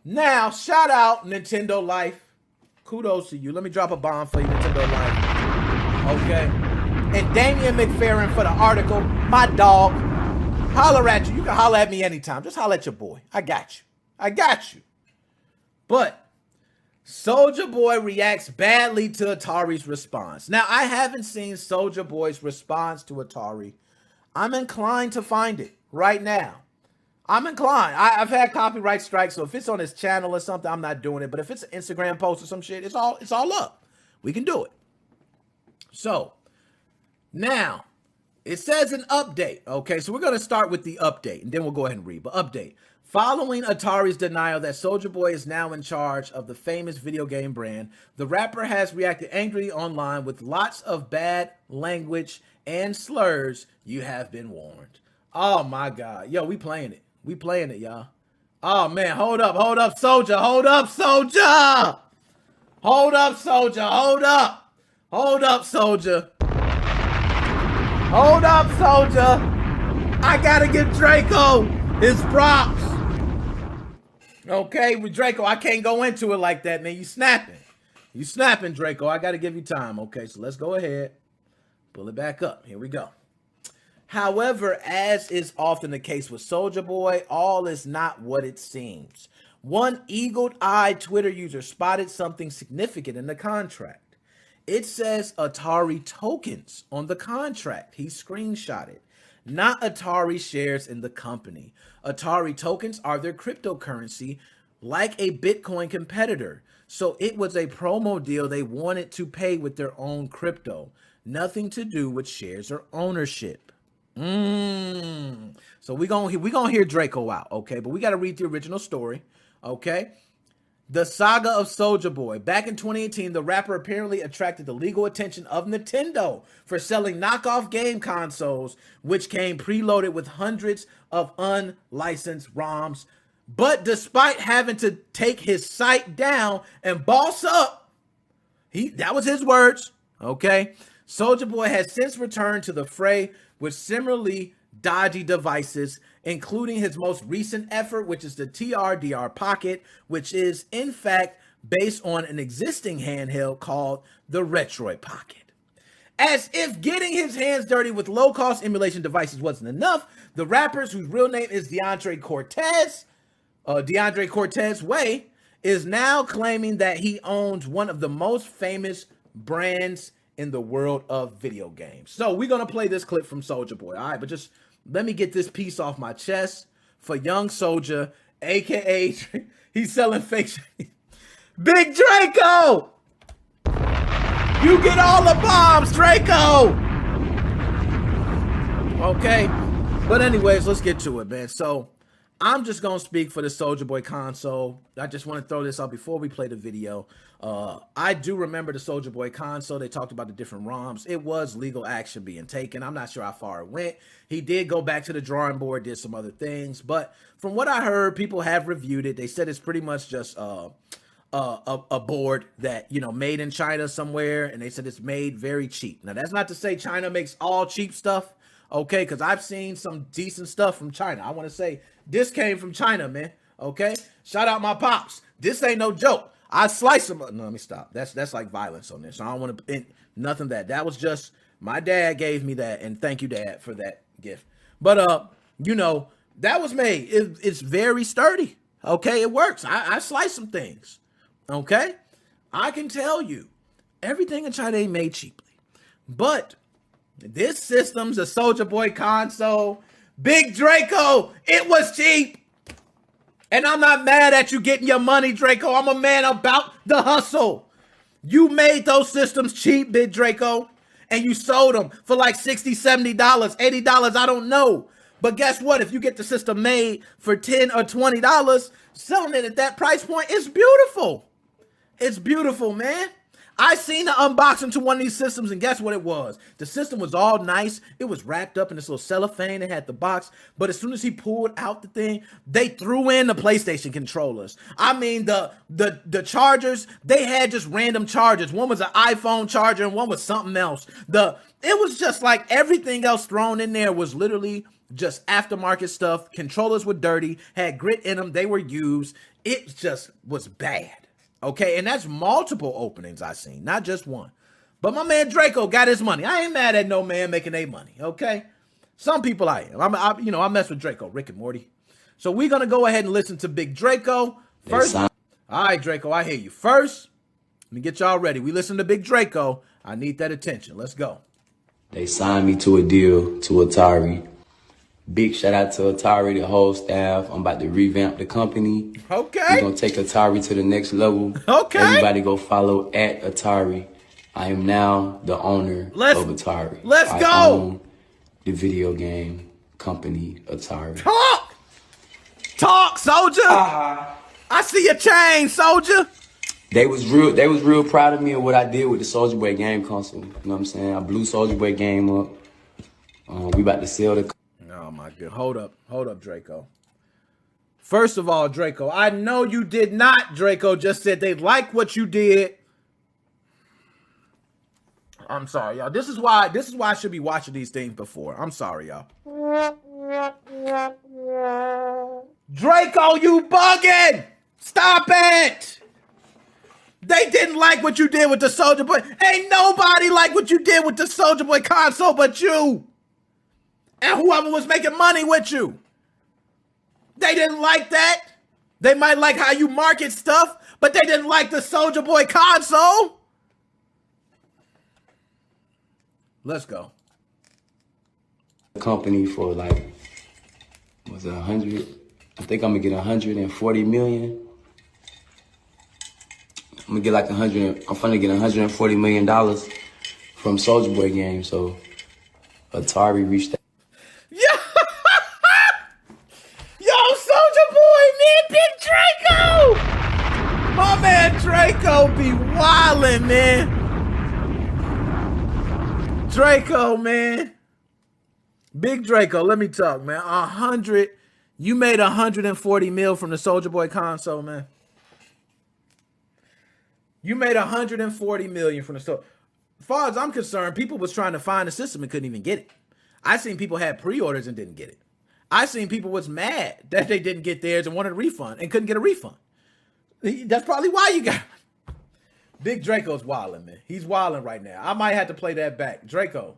Now, shout out Nintendo Life. Kudos to you. Let me drop a bomb for you, Nintendo Life. Okay. And Damian McFerrin for the article. My dog. Holler at you. You can holler at me anytime. Just holler at your boy. I got you. But Soulja Boy reacts badly to Atari's response. Now, I haven't seen Soulja Boy's response to Atari. I'm inclined to find it right now. I'm inclined. I've had copyright strikes, so if it's on his channel or something, I'm not doing it. But if it's an Instagram post or some shit, it's all up. We can do it. So, now, it says an update. Okay, so we're going to start with the update, and then we'll go ahead and read. But update. Following Atari's denial that Soulja Boy is now in charge of the famous video game brand, the rapper has reacted angrily online with lots of bad language and slurs. You have been warned. Oh, my God. Yo, we playing it. We playing it, y'all. Oh, man. Hold up, Soulja. Hold up, Soulja. Hold up, Soulja. Hold up. Hold up, Soulja. Hold up, Soulja. I got to give Draco his props. Okay, with Draco, I can't go into it like that, man. You snapping, Draco. I got to give you time. Okay, so let's go ahead. Pull it back up. Here we go. However, as is often the case with Soulja Boy, all is not what it seems. One eagle-eyed Twitter user spotted something significant in the contract. It says Atari tokens on the contract. He screenshotted. Not Atari shares in the company. Atari tokens are their cryptocurrency, like a Bitcoin competitor. So it was a promo deal they wanted to pay with their own crypto. Nothing to do with shares or ownership. So we're gonna hear Draco out, okay? But we got to read the original story, okay? The saga of Soulja Boy. Back in 2018, the rapper apparently attracted the legal attention of Nintendo for selling knockoff game consoles, which came preloaded with hundreds of unlicensed ROMs. But despite having to take his site down and boss up, that was his words, okay? Soulja Boy has since returned to the fray with similarly dodgy devices, including his most recent effort, which is the TRDR Pocket, which is, in fact, based on an existing handheld called the Retroid Pocket. As if getting his hands dirty with low-cost emulation devices wasn't enough, the rappers, whose real name is DeAndre Cortez Way, is now claiming that he owns one of the most famous brands in the world of video games. So we're going to play this clip from Soulja Boy. All right, but just let me get this piece off my chest for young Soulja, a.k.a. he's selling fake shit. Big Draco! You get all the bombs, Draco! Okay, but anyways, let's get to it, man. So I'm just going to speak for the Soulja Boy console. I just want to throw this out before we play the video. I do remember the Soulja Boy console. They talked about the different ROMs. It was legal action being taken. I'm not sure how far it went. He did go back to the drawing board, did some other things. But from what I heard, people have reviewed it. They said it's pretty much just a board that, made in China somewhere. And they said it's made very cheap. Now, that's not to say China makes all cheap stuff. okay? Because I've seen some decent stuff from China. I want to say this came from China, man, okay? Shout out my pops. This ain't no joke. I slice them up. No, let me stop. That's like violence on this. So I don't want to, nothing that. That was just, my dad gave me that, and thank you, Dad, for that gift. But, you know, that was made. It's very sturdy, okay? It works. I slice some things, okay? I can tell you, everything in China ain't made cheaply. But this system's a Soulja Boy console. Big Draco, it was cheap. And I'm not mad at you getting your money, Draco. I'm a man about the hustle. You made those systems cheap, Big Draco, and you sold them for like $60, $70, $80, I don't know. But guess what? If you get the system made for $10 or $20, selling it at that price point, it's beautiful. It's beautiful, man. I seen the unboxing to one of these systems, and guess what it was? The system was all nice. It was wrapped up in this little cellophane. It had the box. But as soon as he pulled out the thing, they threw in the PlayStation controllers. I mean, the chargers, they had just random chargers. One was an iPhone charger, and one was something else. It was just like everything else thrown in there was literally just aftermarket stuff. Controllers were dirty, had grit in them. They were used. It just was bad. Okay, and that's multiple openings I seen, not just one. But my man Draco got his money. I ain't mad at no man making their money, okay? Some people I am. I mess with Draco, Rick and Morty. So we're going to go ahead and listen to Big Draco. First, all right, Draco, I hear you. First, let me get y'all ready. We listen to Big Draco. I need that attention. Let's go. They signed me to a deal to Atari. Big shout out to Atari, the whole staff. I'm about to revamp the company. Okay. We're going to take Atari to the next level. Okay. Everybody go follow at Atari. I am now the owner of Atari. Let's I go. Own the video game company Atari. Talk, Soldier. I see your chain, Soldier. They was real proud of me and what I did with the Soulja Boy game console. You know what I'm saying? I blew Soulja Boy game up. We about to sell the. Oh my God. Hold up, Draco. First of all, Draco, I know you did not, Draco, just said they like what you did. I'm sorry, y'all. This is why I should be watching these things before. I'm sorry, y'all. Draco, you bugging! Stop it! They didn't like what you did with the Soulja Boy. Ain't nobody like what you did with the Soulja Boy console but you. And whoever was making money with you. They didn't like that. They might like how you market stuff, but they didn't like the Soulja Boy console. Let's go. Company for like, was it 100? I think I'm gonna get 140 million. I'm gonna get like 100. I'm finna get $140 million from Soulja Boy game. So Atari reached out. Yo, Soulja Boy, man, Big Draco. My man Draco be wildin', man. Draco, man. Big Draco, let me talk, man. You made 140 mil from the Soulja Boy console, man. You made 140 million from the store. As far as I'm concerned, people was trying to find the system and couldn't even get it. I seen people had pre-orders and didn't get it. I seen people was mad that they didn't get theirs and wanted a refund and couldn't get a refund. That's probably why you got it. Big Draco's wilding, man. He's wilding right now. I might have to play that back. Draco,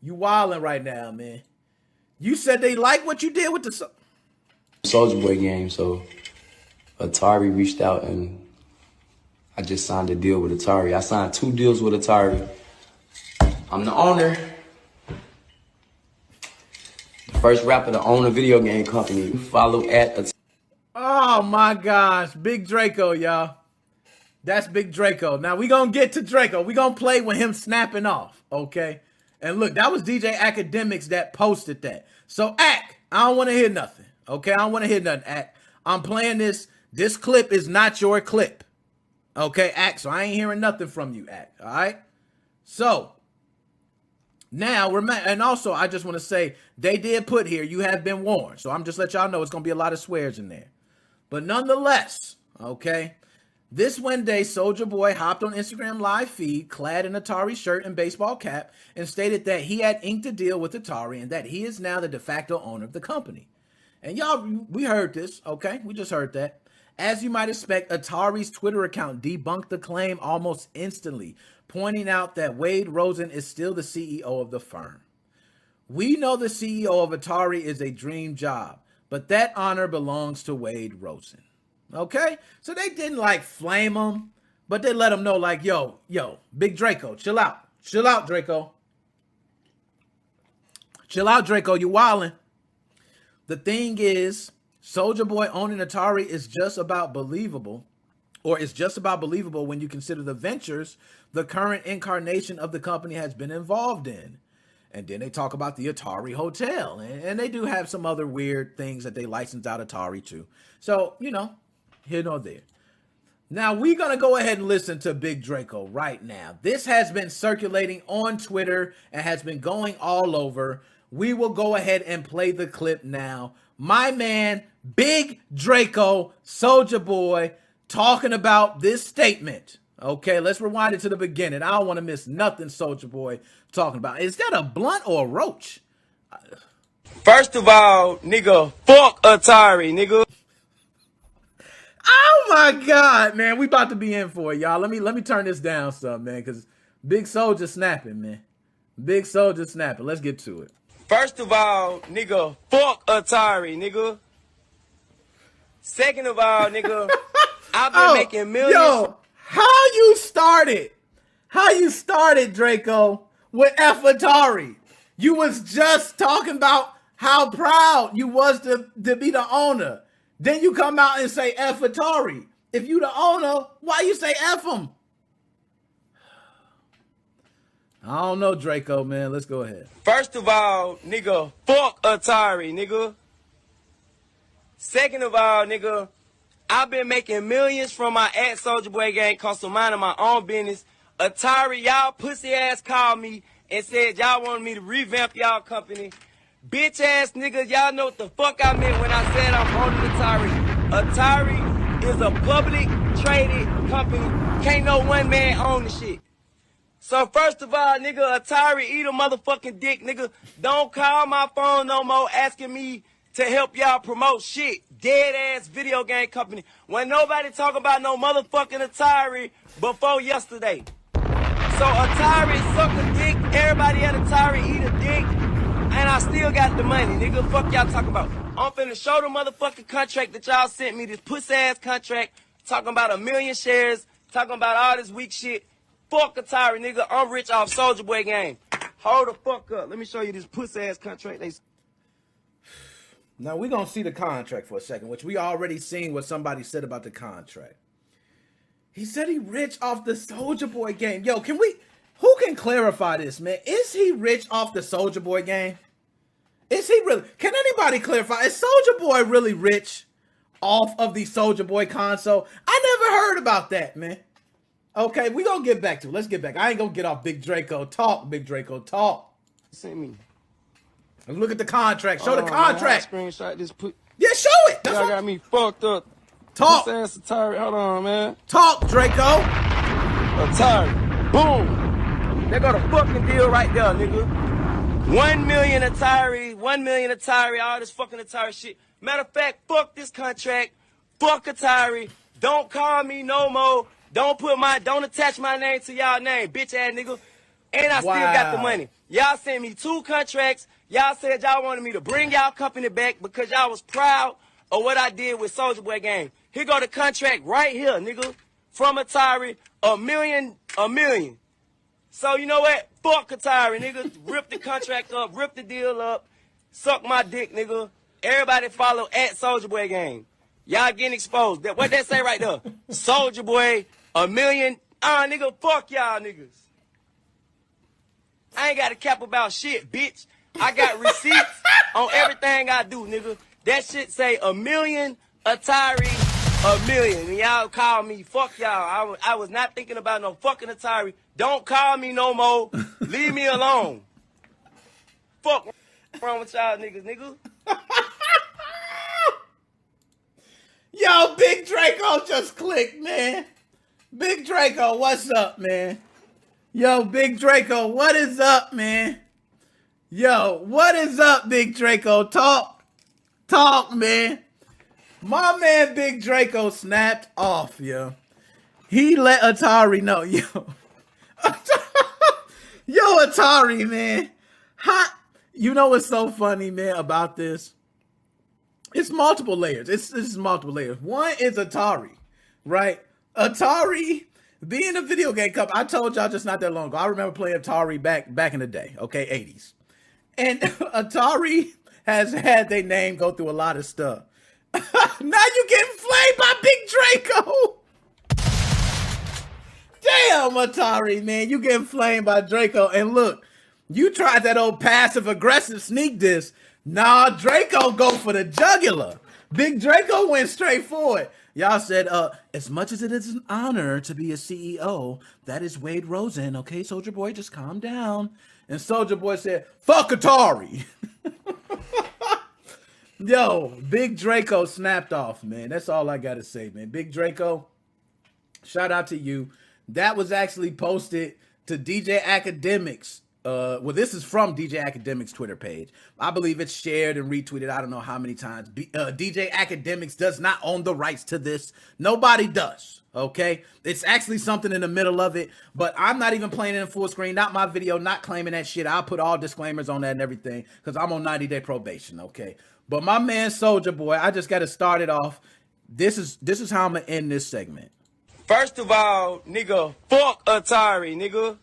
you wilding right now, man. You said they like what you did with the Soulja Boy game, so Atari reached out and I just signed a deal with Atari. I signed 2 deals with Atari. I'm the owner. The first rapper to own a video game company. Follow at Atari. Oh my gosh, Big Draco, y'all. That's Big Draco. Now we gonna get to Draco. We gonna play with him snapping off, okay? And look, that was DJ Academics that posted that. So Ack, I don't want to hear nothing, okay? I don't want to hear nothing, Ack. I'm playing this. This clip is not your clip, okay, Ack? So I ain't hearing nothing from you, Ack. All right. So now remember, and also I just want to say they did put here, you have been warned. So I'm just let y'all know it's gonna be a lot of swears in there. But nonetheless, okay, This Wednesday, Soulja Boy hopped on Instagram live feed, clad in Atari shirt and baseball cap, and stated that he had inked a deal with Atari and that he is now the de facto owner of the company. And y'all, we heard this, okay? We just heard that. As you might expect, Atari's Twitter account debunked the claim almost instantly, pointing out that Wade Rosen is still the CEO of the firm. We know the CEO of Atari is a dream job, but that honor belongs to Wade Rosen. Okay? So they didn't like flame him, but they let him know like, yo, Big Draco, chill out. Chill out, Draco. Chill out, Draco, you wildin'. The thing is, Soulja Boy owning Atari is just about believable, or it's just about believable when you consider the ventures the current incarnation of the company has been involved in. And then they talk about the Atari Hotel, and they do have some other weird things that they license out Atari to. So, here nor there. Now, we're going to go ahead and listen to Big Draco right now. This has been circulating on Twitter and has been going all over. We will go ahead and play the clip now. My man, Big Draco, Soulja Boy, talking about this statement. Okay, let's rewind it to the beginning. I don't want to miss nothing Soulja Boy talking about. Is that a blunt or a roach? First of all, nigga, fuck Atari, nigga. Oh my God, man. We about to be in for it, y'all. Let me turn this down some, man, because Big Soulja snapping, man. Big Soulja snapping. Let's get to it. First of all, nigga, fuck Atari, nigga. Second of all, nigga, I've been making millions. Yo, how you started, Draco, with F Atari? You was just talking about how proud you was to be the owner. Then you come out and say F Atari. If you the owner, why you say F him? I don't know, Draco, man. Let's go ahead. First of all, nigga, fuck Atari, nigga. Second of all, nigga, I've been making millions from my Soulja Boy gang, cause I'm minding my own business. Atari, y'all pussy ass called me and said y'all wanted me to revamp y'all company. Bitch ass niggas, y'all know what the fuck I meant when I said I'm owning Atari. Atari is a public traded company. Can't no one man own the shit. So first of all, nigga, Atari eat a motherfucking dick, nigga. Don't call my phone no more asking me to help y'all promote shit. Dead ass video game company. When nobody talk about no motherfucking Atari before yesterday. So Atari suck a dick. Everybody at Atari eat a dick. And I still got the money, nigga. Fuck y'all talking about. I'm finna show the motherfucking contract that y'all sent me. This pussy ass contract. Talking about 1 million shares. Talking about all this weak shit. Fuck Atari, nigga. I'm rich off Soulja Boy game. Hold the fuck up. Let me show you this pussy ass contract. Now we're gonna see the contract for a second, which we already seen what somebody said about the contract. He said he rich off the Soulja Boy game. Yo, who can clarify this, man? Is he rich off the Soulja Boy game? Is he really? Can anybody clarify? Is Soulja Boy really rich off of the Soulja Boy console? I never heard about that, man. Okay, we gonna get back to it. Let's get back. I ain't gonna get off Big Draco. Talk, Big Draco. Talk. Send me. Look at the contract. Show the contract. Man, screenshot this. Yeah, show it. That's y'all got me fucked up. Talk. This ass Atari. Hold on, man. Talk, Draco. Atari. Boom. They got a fucking deal right there, nigga. 1 million Atari. 1 million Atari. All this fucking Atari shit. Matter of fact, fuck this contract. Fuck Atari. Don't call me no more. Don't attach my name to y'all name, bitch ass nigga. And I still got the money. Y'all sent me 2 contracts. Y'all said y'all wanted me to bring y'all company back because y'all was proud of what I did with Soulja Boy game. Here go the contract right here, nigga. From Atari, 1 million. So you know what? Fuck Atari, nigga. Rip the contract up, rip the deal up, suck my dick, nigga. Everybody follow at Soulja Boy game. Y'all getting exposed. What that say right there? Soulja Boy, 1 million. Nigga, fuck y'all niggas. I ain't got to cap about shit, bitch. I got receipts on everything I do, nigga. That shit say 1 million, Atari, 1 million. And y'all call me, fuck y'all. I was not thinking about no fucking Atari. Don't call me no more. Leave me alone. Fuck wrong with y'all niggas, nigga. Yo, Big Draco just clicked, man. Big Draco, what's up, man? Yo, Big Draco, what is up, man? Yo, what is up, Big Draco? Talk, man. My man Big Draco snapped off, yo. He let Atari know, yo. Yo, Atari, man. You know what's so funny, man, about this? It's multiple layers. It's multiple layers. One is Atari, right? Atari being a video game company. I told y'all just not that long ago. I remember playing Atari back in the day, okay, 80s. And Atari has had their name go through a lot of stuff. Now you getting flamed by Big Draco. Damn, Atari, man. You getting flamed by Draco. And look, you tried that old passive-aggressive sneak diss. Nah, Draco go for the jugular. Big Draco went straight for it. Y'all said, as much as it is an honor to be a CEO, that is Wade Rosen. Okay, Soulja Boy, just calm down. And Soulja Boy said, fuck Atari. Yo, Big Draco snapped off, man. That's all I got to say, man. Big Draco, shout out to you. That was actually posted to DJ Academics. Well, this is from DJ Academics' Twitter page. I believe it's shared and retweeted. I don't know how many times. DJ Academics does not own the rights to this. Nobody does. Okay, it's actually something in the middle of it, but I'm not even playing it in full screen. Not my video. Not claiming that shit. I'll put all disclaimers on that and everything because I'm on 90-day probation. Okay, but my man Soulja Boy, I just got to start it off. This is how I'm gonna end this segment. First of all, nigga, fuck Atari, nigga.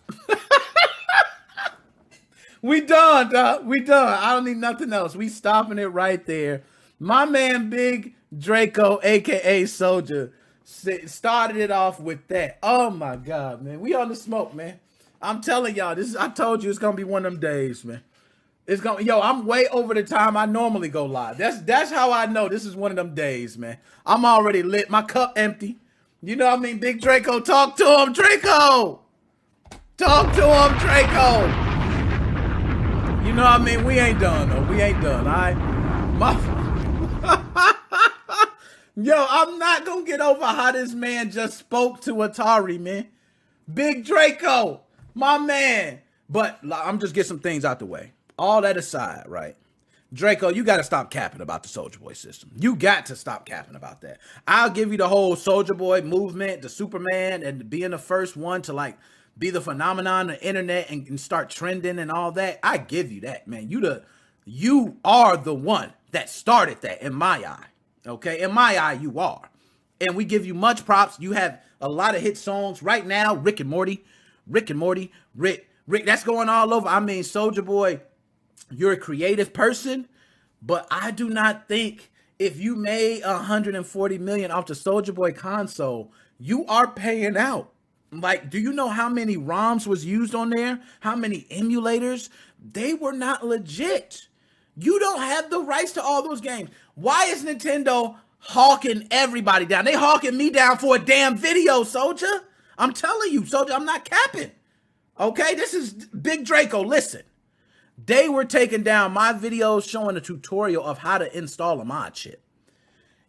We done, dog. We done. I don't need nothing else. We stopping it right there. My man Big Draco, a.k.a. Soulja, started it off with that. Oh, my God, man. We on the smoke, man. I'm telling y'all, I told you it's going to be one of them days, man. I'm way over the time I normally go live. That's how I know this is one of them days, man. I'm already lit. My cup empty. You know what I mean? Big Draco, talk to him, Draco. Talk to him, Draco. You know what I mean? We ain't done, though. We ain't done, all right? Yo, I'm not going to get over how this man just spoke to Atari, man. Big Draco, my man. But I'm just get some things out the way. All that aside, right? Draco, you got to stop capping about the Soulja Boy system. You got to stop capping about that. I'll give you the whole Soulja Boy movement, the Superman, and being the first one to, like, be the phenomenon on the internet and start trending and all that. I give you that, man. You are the one that started that in my eye. Okay? In my eye, you are. And we give you much props. You have a lot of hit songs right now. Rick and Morty, Rick, that's going all over. I mean, Soulja Boy, you're a creative person, but I do not think if you made $140 million off the Soulja Boy console, you are paying out. Like, do you know how many ROMs was used on there? How many emulators? They were not legit. You don't have the rights to all those games. Why is Nintendo hawking everybody down? They hawking me down for a damn video, Soulja. I'm telling you, Soulja, I'm not capping. Okay, this is Big Draco. Listen, they were taking down my videos showing a tutorial of how to install a mod chip.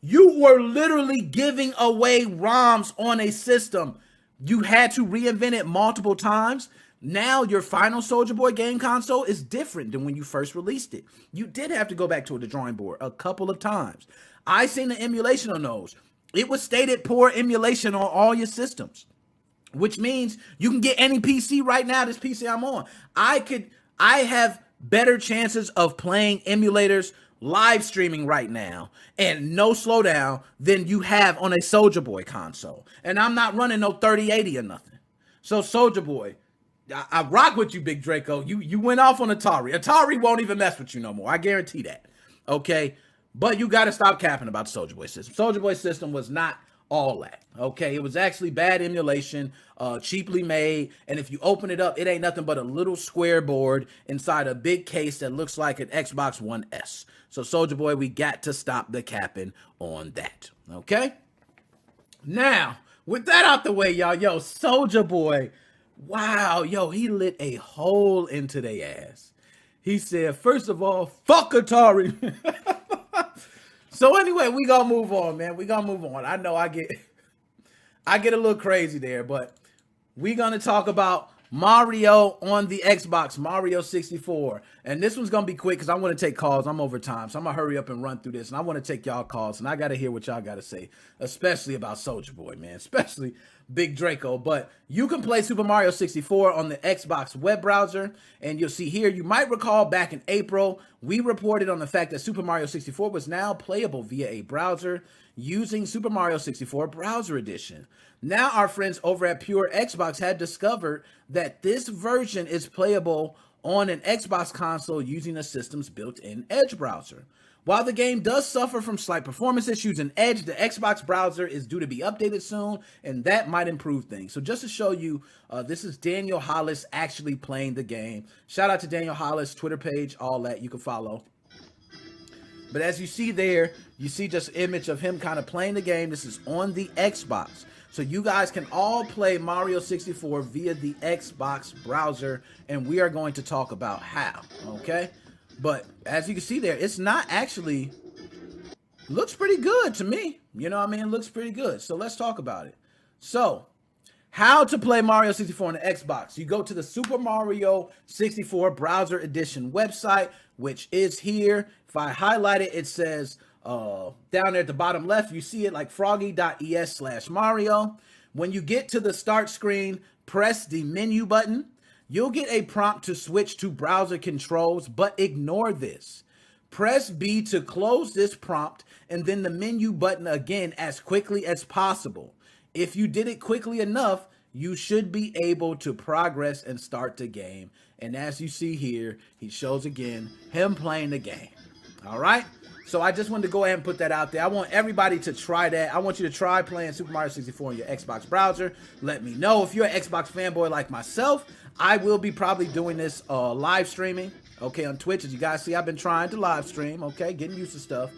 You were literally giving away ROMs on a system. You had to reinvent it multiple times. Now your final Soulja Boy game console is different than when you first released it. You did have to go back to the drawing board a couple of times. I seen the emulation on those. It was stated poor emulation on all your systems, which means you can get any PC right now. This PC I'm on, I have better chances of playing emulators live streaming right now and no slowdown than you have on a Soulja Boy console. And I'm not running no 3080 or nothing. So Soulja Boy, I rock with you, Big Draco. You went off on Atari. Atari won't even mess with you no more. I guarantee that. Okay? But you got to stop capping about the Soulja Boy system. Soulja Boy system was not all that. Okay? It was actually bad emulation, cheaply made, and if you open it up, it ain't nothing but a little square board inside a big case that looks like an Xbox One S. So Soulja Boy, we got to stop the capping on that. Okay? Now, with that out the way, y'all, yo, Soulja Boy, wow, yo, he lit a hole into their ass. He said, first of all, fuck Atari. So anyway, we gonna move on, man. We gonna move on. I know I I get a little crazy there, but we're going to talk about Mario on the Xbox, Mario 64. And this one's going to be quick because I want to take calls. I'm over time, so I'm going to hurry up and run through this. And I want to take y'all calls, and I got to hear what y'all got to say, especially about Soulja Boy, man, especially Big Draco. But you can play Super Mario 64 on the Xbox web browser, and you'll see here, you might recall back in April, we reported on the fact that Super Mario 64 was now playable via a browser using Super Mario 64 Browser Edition. Now our friends over at Pure Xbox had discovered that this version is playable on an Xbox console using the system's built-in Edge browser. While the game does suffer from slight performance issues in Edge, the Xbox browser is due to be updated soon, and that might improve things. So just to show you, this is Daniel Hollis actually playing the game. Shout out to Daniel Hollis, Twitter page, all that you can follow. But as you see there, you see just an image of him kind of playing the game. This is on the Xbox. So you guys can all play Mario 64 via the Xbox browser, and we are going to talk about how, okay? But as you can see there, it's not actually, looks pretty good to me. You know what I mean? It looks pretty good. So let's talk about it. So, how to play Mario 64 on the Xbox. You go to the Super Mario 64 Browser Edition website, which is here. If I highlight it, it says down there at the bottom left, you see it like froggy.es/Mario. When you get to the start screen, press the menu button. You'll get a prompt to switch to browser controls, but ignore this. Press B to close this prompt and then the menu button again as quickly as possible. If you did it quickly enough, you should be able to progress and start the game. And as you see here, he shows again him playing the game. All right? So I just wanted to go ahead and put that out there. I want everybody to try that. I want you to try playing Super Mario 64 on your Xbox browser. Let me know. If you're an Xbox fanboy like myself, I will be probably doing this live streaming, okay, on Twitch. As you guys see, I've been trying to live stream, okay, getting used to stuff.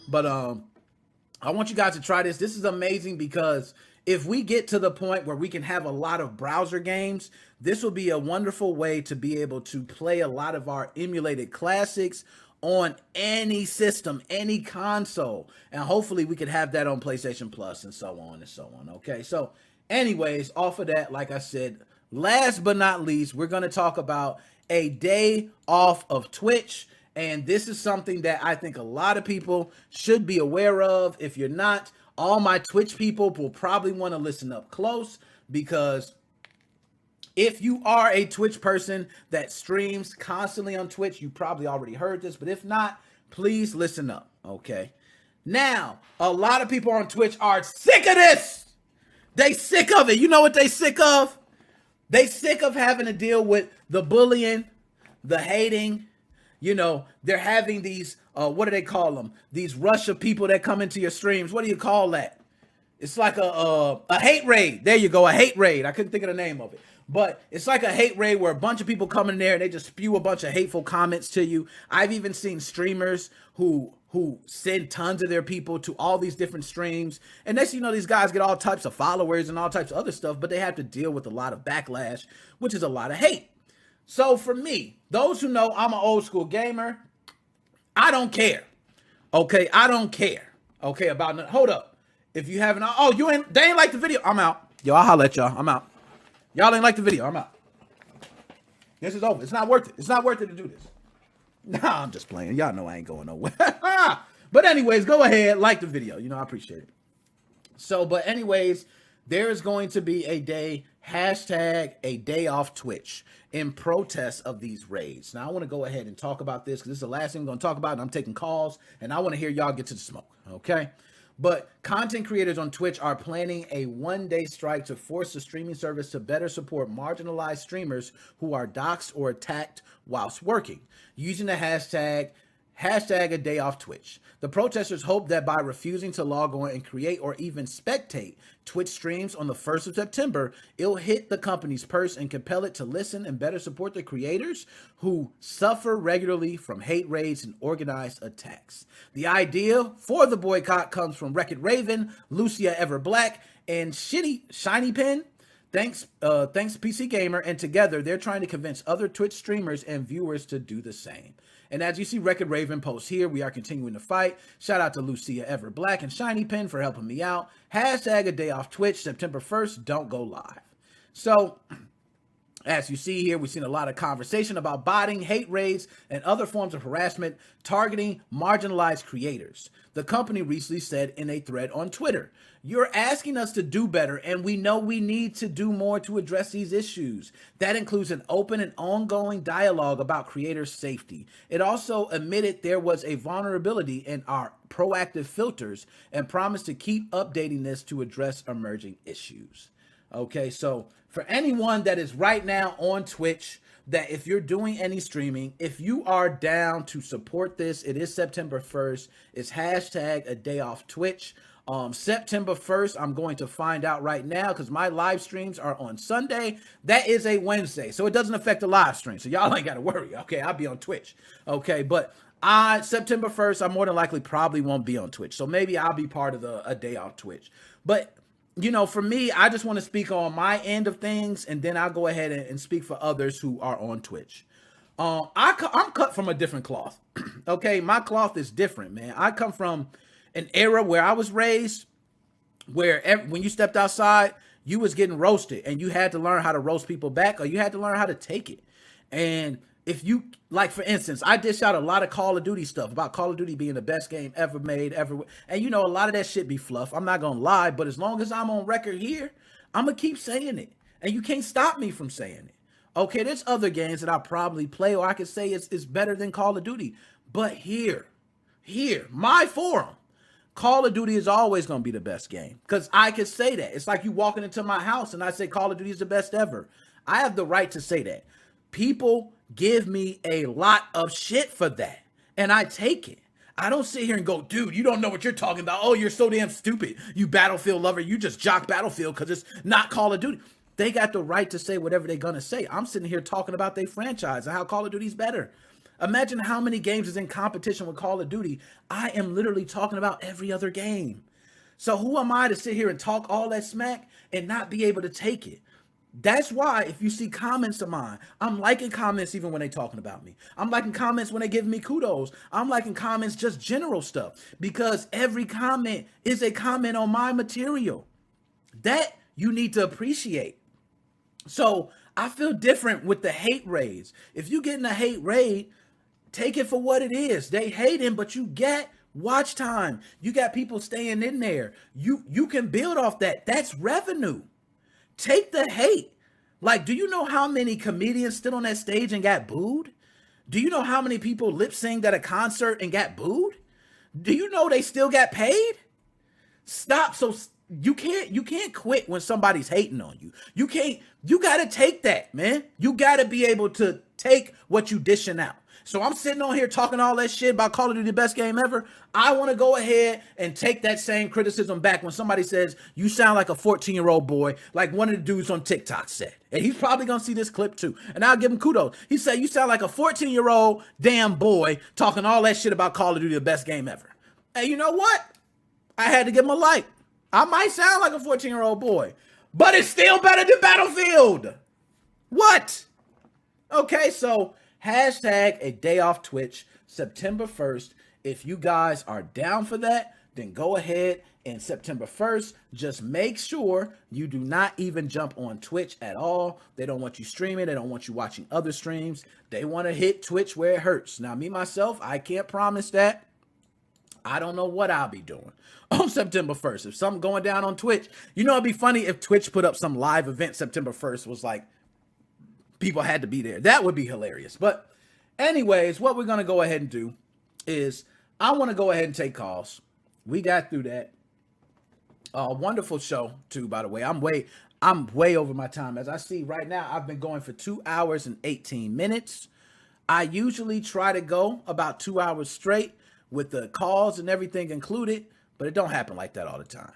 But I want you guys to try this. This is amazing because if we get to the point where we can have a lot of browser games, this will be a wonderful way to be able to play a lot of our emulated classics on any system, any console. And hopefully we could have that on PlayStation Plus and so on and so on. Okay, so anyways, off of that, like I said, last but not least, we're going to talk about a day off of Twitch. And this is something that I think a lot of people should be aware of. If you're not, all my Twitch people will probably want to listen up close, because if you are a Twitch person that streams constantly on Twitch, you probably already heard this, but if not, please listen up, okay? Now, a lot of people on Twitch are sick of this. They sick of it. You know what they sick of? They sick of having to deal with the bullying, the hating. You know, they're having these, what do they call them? These rush of people that come into your streams. What do you call that? It's like a hate raid. There you go, a hate raid. I couldn't think of the name of it. But it's like a hate raid where a bunch of people come in there and they just spew a bunch of hateful comments to you. I've even seen streamers who send tons of their people to all these different streams. And next thing you know, these guys get all types of followers and all types of other stuff, but they have to deal with a lot of backlash, which is a lot of hate. So for me, those who know I'm an old school gamer, I don't care. Okay, I don't care. Okay, about, hold up. If you haven't, they ain't like the video, I'm out. Yo, I'll holler at y'all, I'm out. Y'all ain't like the video, I'm out. This is over. It's not worth it. It's not worth it to do this. Nah, I'm just playing. Y'all know I ain't going nowhere. But anyways, go ahead, like the video. You know, I appreciate it. So, but anyways, there is going to be a day, hashtag a day off Twitch, in protest of these raids. Now, I want to go ahead and talk about this because this is the last thing I'm going to talk about, and I'm taking calls, and I want to hear y'all get to the smoke, okay? But content creators on Twitch are planning a one-day strike to force the streaming service to better support marginalized streamers who are doxxed or attacked whilst working, using the hashtag a day off Twitch. The protesters hope that by refusing to log on and create or even spectate Twitch streams on the 1st of September, it'll hit the company's purse and compel it to listen and better support the creators who suffer regularly from hate raids and organized attacks. The idea for the boycott comes from Wreck-It Raven, Lucia Everblack, and Shiny Pen. Thanks PC Gamer, and together they're trying to convince other Twitch streamers and viewers to do the same. And as you see, Record Raven posts here, we are continuing to fight. Shout out to Lucia Ever Black and Shiny Pen for helping me out. Hashtag a day off Twitch, September 1st, don't go live. So, as you see here, we've seen a lot of conversation about botting, hate raids, and other forms of harassment targeting marginalized creators. The company recently said in a thread on Twitter, "You're asking us to do better, and we know we need to do more to address these issues. That includes an open and ongoing dialogue about creator safety." It also admitted there was a vulnerability in our proactive filters and promised to keep updating this to address emerging issues. Okay, so for anyone that is right now on Twitch, that if you're doing any streaming, if you are down to support this, it is September 1st. It's hashtag a day off Twitch. September 1st, I'm going to find out right now because my live streams are on Sunday. That is a Wednesday, so it doesn't affect the live stream. So y'all ain't got to worry. Okay, I'll be on Twitch. Okay, but September 1st, I more than likely probably won't be on Twitch. So maybe I'll be part of a day off Twitch. But you know, for me, I just want to speak on my end of things, and then I'll go ahead and speak for others who are on Twitch. I'm cut from a different cloth. Okay, my cloth is different, man. I come from an era where I was raised, where when you stepped outside, you was getting roasted, and you had to learn how to roast people back, or you had to learn how to take it. And if you, like, for instance, I dish out a lot of Call of Duty stuff about Call of Duty being the best game ever made, ever. And, you know, a lot of that shit be fluff. I'm not going to lie, but as long as I'm on record here, I'm going to keep saying it. And you can't stop me from saying it. Okay, there's other games that I probably play, or I could say it's better than Call of Duty. But here, my forum, Call of Duty is always going to be the best game. Because I could say that. It's like you walking into my house and I say Call of Duty is the best ever. I have the right to say that. People give me a lot of shit for that, and I take it. I don't sit here and go, dude, you don't know what you're talking about. Oh, you're so damn stupid. You Battlefield lover. You just jock Battlefield because it's not Call of Duty. They got the right to say whatever they're going to say. I'm sitting here talking about their franchise and how Call of Duty's better. Imagine how many games is in competition with Call of Duty. I am literally talking about every other game. So who am I to sit here and talk all that smack and not be able to take it? That's why if you see comments of mine, I'm liking comments even when they talking about me. I'm liking comments when they giving me kudos. I'm liking comments, just general stuff, because every comment is a comment on my material. That you need to appreciate. So I feel different with the hate raids. If you getting a hate raid, take it for what it is. They hating, but you get watch time. You got people staying in there. You can build off that. That's revenue. Take the hate. Like, do you know how many comedians stood on that stage and got booed? Do you know how many people lip synced at a concert and got booed? Do you know they still got paid? Stop. So you can't quit when somebody's hating on you. You got to take that, man. You got to be able to take what you dishing out. So I'm sitting on here talking all that shit about Call of Duty the best game ever. I want to go ahead and take that same criticism back when somebody says, you sound like a 14-year-old boy, like one of the dudes on TikTok said. And he's probably going to see this clip too. And I'll give him kudos. He said, you sound like a 14-year-old damn boy talking all that shit about Call of Duty the best game ever. And you know what? I had to give him a like. I might sound like a 14-year-old boy, but it's still better than Battlefield. What? Okay, so hashtag a day off Twitch, September 1st. If you guys are down for that, then go ahead and September 1st, just make sure you do not even jump on Twitch at all. They don't want you streaming. They don't want you watching other streams. They want to hit Twitch where it hurts. Now, me, myself, I can't promise that. I don't know what I'll be doing on September 1st. If something going down on Twitch, you know, it'd be funny if Twitch put up some live event September 1st was like, people had to be there. That would be hilarious. But anyways, what we're going to go ahead and do is I want to go ahead and take calls. We got through that. Wonderful show too, by the way. I'm way over my time. As I see right now, I've been going for 2 hours and 18 minutes. I usually try to go about 2 hours straight with the calls and everything included, but it don't happen like that all the time.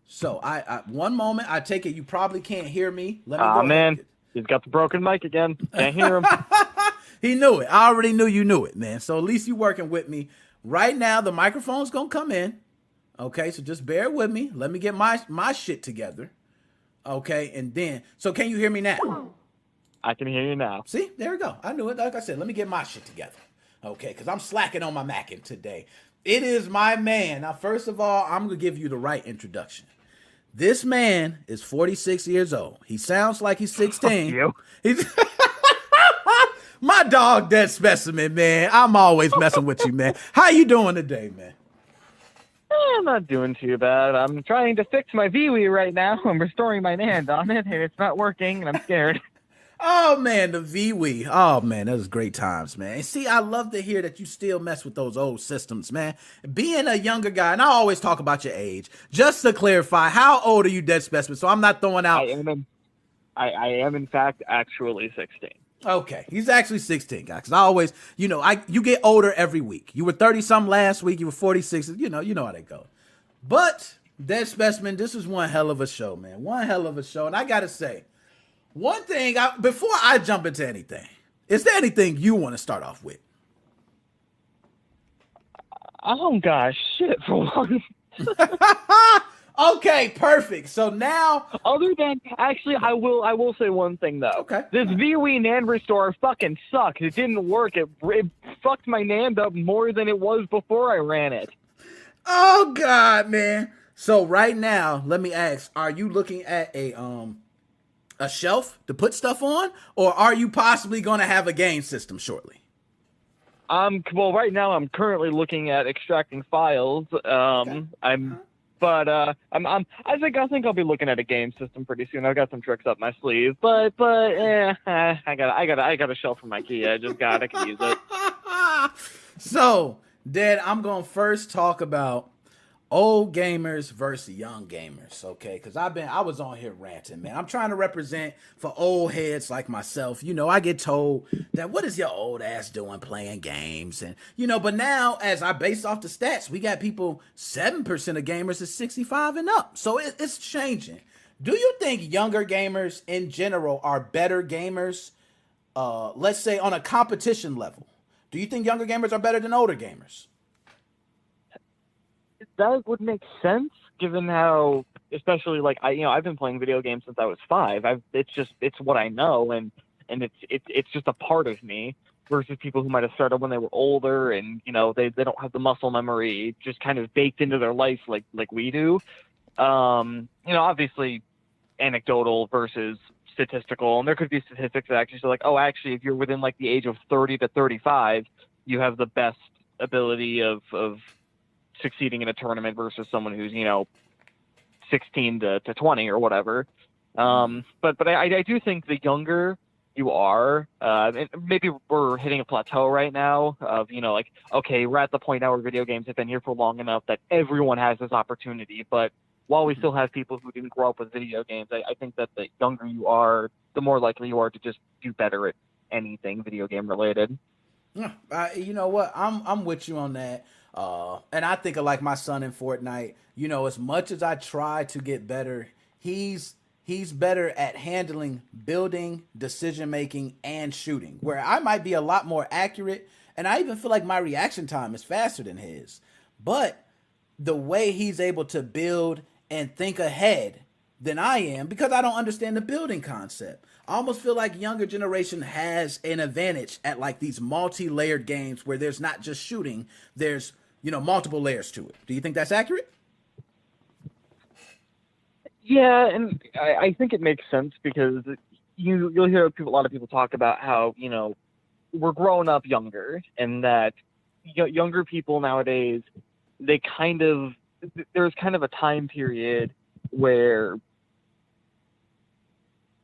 So I one moment, I take it you probably can't hear me. Let me go man, he's got the broken mic again. Can't hear him. He knew it. I already knew you knew it, man. So at least you working with me. Right now, the microphone's going to come in. Okay, so just bear with me. Let me get my shit together. Okay, and then, so can you hear me now? I can hear you now. See, there we go. I knew it. Like I said, let me get my shit together. Okay, because I'm slacking on my Mackin today. It is my man. Now, first of all, I'm going to give you the right introduction. This man is 46 years old. He sounds like he's 16. He's my dog, Dead Specimen, man. I'm always messing with you, man. How you doing today, man? I'm not doing too bad. I'm trying to fix my VWE right now. I'm restoring my NAND on it, and it's not working, and I'm scared. Oh, man, the VWE. Oh, man, those great times, man. And see, I love to hear that you still mess with those old systems, man. Being a younger guy, and I always talk about your age. Just to clarify, how old are you, Dead Specimen? So I'm not throwing out... I am, in fact, actually 16. Okay, he's actually 16, guys. Because I always, you get older every week. You were 30-something last week. You were 46. You know how they go. But, Dead Specimen, this is one hell of a show, man. One hell of a show. And I got to say, one thing, before I jump into anything, is there anything you want to start off with? Oh, gosh, shit, for one. Okay, perfect. So now, other than actually, I will say one thing though. Okay. This VWE NAND restore fucking sucks. It didn't work. It fucked my NAND up more than it was before I ran it. Oh God, man. So right now, let me ask: are you looking at a shelf to put stuff on, or are you possibly going to have a game system shortly? Well, right now I'm currently looking at extracting files. Okay. I think I'll be looking at a game system pretty soon. I've got some tricks up my sleeve, I got a shelf from IKEA. I can use it. So, Dad, I'm gonna first talk about old gamers versus young gamers, okay? Because I was on here ranting, man. I'm trying to represent for old heads like myself. I get told that what is your old ass doing playing games? And, but now, as I base off the stats, we got people, 7% of gamers is 65 and up. So it's changing. Do you think younger gamers in general are better gamers, let's say on a competition level? Do you think younger gamers are better than older gamers? That would make sense, given how, especially I've been playing video games since I was 5. It's what I know, and it's just a part of me. Versus people who might have started when they were older, and they don't have the muscle memory just kind of baked into their life like we do. Obviously, anecdotal versus statistical, and there could be statistics that actually say actually, if you're within the age of 30 to 35, you have the best ability of succeeding in a tournament versus someone who's 16 to 20 or whatever. But I do think the younger you are, and maybe we're hitting a plateau right now of okay, we're at the point now where video games have been here for long enough that everyone has this opportunity. But while we still have people who didn't grow up with video games, I think that the younger you are, the more likely you are to just do better at anything video game related. Yeah, you know what? I'm with you on that. And I think of my son in Fortnite, as much as I try to get better, he's better at handling building, decision-making, and shooting, where I might be a lot more accurate. And I even feel like my reaction time is faster than his, but the way he's able to build and think ahead than I am, because I don't understand the building concept. I almost feel like younger generation has an advantage at these multi-layered games where there's not just shooting, there's multiple layers to it. Do you think that's accurate? Yeah, and I think it makes sense because you'll hear a lot of people talk about how we're growing up younger, and that younger people nowadays, there's kind of a time period where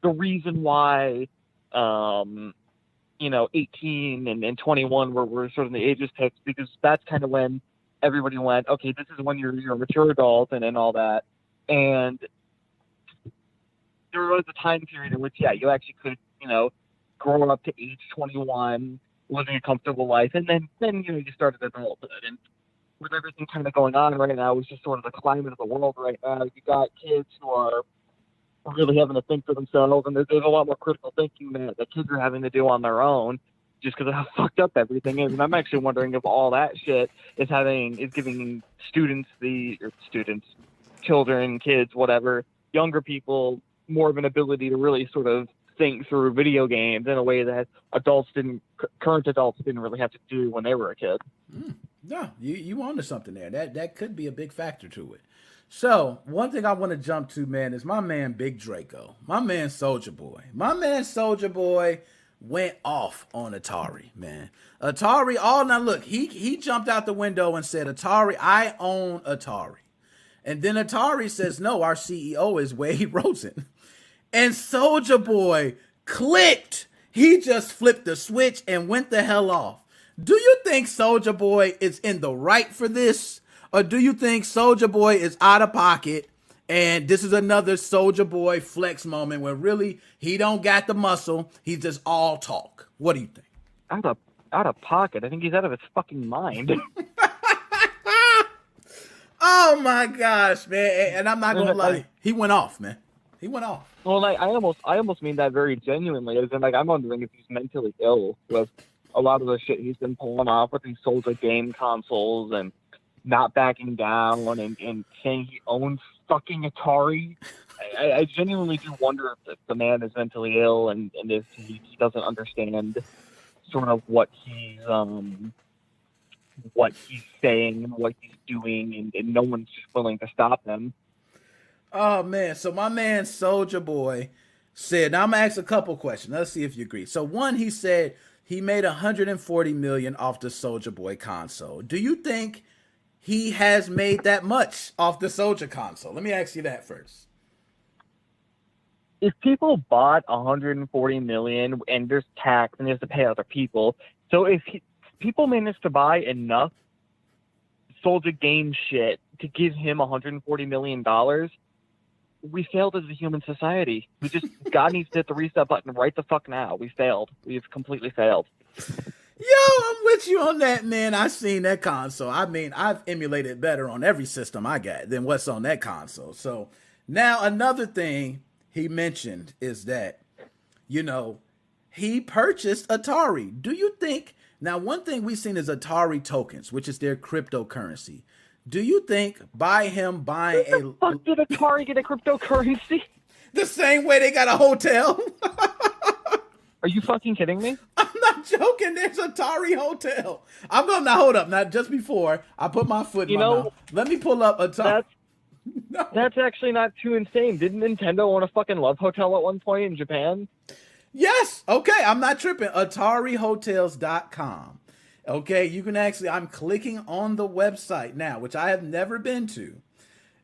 the reason why 18 and 21 were sort of the ages picked, because that's kind of when everybody went, okay, this is when you're a mature adult and all that. And there was a time period in which, you actually could, grow up to age 21, living a comfortable life, and then you started adulthood. And with everything kind of going on right now, it's just sort of the climate of the world right now. You got kids who are really having to think for themselves, and there's a lot more critical thinking that kids are having to do on their own, just because of how fucked up everything is. And I'm actually wondering if all that shit is giving children, kids, whatever, younger people, more of an ability to really sort of think through video games in a way that current adults didn't really have to do when they were a kid. No, you onto something there. That could be a big factor to it. So one thing I want to jump to, man, is my man Big Draco, my man Soulja Boy. My man Soulja Boy went off on Atari, man. Atari, now look, he jumped out the window and said, Atari, I own Atari. And then Atari says, no, our CEO is Wade Rosen. And Soulja Boy clicked. He just flipped the switch and went the hell off. Do you think Soulja Boy is in the right for this? Or do you think Soulja Boy is out of pocket and this is another Soulja Boy flex moment where really he don't got the muscle, he's just all talk? What do you think? Out of pocket? I think he's out of his fucking mind. Oh my gosh, man. And I'm not gonna lie, he went off, man. He went off. Well, like, I almost mean that very genuinely. As in, like, I'm wondering if he's mentally ill with a lot of the shit he's been pulling off with these Soulja game consoles and not backing down and saying he owns fucking Atari. I genuinely do wonder if the man is mentally ill and if he doesn't understand sort of what he's saying and what he's doing, and no one's just willing to stop him. Oh, man. So my man Soulja Boy said, now I'm going to ask a couple questions. Let's see if you agree. So one, he said he made $140 million off the Soulja Boy console. Do you think he has made that much off the Soulja console? Let me ask you that first. If people bought $140 million and there's tax and he has to pay other people, so if people manage to buy enough Soulja game shit to give him $140 million, we failed as a human society. God needs to hit the reset button right the fuck now. We failed. We've completely failed. Yo, I'm with you on that, man. I seen that console. I mean, I've emulated better on every system I got than what's on that console. So now another thing he mentioned is that, he purchased Atari. Do you think, now one thing we've seen is Atari tokens, which is their cryptocurrency. Do you think by him buying Where the fuck did Atari get a cryptocurrency? The same way they got a hotel. Are you fucking kidding me? I'm not joking. There's Atari Hotel. I'm going to hold up. Now, just before I put my foot in my mouth, let me pull up Atari. That's actually not too insane. Didn't Nintendo own a fucking love hotel at one point in Japan? Yes. Okay. I'm not tripping. AtariHotels.com. Okay. You can actually, I'm clicking on the website now, which I have never been to.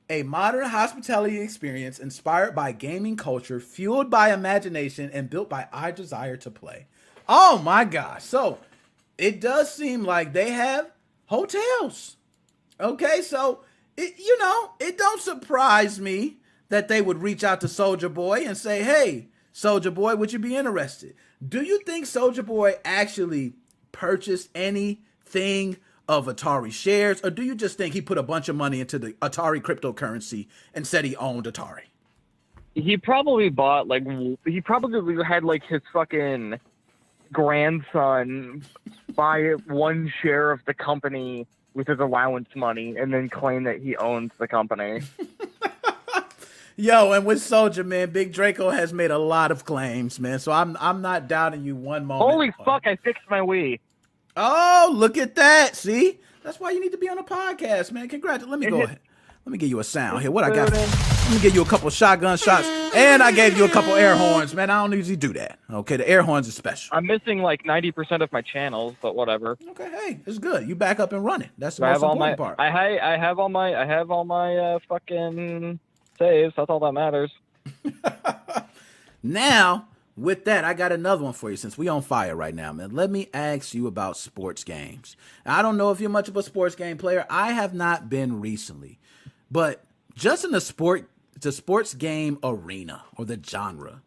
A modern hospitality experience inspired by gaming culture, fueled by imagination, and built by our desire to play. Oh my gosh. So it does seem like they have hotels. Okay. So, it don't surprise me that they would reach out to Soulja Boy and say, hey, Soulja Boy, would you be interested? Do you think Soulja Boy actually purchased anything of Atari shares, or do you just think he put a bunch of money into the Atari cryptocurrency and said he owned Atari? He probably bought, he probably had, his fucking grandson buy one share of the company with his allowance money and then claim that he owns the company. Yo, and with Soulja, man, Big Draco has made a lot of claims, man. So I'm not doubting you one moment. Holy fuck, I fixed my Wii. Oh, look at that. See? That's why you need to be on a podcast, man. Congratulations. Let me go ahead. Let me give you a sound here. What I got? Let me give you a couple shotgun shots. And I gave you a couple air horns, man. I don't usually do that. Okay, the air horns are special. I'm missing 90% of my channels, but whatever. Okay, hey, it's good. You back up and running. That's the most important part. I have all my fucking saves. That's all that matters. Now, with that, I got another one for you since we on fire right now, man. Let me ask you about sports games. Now, I don't know if you're much of a sports game player. I have not been recently. But just in the sports game arena or the genre,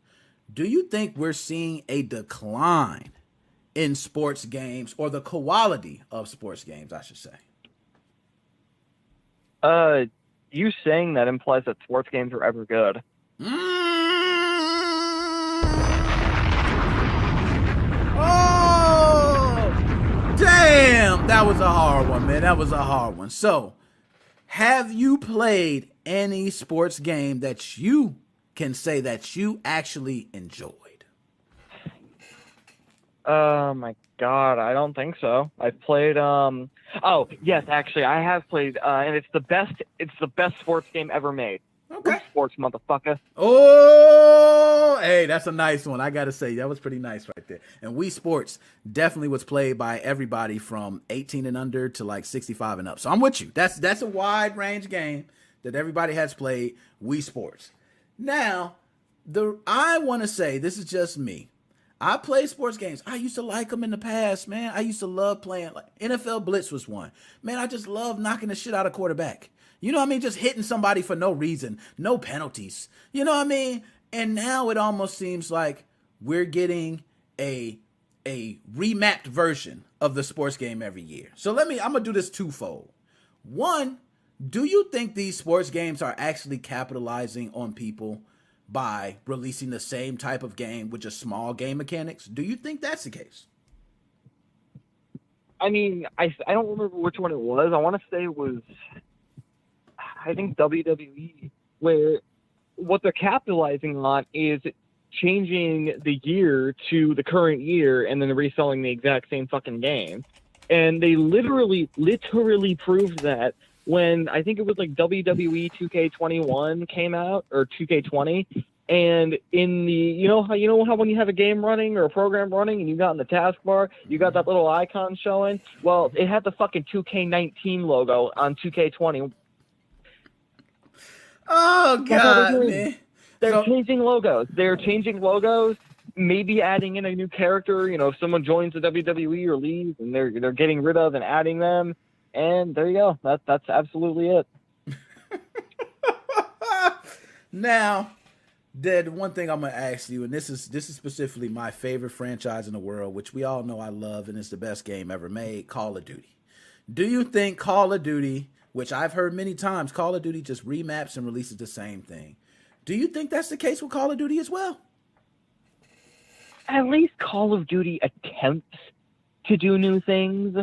do you think we're seeing a decline in sports games, or the quality of sports games, I should say? You saying that implies that sports games are ever good. Oh, damn. That was a hard one, man. That was a hard one. So, have you played any sports game that you can say that you actually enjoyed? Oh my God, I don't think so. I've played. Oh yes, actually, I have played, and it's the best. It's the best sports game ever made. Okay. Wii Sports, motherfucker. Oh, hey, that's a nice one. I gotta say, that was pretty nice right there. And Wii Sports definitely was played by everybody from 18 and under to like 65 and up. So I'm with you. That's a wide range game that everybody has played. Wii Sports. Now, I want to say, this is just me. I play sports games. I used to like them in the past, man. I used to love playing. Like NFL Blitz was one. Man, I just love knocking the shit out of quarterback. You know what I mean? Just hitting somebody for no reason. No penalties. You know what I mean? And now it almost seems like we're getting a remapped version of the sports game every year. So I'm going to do this twofold. One, do you think these sports games are actually capitalizing on people by releasing the same type of game with just small game mechanics? Do you think that's the case? I mean, I don't remember which one it was. I want to say it was, I think, WWE, where what they're capitalizing on is changing the year to the current year and then reselling the exact same fucking game. And they literally proved that when I think it was like WWE 2K21 came out, or 2K20, and in the you know how when you have a game running or a program running and you got in the taskbar, you got that little icon showing? Well, it had the fucking 2K19 logo on 2K20. Oh God, man. They're changing logos. Maybe adding in a new character. You know, if someone joins the WWE or leaves, and they're getting rid of and adding them. And there you go. That's absolutely it. Now, the one thing I'm gonna ask you, and this is specifically my favorite franchise in the world, which we all know I love, and it's the best game ever made, Call of Duty. Do you think Call of Duty, which I've heard many times, Call of Duty just remaps and releases the same thing? Do you think that's the case with Call of Duty as well? At least Call of Duty attempts to do new things.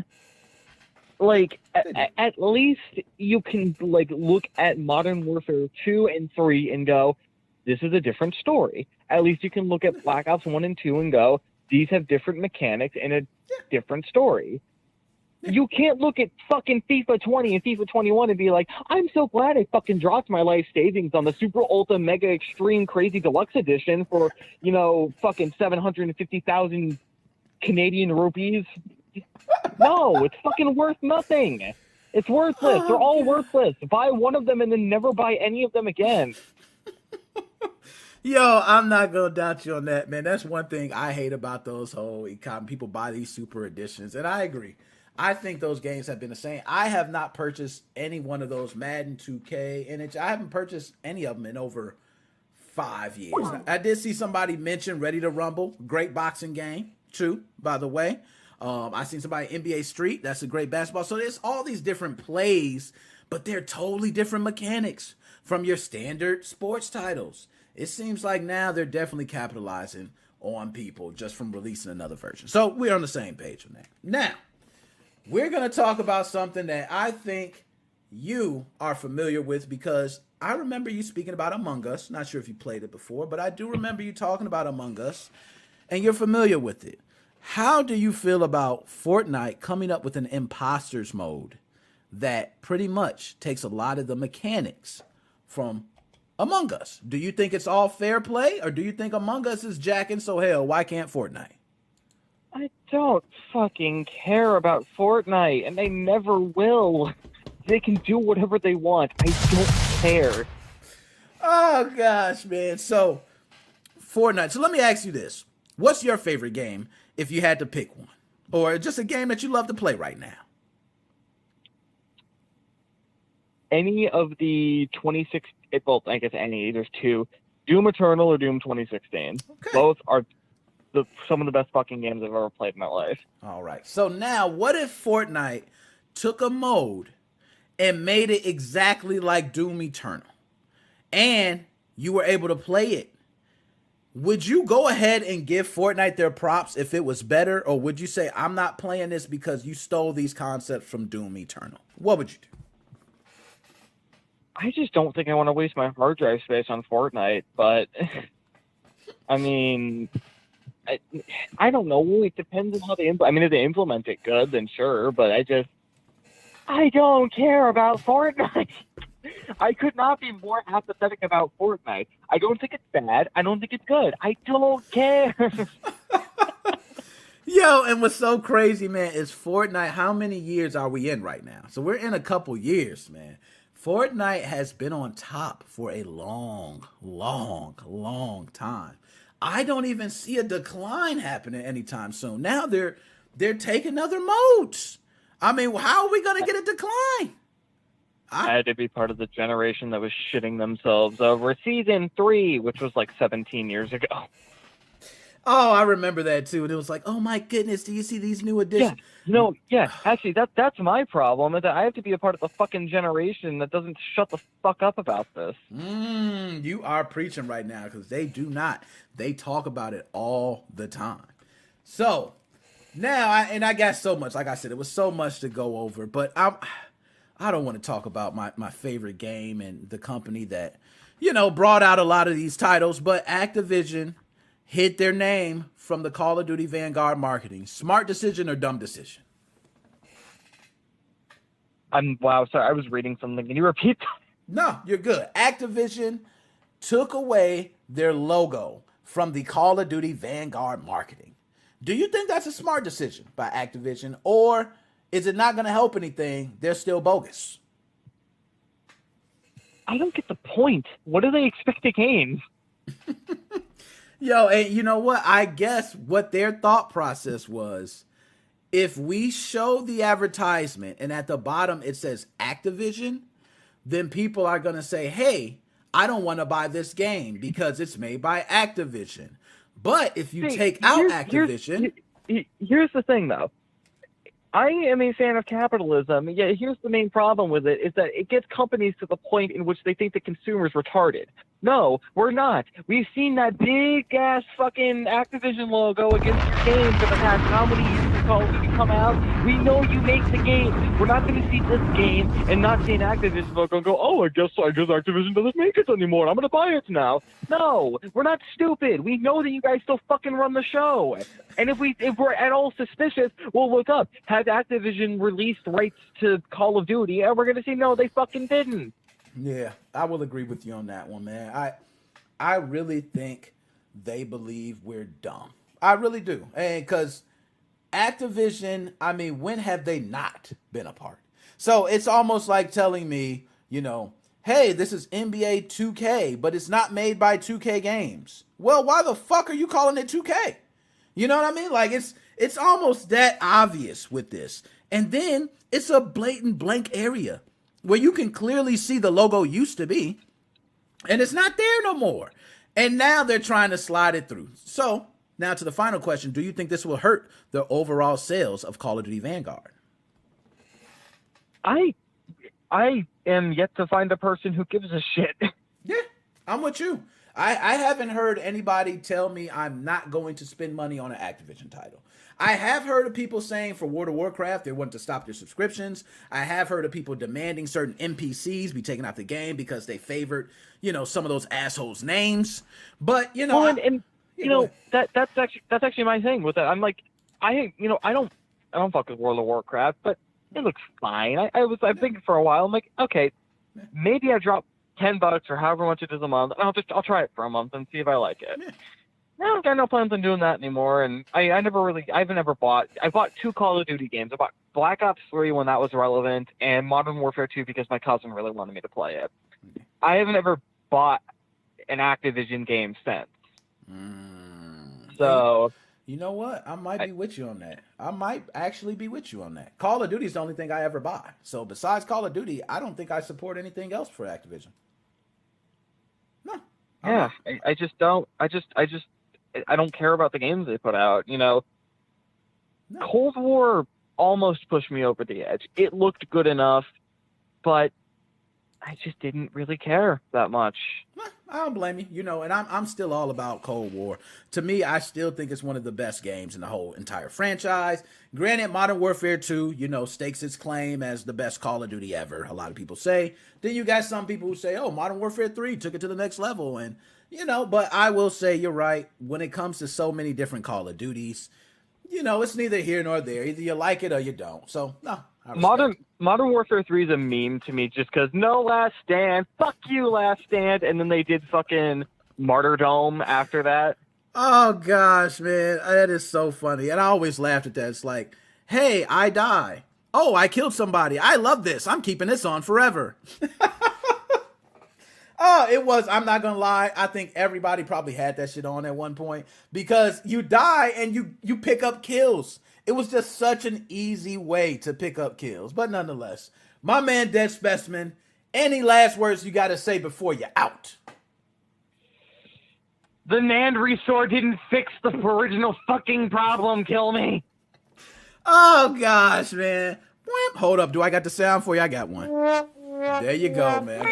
Like, at least you can, like, look at Modern Warfare 2 and 3 and go, this is a different story. At least you can look at Black Ops 1 and 2 and go, these have different mechanics and a different story. You can't look at fucking FIFA 20 and FIFA 21 and be like, I'm so glad I fucking dropped my life savings on the Super Ultra Mega Extreme Crazy Deluxe Edition for, fucking 750,000 Canadian rupees. No, it's fucking worth nothing. It's worthless. They're all worthless. Buy one of them and then never buy any of them again. Yo, I'm not gonna doubt you on that, man. That's one thing I hate about those whole people buy these super editions, and I agree. I think those games have been the same. I have not purchased any one of those Madden 2K, and I haven't purchased any of them in over 5 years. I did see somebody mention Ready to Rumble, great boxing game, too, by the way. I seen somebody NBA Street, that's a great basketball. So there's all these different plays, but they're totally different mechanics from your standard sports titles. It seems like now they're definitely capitalizing on people just from releasing another version. So we're on the same page on that. Now, we're going to talk about something that I think you are familiar with, because I remember you speaking about Among Us. Not sure if you played it before, but I do remember you talking about Among Us, and you're familiar with it. How do you feel about Fortnite coming up with an imposters mode that pretty much takes a lot of the mechanics from Among Us? Do you think it's all fair play, or do you think Among Us is jacking, so hell, why can't Fortnite? I don't fucking care about Fortnite, and they never will. They can do whatever they want. I don't care. Oh, gosh, man. So, Fortnite. So let me ask you this. What's your favorite game if you had to pick one? Or just a game that you love to play right now? Any of the 26... Well, I guess any. There's two. Doom Eternal or Doom 2016. Okay. Both are some of the best fucking games I've ever played in my life. All right. So now, what if Fortnite took a mode and made it exactly like Doom Eternal, and you were able to play it? Would you go ahead and give Fortnite their props if it was better, or would you say, I'm not playing this because you stole these concepts from Doom Eternal? What would you do? I just don't think I want to waste my hard drive space on Fortnite, but I mean, I don't know. It depends on how they implement. I mean, if they implement it good, then sure. But I don't care about Fortnite. I could not be more apathetic about Fortnite. I don't think it's bad. I don't think it's good. I don't care. Yo, and what's so crazy, man, is Fortnite. How many years are we in right now? So we're in a couple years, man. Fortnite has been on top for a long, long, long time. I don't even see a decline happening anytime soon. Now they're taking other modes. I mean, how are we going to get a decline? I had to be part of the generation that was shitting themselves over Season 3, which was like 17 years ago. Oh, I remember that too. And it was like, oh my goodness, do you see these new additions? Actually, that's my problem. Is that I have to be a part of the fucking generation that doesn't shut the fuck up about this. You are preaching right now, because they do not. They talk about it all the time. So now, I got so much. Like I said, it was so much to go over, but I don't want to talk about my favorite game and the company that, brought out a lot of these titles, but Activision hid their name from the Call of Duty Vanguard marketing. Smart decision or dumb decision? Wow, sorry, I was reading something. Can you repeat that? No, you're good. Activision took away their logo from the Call of Duty Vanguard marketing. Do you think that's a smart decision by Activision, or is it not going to help anything? They're still bogus. I don't get the point. What do they expect to gain? Yo, and you know what? I guess what their thought process was, if we show the advertisement and at the bottom it says Activision, then people are going to say, hey, I don't want to buy this game because it's made by Activision. But if you take out Activision... Here's the thing, though. I am a fan of capitalism. Yeah, here's the main problem with it, is that it gets companies to the point in which they think the consumer's retarded. No, we're not. We've seen that big-ass fucking Activision logo against your game for the past how many years of Call of Duty come out. We know you make the game. We're not going to see this game and not see an Activision logo and go, oh, I guess Activision doesn't make it anymore. I'm going to buy it now. No, we're not stupid. We know that you guys still fucking run the show. And if we're at all suspicious, we'll look up, has Activision released rights to Call of Duty? And we're going to see, no, they fucking didn't. Yeah, I will agree with you on that one, man. I really think they believe we're dumb. I really do. And because Activision, I mean, when have they not been a part? So it's almost like telling me, hey, this is NBA 2K, but it's not made by 2K Games. Well, why the fuck are you calling it 2K? You know what I mean? Like, it's almost that obvious with this. And then it's a blatant blank area where you can clearly see the logo used to be, and it's not there no more. And now they're trying to slide it through. So now to the final question, do you think this will hurt the overall sales of Call of Duty Vanguard? I am yet to find a person who gives a shit. Yeah, I'm with you. I haven't heard anybody tell me I'm not going to spend money on an Activision title. I have heard of people saying for World of Warcraft they want to stop their subscriptions. I have heard of people demanding certain NPCs be taken out the game because they favored, some of those assholes' names. But that's actually my thing with that. I'm like, I don't fuck with World of Warcraft, but it looks fine. I'm thinking for a while. I'm like, okay, maybe I drop $10 or however much it is a month, and I'll try it for a month and see if I like it. Yeah. I got no plans on doing that anymore, and I bought 2 Call of Duty games. I bought Black Ops 3 when that was relevant, and Modern Warfare 2 because my cousin really wanted me to play it. I haven't ever bought an Activision game since. So... You know what? I might be with you on that. I might actually be with you on that. Call of Duty is the only thing I ever buy. So besides Call of Duty, I don't think I support anything else for Activision. No. Yeah, I just don't. I don't care about the games they put out. No. Cold War almost pushed me over the edge. It looked good enough, but I just didn't really care that much. I don't blame you. You know, and I'm still all about Cold War. To me, I still think it's one of the best games in the whole entire franchise. Granted, Modern Warfare 2, you know, stakes its claim as the best Call of Duty ever. A lot of people say. Then you got some people who say, oh, Modern Warfare 3 took it to the next level. And, you know, but I will say you're right. When it comes to so many different Call of Duties, you know, it's neither here nor there. Either you like it or you don't. So, no. Modern Warfare 3 is a meme to me just because no Last Stand, fuck you Last Stand, and then they did fucking Martyrdom after that. Oh gosh, man, that is so funny. And I always laughed at that. It's like, hey, I die. Oh, I killed somebody. I love this. I'm keeping this on forever. Oh, it was, I'm not gonna lie, I think everybody probably had that shit on at one point because you die and you pick up kills. It was just such an easy way to pick up kills. But nonetheless, my man Dead Specimen, any last words you got to say before you're out? The NAND restore didn't fix the original fucking problem, kill me. Oh, gosh, man. Hold up, do I got the sound for you? I got one. There you go, man.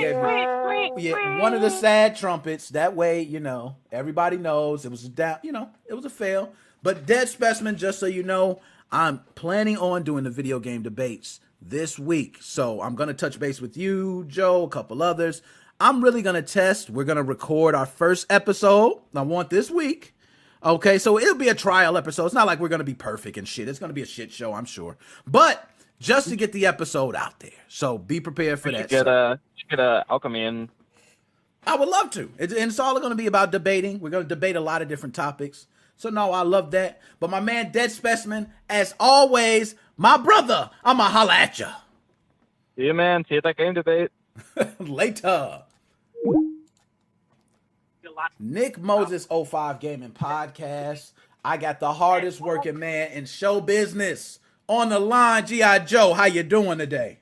Yeah, one of the sad trumpets. That way, you know, everybody knows it was it was a fail. But Dead Specimen, just so you know, I'm planning on doing the video game debates this week. So I'm going to touch base with you, Joe, a couple others. I'm really going to test. We're going to record our first episode. I want this week. Okay, so it'll be a trial episode. It's not like we're going to be perfect and shit. It's going to be a shit show, I'm sure. But just to get the episode out there. So be prepared for that. Get Alchemy in. I would love to. And it's all going to be about debating. We're going to debate a lot of different topics. So, no, I love that. But my man, Dead Specimen, as always, my brother, I'ma holla at ya. See you, man. See you at that game debate. Later. Nickmoses05 Gaming Podcast. I got the hardest working man in show business on the line. G.I. Joe, how you doing today?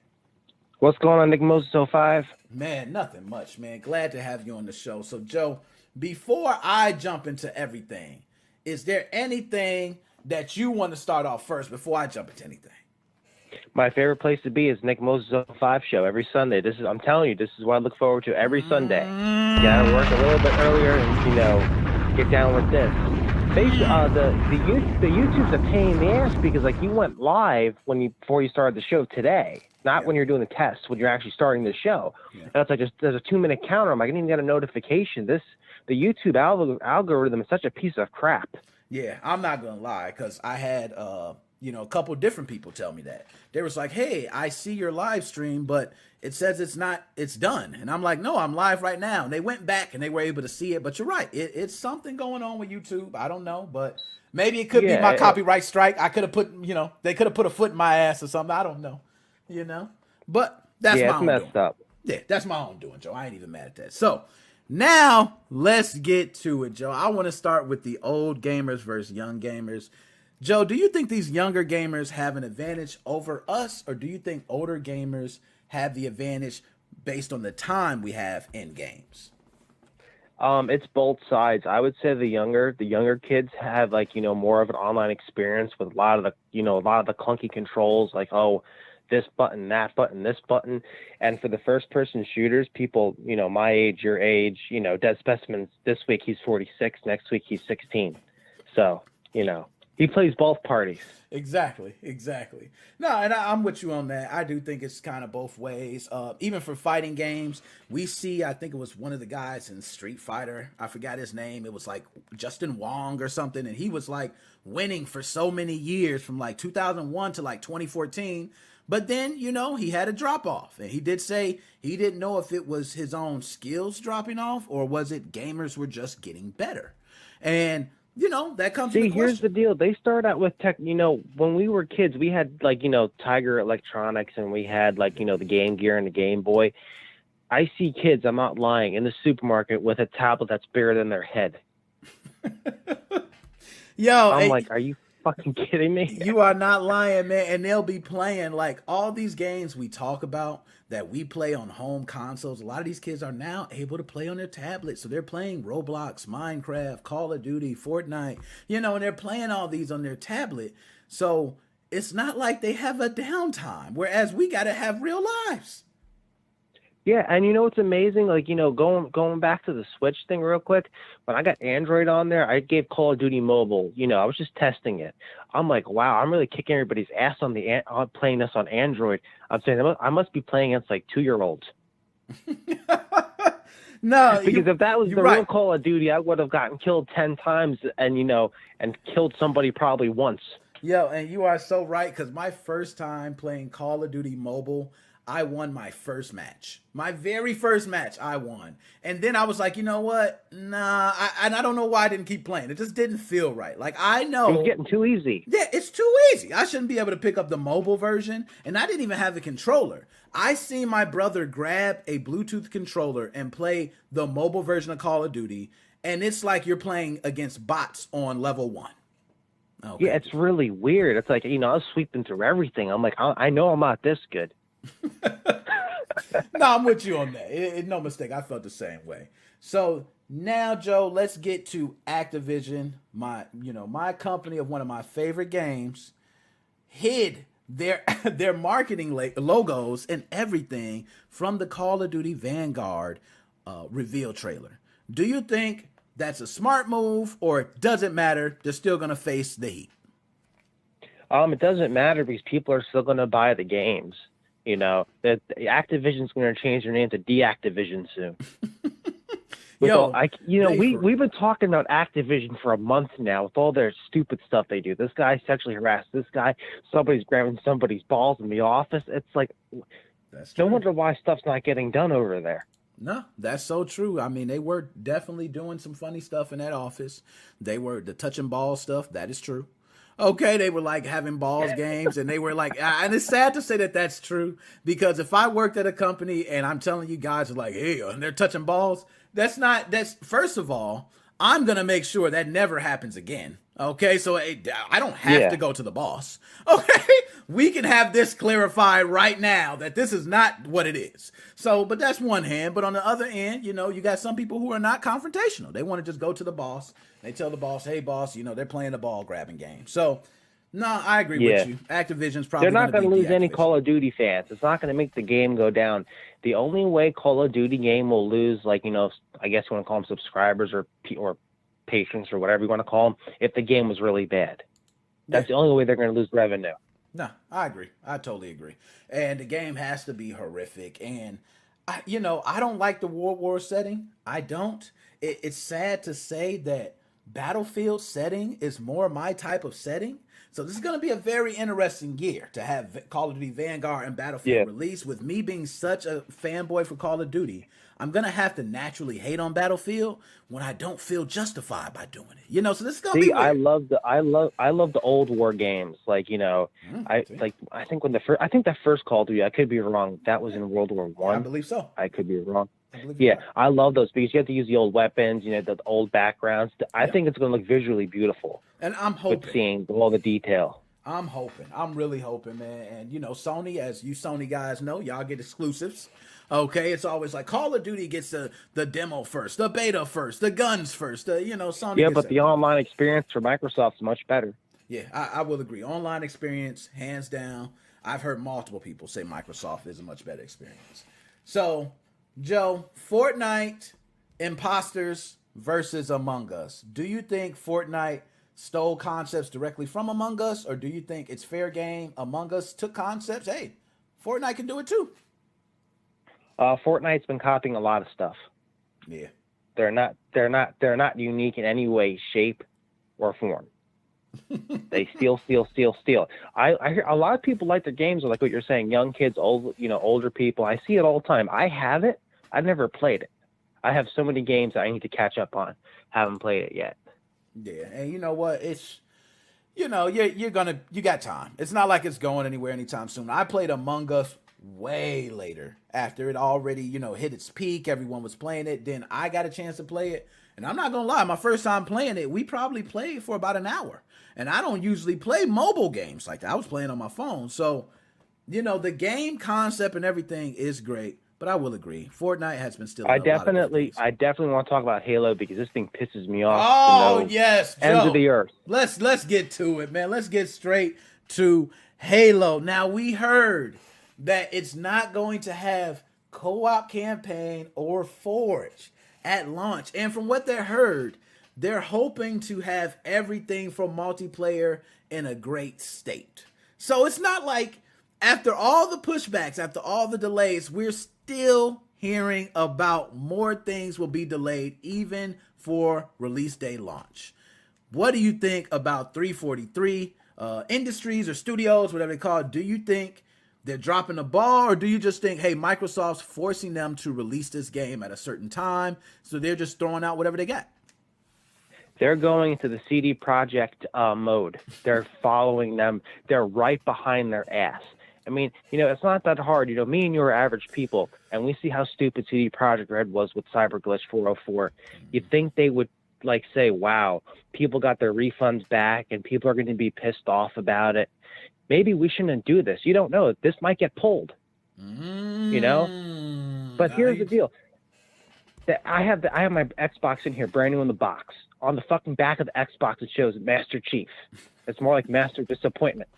What's going on, Nickmoses05? Man, nothing much, man. Glad to have you on the show. So, Joe, before I jump into everything, is there anything that you want to start off first before I jump into anything? My favorite place to be is Nickmoses05 show every Sunday. I'm telling you, this is what I look forward to every Sunday. Gotta work a little bit earlier and, you know, get down with this. The YouTube's a pain in the ass because, like, you went live before you started the show today, not when you're doing the test, when you're actually starting the show. Yeah. And it's like there's a 2-minute counter. I'm like, I didn't even get a notification. The YouTube algorithm is such a piece of crap. Yeah, I'm not going to lie, because I had, a couple different people tell me that. They was like, hey, I see your live stream, but it says it's done. And I'm like, no, I'm live right now. And they went back and they were able to see it. But you're right. It's something going on with YouTube. I don't know, but maybe it could be my copyright strike. I could have put, they could have put a foot in my ass or something. I don't know, but that's my own messed doing. Up. Yeah, that's my own doing, Joe. I ain't even mad at that. So, now, let's get to it, Joe. I want to start with the old gamers versus young gamers. Joe, do you think these younger gamers have an advantage over us, or do you think older gamers have the advantage based on the time we have in games? It's both sides. I would say the younger kids have more of an online experience with a lot of the clunky controls, like, oh, this button, that button, this button. And for the first person shooters, people, my age, your age, Dead Specimens, this week he's 46, next week he's 16. So, he plays both parties. Exactly. No, and I'm with you on that. I do think it's kind of both ways. Even for fighting games, we see, I think it was one of the guys in Street Fighter. I forgot his name. It was like Justin Wong or something. And he was like winning for so many years from like 2001 to like 2014. But then, he had a drop off, and he did say he didn't know if it was his own skills dropping off or was it gamers were just getting better. And, that comes to the question. Here's the deal. They start out with tech, when we were kids, we had Tiger Electronics, and we had the Game Gear and the Game Boy. I see kids, I'm not lying, in the supermarket with a tablet that's bigger than their head. I'm like, are you fucking kidding me? You are not lying, man. And they'll be playing like all these games we talk about that we play on home consoles. A lot of these kids are now able to play on their tablets. So they're playing Roblox, Minecraft, Call of Duty, Fortnite, and they're playing all these on their tablet. So it's not like they have a downtime, whereas we got to have real lives. Yeah, and you know what's amazing? Like, you know, going back to the Switch thing real quick, when I got Android on there, I gave Call of Duty Mobile, you know, I was just testing it. I'm like, wow, I'm really kicking everybody's ass on playing this on Android. I'm saying I must be playing against like 2-year-olds. No, because if that was the right. real Call of Duty, I would have gotten killed 10 times and, you know, and killed somebody probably once. Yo, and you are so right, because my first time playing Call of Duty Mobile, I won my first match. My very first match, I won. And then I was like, you know what? Nah, I don't know why I didn't keep playing. It just didn't feel right. Like, I know. It was getting too easy. Yeah, it's too easy. I shouldn't be able to pick up the mobile version. And I didn't even have the controller. I seen my brother grab a Bluetooth controller and play the mobile version of Call of Duty. And it's like you're playing against bots on level 1. Okay. Yeah, it's really weird. It's like, you know, I was sweeping through everything. I'm like, I know I'm not this good. No, I'm with you on that. No mistake. I felt the same way. So now, Joe, let's get to Activision. My company of one of my favorite games hid their marketing logos and everything from the Call of Duty Vanguard reveal trailer. Do you think that's a smart move, or it doesn't matter? They're still going to face the heat. It doesn't matter because people are still going to buy the games. You know, that Activision's going to change their name to Deactivision soon. We've been talking about Activision for a month now with all their stupid stuff they do. This guy sexually harassed this guy. Somebody's grabbing somebody's balls in the office. It's like, no wonder why stuff's not getting done over there. No, that's so true. I mean, they were definitely doing some funny stuff in that office. They were the touching ball stuff. That is true. Okay, they were like having balls games, and they were like, and it's sad to say that that's true, because if I worked at a company and I'm telling you guys are like, hey, and they're touching balls, that's first of all, I'm going to make sure that never happens again. Okay, so I don't have to go to the boss. Okay, we can have this clarified right now that this is not what it is. So, but that's one hand. But on the other end, you know, you got some people who are not confrontational. They want to just go to the boss. They tell the boss, hey, boss, you know, they're playing the ball grabbing game. So, no, I agree with you. Activision's probably they're not going to lose any Call of Duty fans. It's not going to make the game go down. The only way Call of Duty game will lose, like, you know, I guess you want to call them subscribers or patients or whatever you want to call them, if the game was really bad. That's the only way they're going to lose revenue. No, I agree. I totally agree. And the game has to be horrific. And, I don't like the World War setting. I don't. It's sad to say that Battlefield setting is more my type of setting. So this is going to be a very interesting year to have Call of Duty Vanguard and Battlefield released. With me being such a fanboy for Call of Duty, I'm going to have to naturally hate on Battlefield when I don't feel justified by doing it. You know, so this is going to be weird. I love the old war games. Like, you know, I think the first Call of Duty, I could be wrong, that was in World War I. I believe so. I could be wrong. I love those because you have to use the old weapons, you know, the old backgrounds. I think it's going to look visually beautiful. And I'm hoping. With seeing all the detail. I'm hoping. I'm really hoping, man. And, you know, Sony, as you Sony guys know, y'all get exclusives. Okay? It's always like Call of Duty gets the demo first, the beta first, the guns first. Sony Yeah, but the online experience for Microsoft is much better. Yeah, I will agree. Online experience, hands down. I've heard multiple people say Microsoft is a much better experience. So, Joe, Fortnite imposters versus Among Us. Do you think Fortnite stole concepts directly from Among Us, or do you think it's fair game? Among Us took concepts. Hey, Fortnite can do it too. Fortnite's been copying a lot of stuff. Yeah, they're not unique in any way, shape, or form. They steal. I hear a lot of people like their games, like what you're saying, young kids, older people. I see it all the time. I have it. I've never played it. I have so many games that I need to catch up on. Haven't played it yet. Yeah, and you know what? It's, you got time. It's not like it's going anywhere anytime soon. I played Among Us way later after it already, hit its peak. Everyone was playing it. Then I got a chance to play it. And I'm not going to lie, my first time playing it, we probably played for about an hour. And I don't usually play mobile games like that. I was playing on my phone. So, the game concept and everything is great. But I will agree, Fortnite has been stealing. I definitely want to talk about Halo because this thing pisses me off. Oh yes, Joe. Ends of the earth. Let's get to it, man. Let's get straight to Halo. Now we heard that it's not going to have co-op campaign or Forge at launch. And from what they heard, they're hoping to have everything from multiplayer in a great state. So it's not like after all the pushbacks, after all the delays, we're still hearing about more things will be delayed even for release day launch. What do you think about 343 Industries or studios, whatever they call it? Do you think they're dropping the ball, or do you just think, hey, Microsoft's forcing them to release this game at a certain time, so they're just throwing out whatever they got? They're going into the CD Projekt mode. They're following them. They're right behind their ass. I mean, it's not that hard. Me and you are average people, and we see how stupid CD Projekt Red was with Cyberglitch 404. You'd think they would, say, wow, people got their refunds back, and people are going to be pissed off about it. Maybe we shouldn't do this. You don't know. This might get pulled. But here's the deal. I have my Xbox in here, brand new in the box. On the fucking back of the Xbox, it shows Master Chief. It's more like Master Disappointment.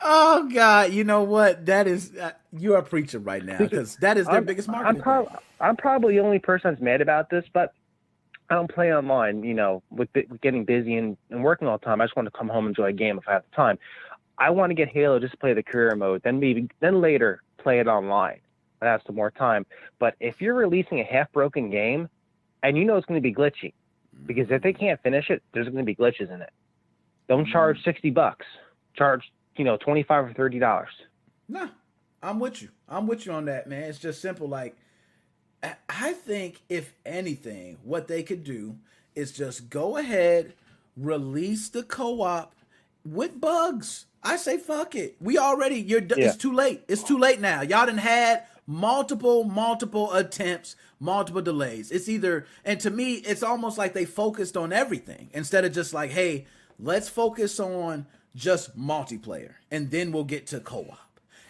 Oh God! You know what? That is you are preaching right now, because that is their biggest marketing. I'm probably the only person that's mad about this, but I don't play online. With getting busy and working all the time, I just want to come home and enjoy a game if I have the time. I want to get Halo, just play the career mode, then later play it online. I have some more time. But if you're releasing a half-broken game, and it's going to be glitchy, because if they can't finish it, there's going to be glitches in it. Don't charge $60. Charge $25 or $30. Nah, I'm with you. I'm with you on that, man. It's just simple. Like, I think if anything, what they could do is just go ahead, release the co-op with bugs. I say fuck it. It's too late. It's too late now. Y'all done had multiple attempts, multiple delays. It's either, and to me, it's almost like they focused on everything instead of just like, hey, let's focus on just multiplayer and then we'll get to co-op.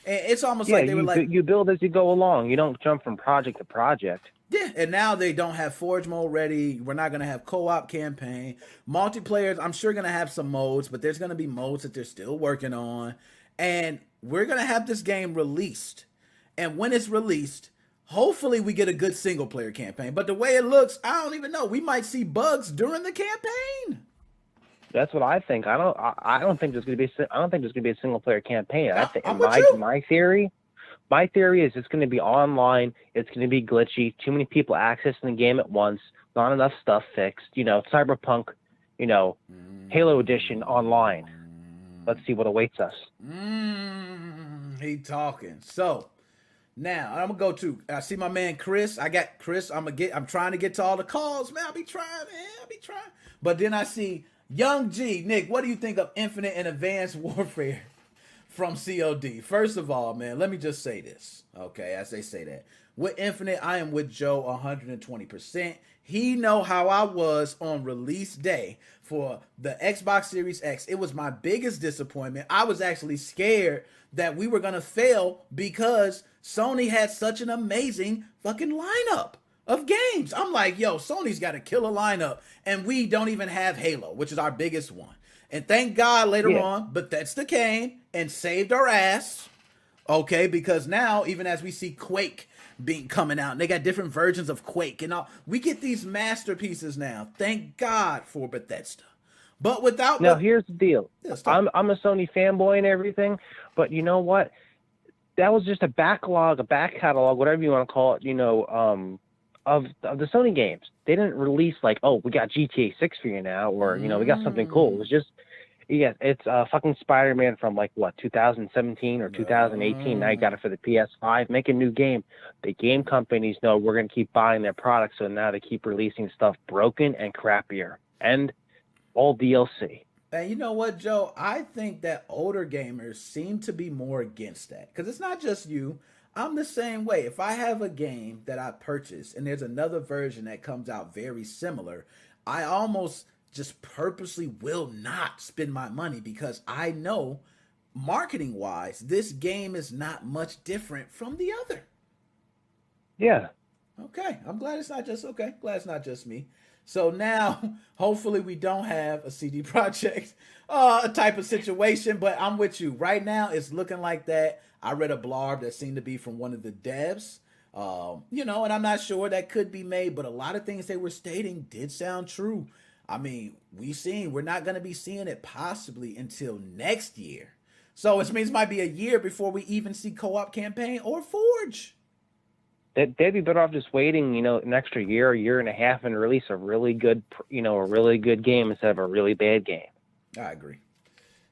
And it's almost like they were like, you build as you go along. You don't jump from project to project. Yeah, and now they don't have Forge mode ready. We're not going to have co-op campaign. Multiplayers, I'm sure going to have some modes, but there's going to be modes that they're still working on. And we're going to have this game released. And when it's released, hopefully we get a good single-player campaign. But the way it looks, I don't even know. We might see bugs during the campaign. That's what I think. I don't think there's going to be a single-player campaign. My theory is it's going to be online. It's going to be glitchy. Too many people accessing the game at once. Not enough stuff fixed. Cyberpunk, Halo Edition online. Let's see what awaits us. He talking. So now I'm gonna go to. I see my man Chris. I got Chris. I'm trying to get to all the calls, man. I'll be trying. But then I see Young G. Nick, what do you think of Infinite and Advanced Warfare from COD? First of all, man, let me just say this, okay, as they say that. With Infinite, I am with Joe 120%. He know how I was on release day for the Xbox Series X. It was my biggest disappointment. I was actually scared that we were going to fail because Sony had such an amazing fucking lineup of games. I'm like, yo, Sony's got a killer lineup, and we don't even have Halo, which is our biggest one. And thank God later on, Bethesda came and saved our ass, okay? Because now, even as we see Quake coming out, and they got different versions of Quake and all, we get these masterpieces now. Thank God for Bethesda. But without... Now, here's the deal. I'm a Sony fanboy and everything, but you know what? That was just a back catalog, whatever you want to call it, of the Sony games. They didn't release like, oh, we got GTA 6 for you now, or, we got something cool. It was just, it's fucking Spider-Man from like, 2017 or 2018. Now you got it for the PS5. Make a new game. The game companies know we're going to keep buying their products, so now they keep releasing stuff broken and crappier. And all DLC. And you know what, Joe? I think that older gamers seem to be more against that. Because it's not just you. I'm the same way. If I have a game that I purchased and there's another version that comes out very similar, I almost just purposely will not spend my money because I know marketing-wise, this game is not much different from the other. Yeah. Okay. I'm glad it's not just me. So now, hopefully, we don't have a CD Projekt type of situation. But I'm with you. Right now, it's looking like that. I read a blurb that seemed to be from one of the devs. And I'm not sure that could be made, but a lot of things they were stating did sound true. I mean, we're not going to be seeing it possibly until next year. So it means it might be a year before we even see co-op campaign or Forge. They'd be better off just waiting, an extra year and a half, and release a really good game instead of a really bad game. I agree.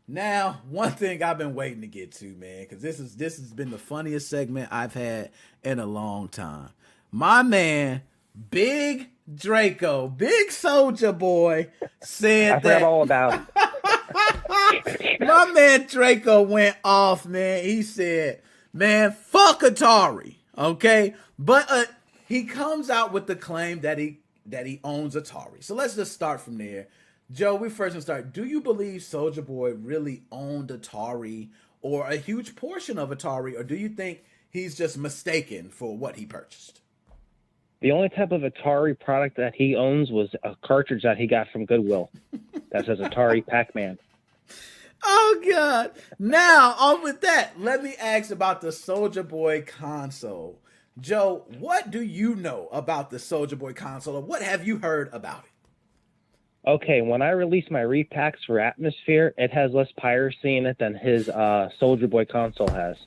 Now, one thing I've been waiting to get to, man, because this has been the funniest segment I've had in a long time. My man, Big Draco, Big Soldier Boy, said I forgot all about it. My man Draco went off, man. He said, man, fuck Atari, okay? But he comes out with the claim that he owns Atari. So let's just start from there. Joe, we first gonna start. Do you believe Soulja Boy really owned Atari or a huge portion of Atari, or do you think he's just mistaken for what he purchased? The only type of Atari product that he owns was a cartridge that he got from Goodwill that says Atari Pac-Man. Oh, God. Now, on with that, let me ask about the Soulja Boy console. Joe, what do you know about the Soulja Boy console, or what have you heard about it? Okay, when I released my repacks for Atmosphere, it has less piracy in it than his Soulja Boy console has.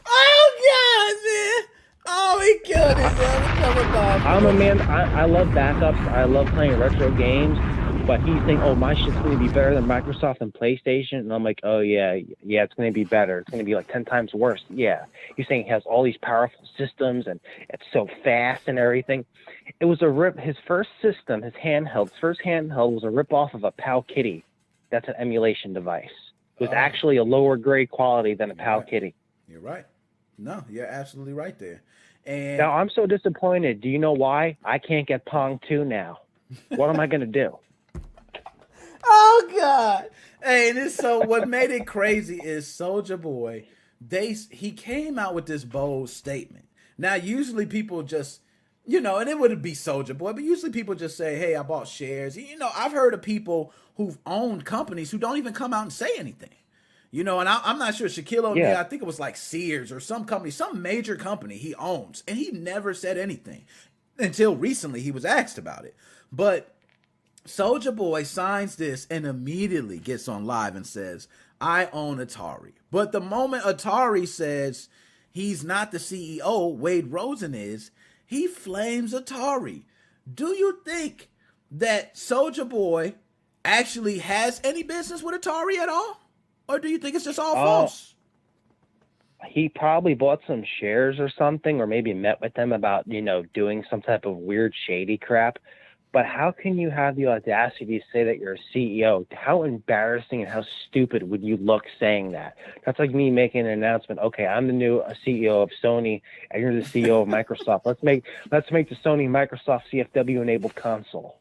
Oh, God, man. Oh, he killed it, man. I'm a man. I love backups. I love playing retro games. But he's saying, oh, my shit's going to be better than Microsoft and PlayStation. And I'm like, oh, yeah, it's going to be better. It's going to be like 10 times worse. Yeah. He's saying he has all these powerful systems and it's so fast and everything. It was a rip. His first system, his first handheld was a rip off of a PAL Kitty. That's an emulation device. It was actually a lower grade quality than a PAL Kitty. You're right. No, you're absolutely right there. And now I'm so disappointed. Do you know why? I can't get Pong 2 now. What am I going to do? Oh, God. Hey, what made it crazy is Soulja Boy, he came out with this bold statement. Now, usually people just, and it wouldn't be Soulja Boy, but usually people just say, hey, I bought shares. I've heard of people who've owned companies who don't even come out and say anything. And I'm not sure. Shaquille O'Neal, I think it was like Sears or some company, some major company he owns, and he never said anything until recently he was asked about it. But Soulja Boy signs this and immediately gets on live and says, I own Atari. But the moment Atari says he's not the CEO, Wade Rosen is, he flames Atari. Do you think that Soulja Boy actually has any business with Atari at all? Or do you think it's just all false? He probably bought some shares or something, or maybe met with them about, doing some type of weird shady crap. But how can you have the audacity to say that you're a CEO? How embarrassing and how stupid would you look saying that? That's like me making an announcement. Okay, I'm the new CEO of Sony, and you're the CEO of Microsoft. Let's make the Sony Microsoft CFW enabled console.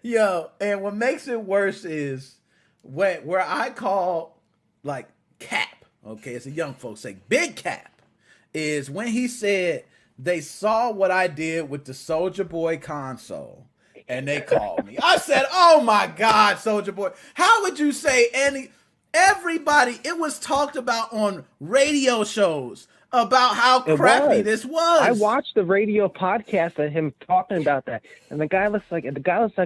Yo, and what makes it worse is where I call like Cap. Okay, it's a young folks say Big Cap is when he said they saw what I did with the Soulja Boy console. And they called me. I said, oh, my God, Soulja Boy. How would you say everybody, it was talked about on radio shows about how crappy this was. I watched the radio podcast of him talking about that. And the guy looks like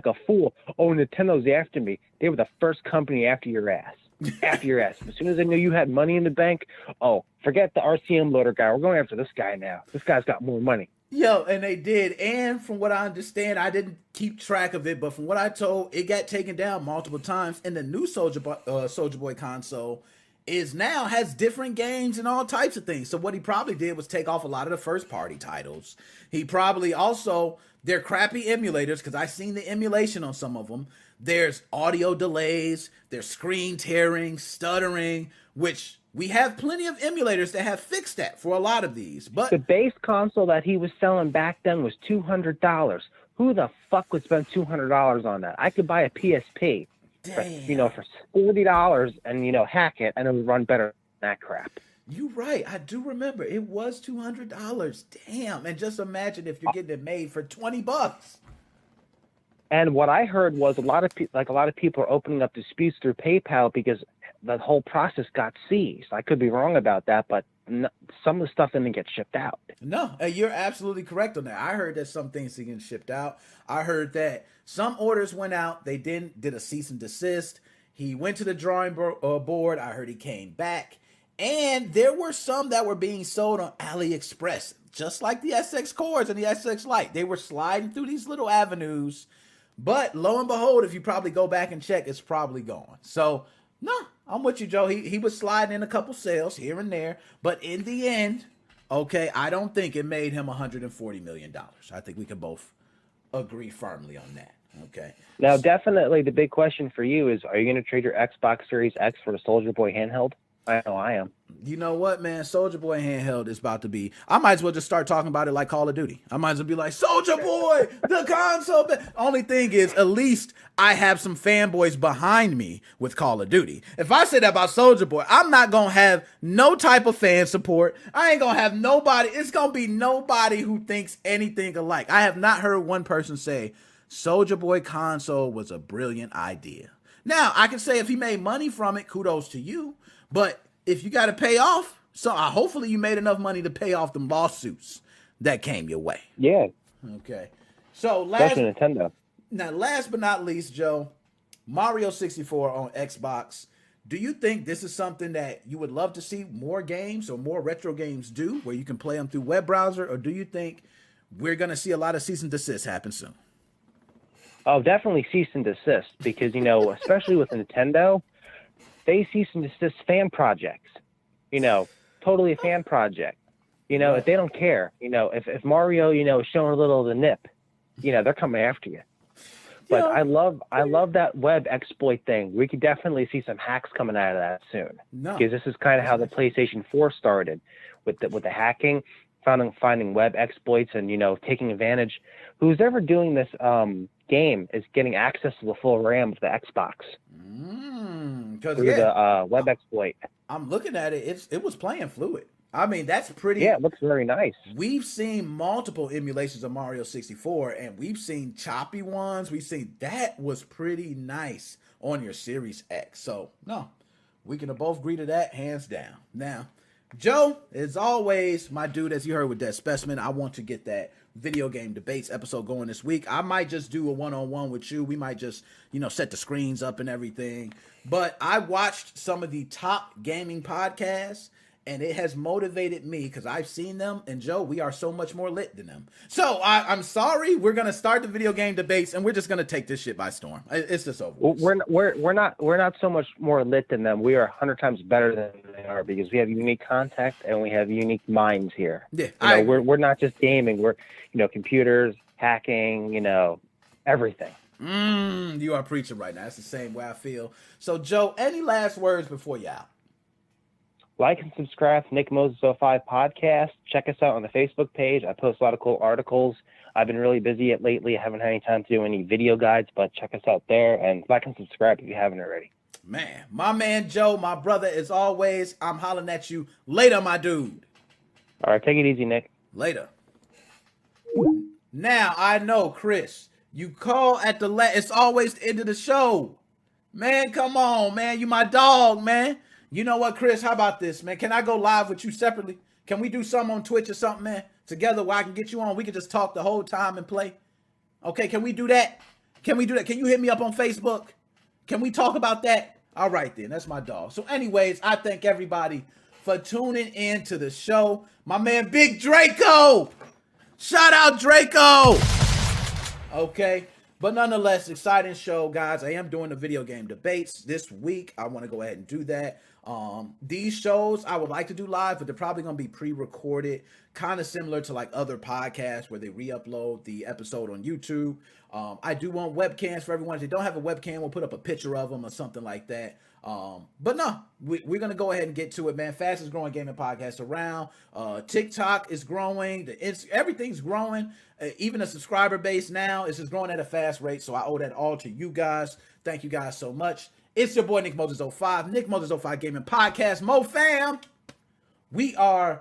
a fool. Oh, Nintendo's after me. They were the first company after your ass. After your ass. As soon as they knew you had money in the bank, oh, forget the RCM loader guy. We're going after this guy now. This guy's got more money. Yo, and they did. And from what I understand, I didn't keep track of it, but from what I told, it got taken down multiple times. And the new Soulja Boy console has different games and all types of things. So what he probably did was take off a lot of the first party titles. He probably also, they're crappy emulators because I seen the emulation on some of them. There's audio delays, there's screen tearing, stuttering, which we have plenty of emulators that have fixed that for a lot of these. But the base console that he was selling back then was $200. Who the fuck would spend $200 on that? I could buy a PSP, for $40 and hack it, and it would run better than that crap. You're right. I do remember it was $200. Damn! And just imagine if you're getting it made for $20. And what I heard was a lot of people are opening up disputes through PayPal because the whole process got seized. I could be wrong about that, but some of the stuff didn't get shipped out. No, you're absolutely correct on that. I heard that some things are getting shipped out. I heard that some orders went out. They did a cease and desist. He went to the drawing board. I heard he came back. And there were some that were being sold on AliExpress, just like the SX Cords and the SX Lite. They were sliding through these little avenues. But lo and behold, if you probably go back and check, it's probably gone. So, no, I'm with you, Joe. He was sliding in a couple sales here and there. But in the end, okay, I don't think it made him $140 million. I think we can both agree firmly on that. Okay. Now, definitely the big question for you is, are you going to trade your Xbox Series X for the Soldier Boy handheld? I know I am. You know what, man? Soldier Boy handheld is about to be. I might as well just start talking about it like Call of Duty. I might as well be like, Soldier Boy, the console. Only thing is, at least I have some fanboys behind me with Call of Duty. If I say that about Soldier Boy, I'm not going to have no type of fan support. I ain't going to have nobody. It's going to be nobody who thinks anything alike. I have not heard one person say Soldier Boy console was a brilliant idea. Now, I can say if he made money from it, kudos to you. But if you got to pay off, so hopefully you made enough money to pay off the lawsuits that came your way. Yeah. Okay. So especially Nintendo. Now, last but not least, Joe, Mario 64 on Xbox. Do you think this is something that you would love to see more games or more retro games do, where you can play them through web browser, or do you think we're going to see a lot of cease and desist happen soon? Oh, definitely cease and desist, because, especially with Nintendo, they cease and desist fan projects, totally a fan project. If they don't care, if Mario, is showing a little of the nip, they're coming after you. But I love that web exploit thing. We could definitely see some hacks coming out of that soon. Because this is kind of how the PlayStation 4 started with the hacking, finding web exploits and, taking advantage. Who's ever doing this game is getting access to the full RAM of the Xbox. Through the web exploit. I'm looking at it. It was playing fluid. I mean, that's pretty. Yeah, it looks very nice. We've seen multiple emulations of Mario 64, and we've seen choppy ones. We've seen that was pretty nice on your Series X. So, no, we can both agree to that, hands down. Now, Joe, as always, my dude, as you heard with that specimen, I want to get that video game debates episode going this week. I might just do a one-on-one with you. We might just, set the screens up and everything. But I watched some of the top gaming podcasts, and it has motivated me because I've seen them. And Joe, we are so much more lit than them. So I'm sorry. We're gonna start the video game debates, and we're just gonna take this shit by storm. It's just over. We're not so much more lit than them. We are 100 times better than they are because we have unique contact and we have unique minds here. Yeah, we're not just gaming. We're computers, hacking, everything. You are preaching right now. That's the same way I feel. So, Joe, any last words before you out? Like and subscribe to Nickmoses05 Podcast. Check us out on the Facebook page. I post a lot of cool articles. I've been really busy lately. I haven't had any time to do any video guides, but check us out there. And like and subscribe if you haven't already. Man, my man Joe, my brother, as always, I'm hollering at you later, my dude. All right, take it easy, Nick. Later. Now, I know, Chris, you call at the it's always the end of the show. Man, come on, man. You my dog, man. You know what, Chris? How about this, man? Can I go live with you separately? Can we do something on Twitch or something, man? Together where I can get you on. We can just talk the whole time and play. Okay, can we do that? Can we do that? Can you hit me up on Facebook? Can we talk about that? All right, then. That's my dog. So anyways, I thank everybody for tuning in to the show. My man, Big Draco. Shout out, Draco. Okay. But nonetheless, exciting show, guys. I am doing the video game debates this week. I want to go ahead and do that. These shows I would like to do live, but they're probably going to be pre-recorded, kind of similar to like other podcasts where they re-upload the episode on YouTube. I do want webcams for everyone. If they don't have a webcam, we'll put up a picture of them or something like that. But no, we're going to go ahead and get to it, man. Fastest growing gaming podcast around. TikTok is growing. Everything's growing. Even the subscriber base now is just growing at a fast rate. So I owe that all to you guys. Thank you guys so much. It's your boy, Nickmoses05, Nickmoses05 Gaming Podcast. Mo fam, we are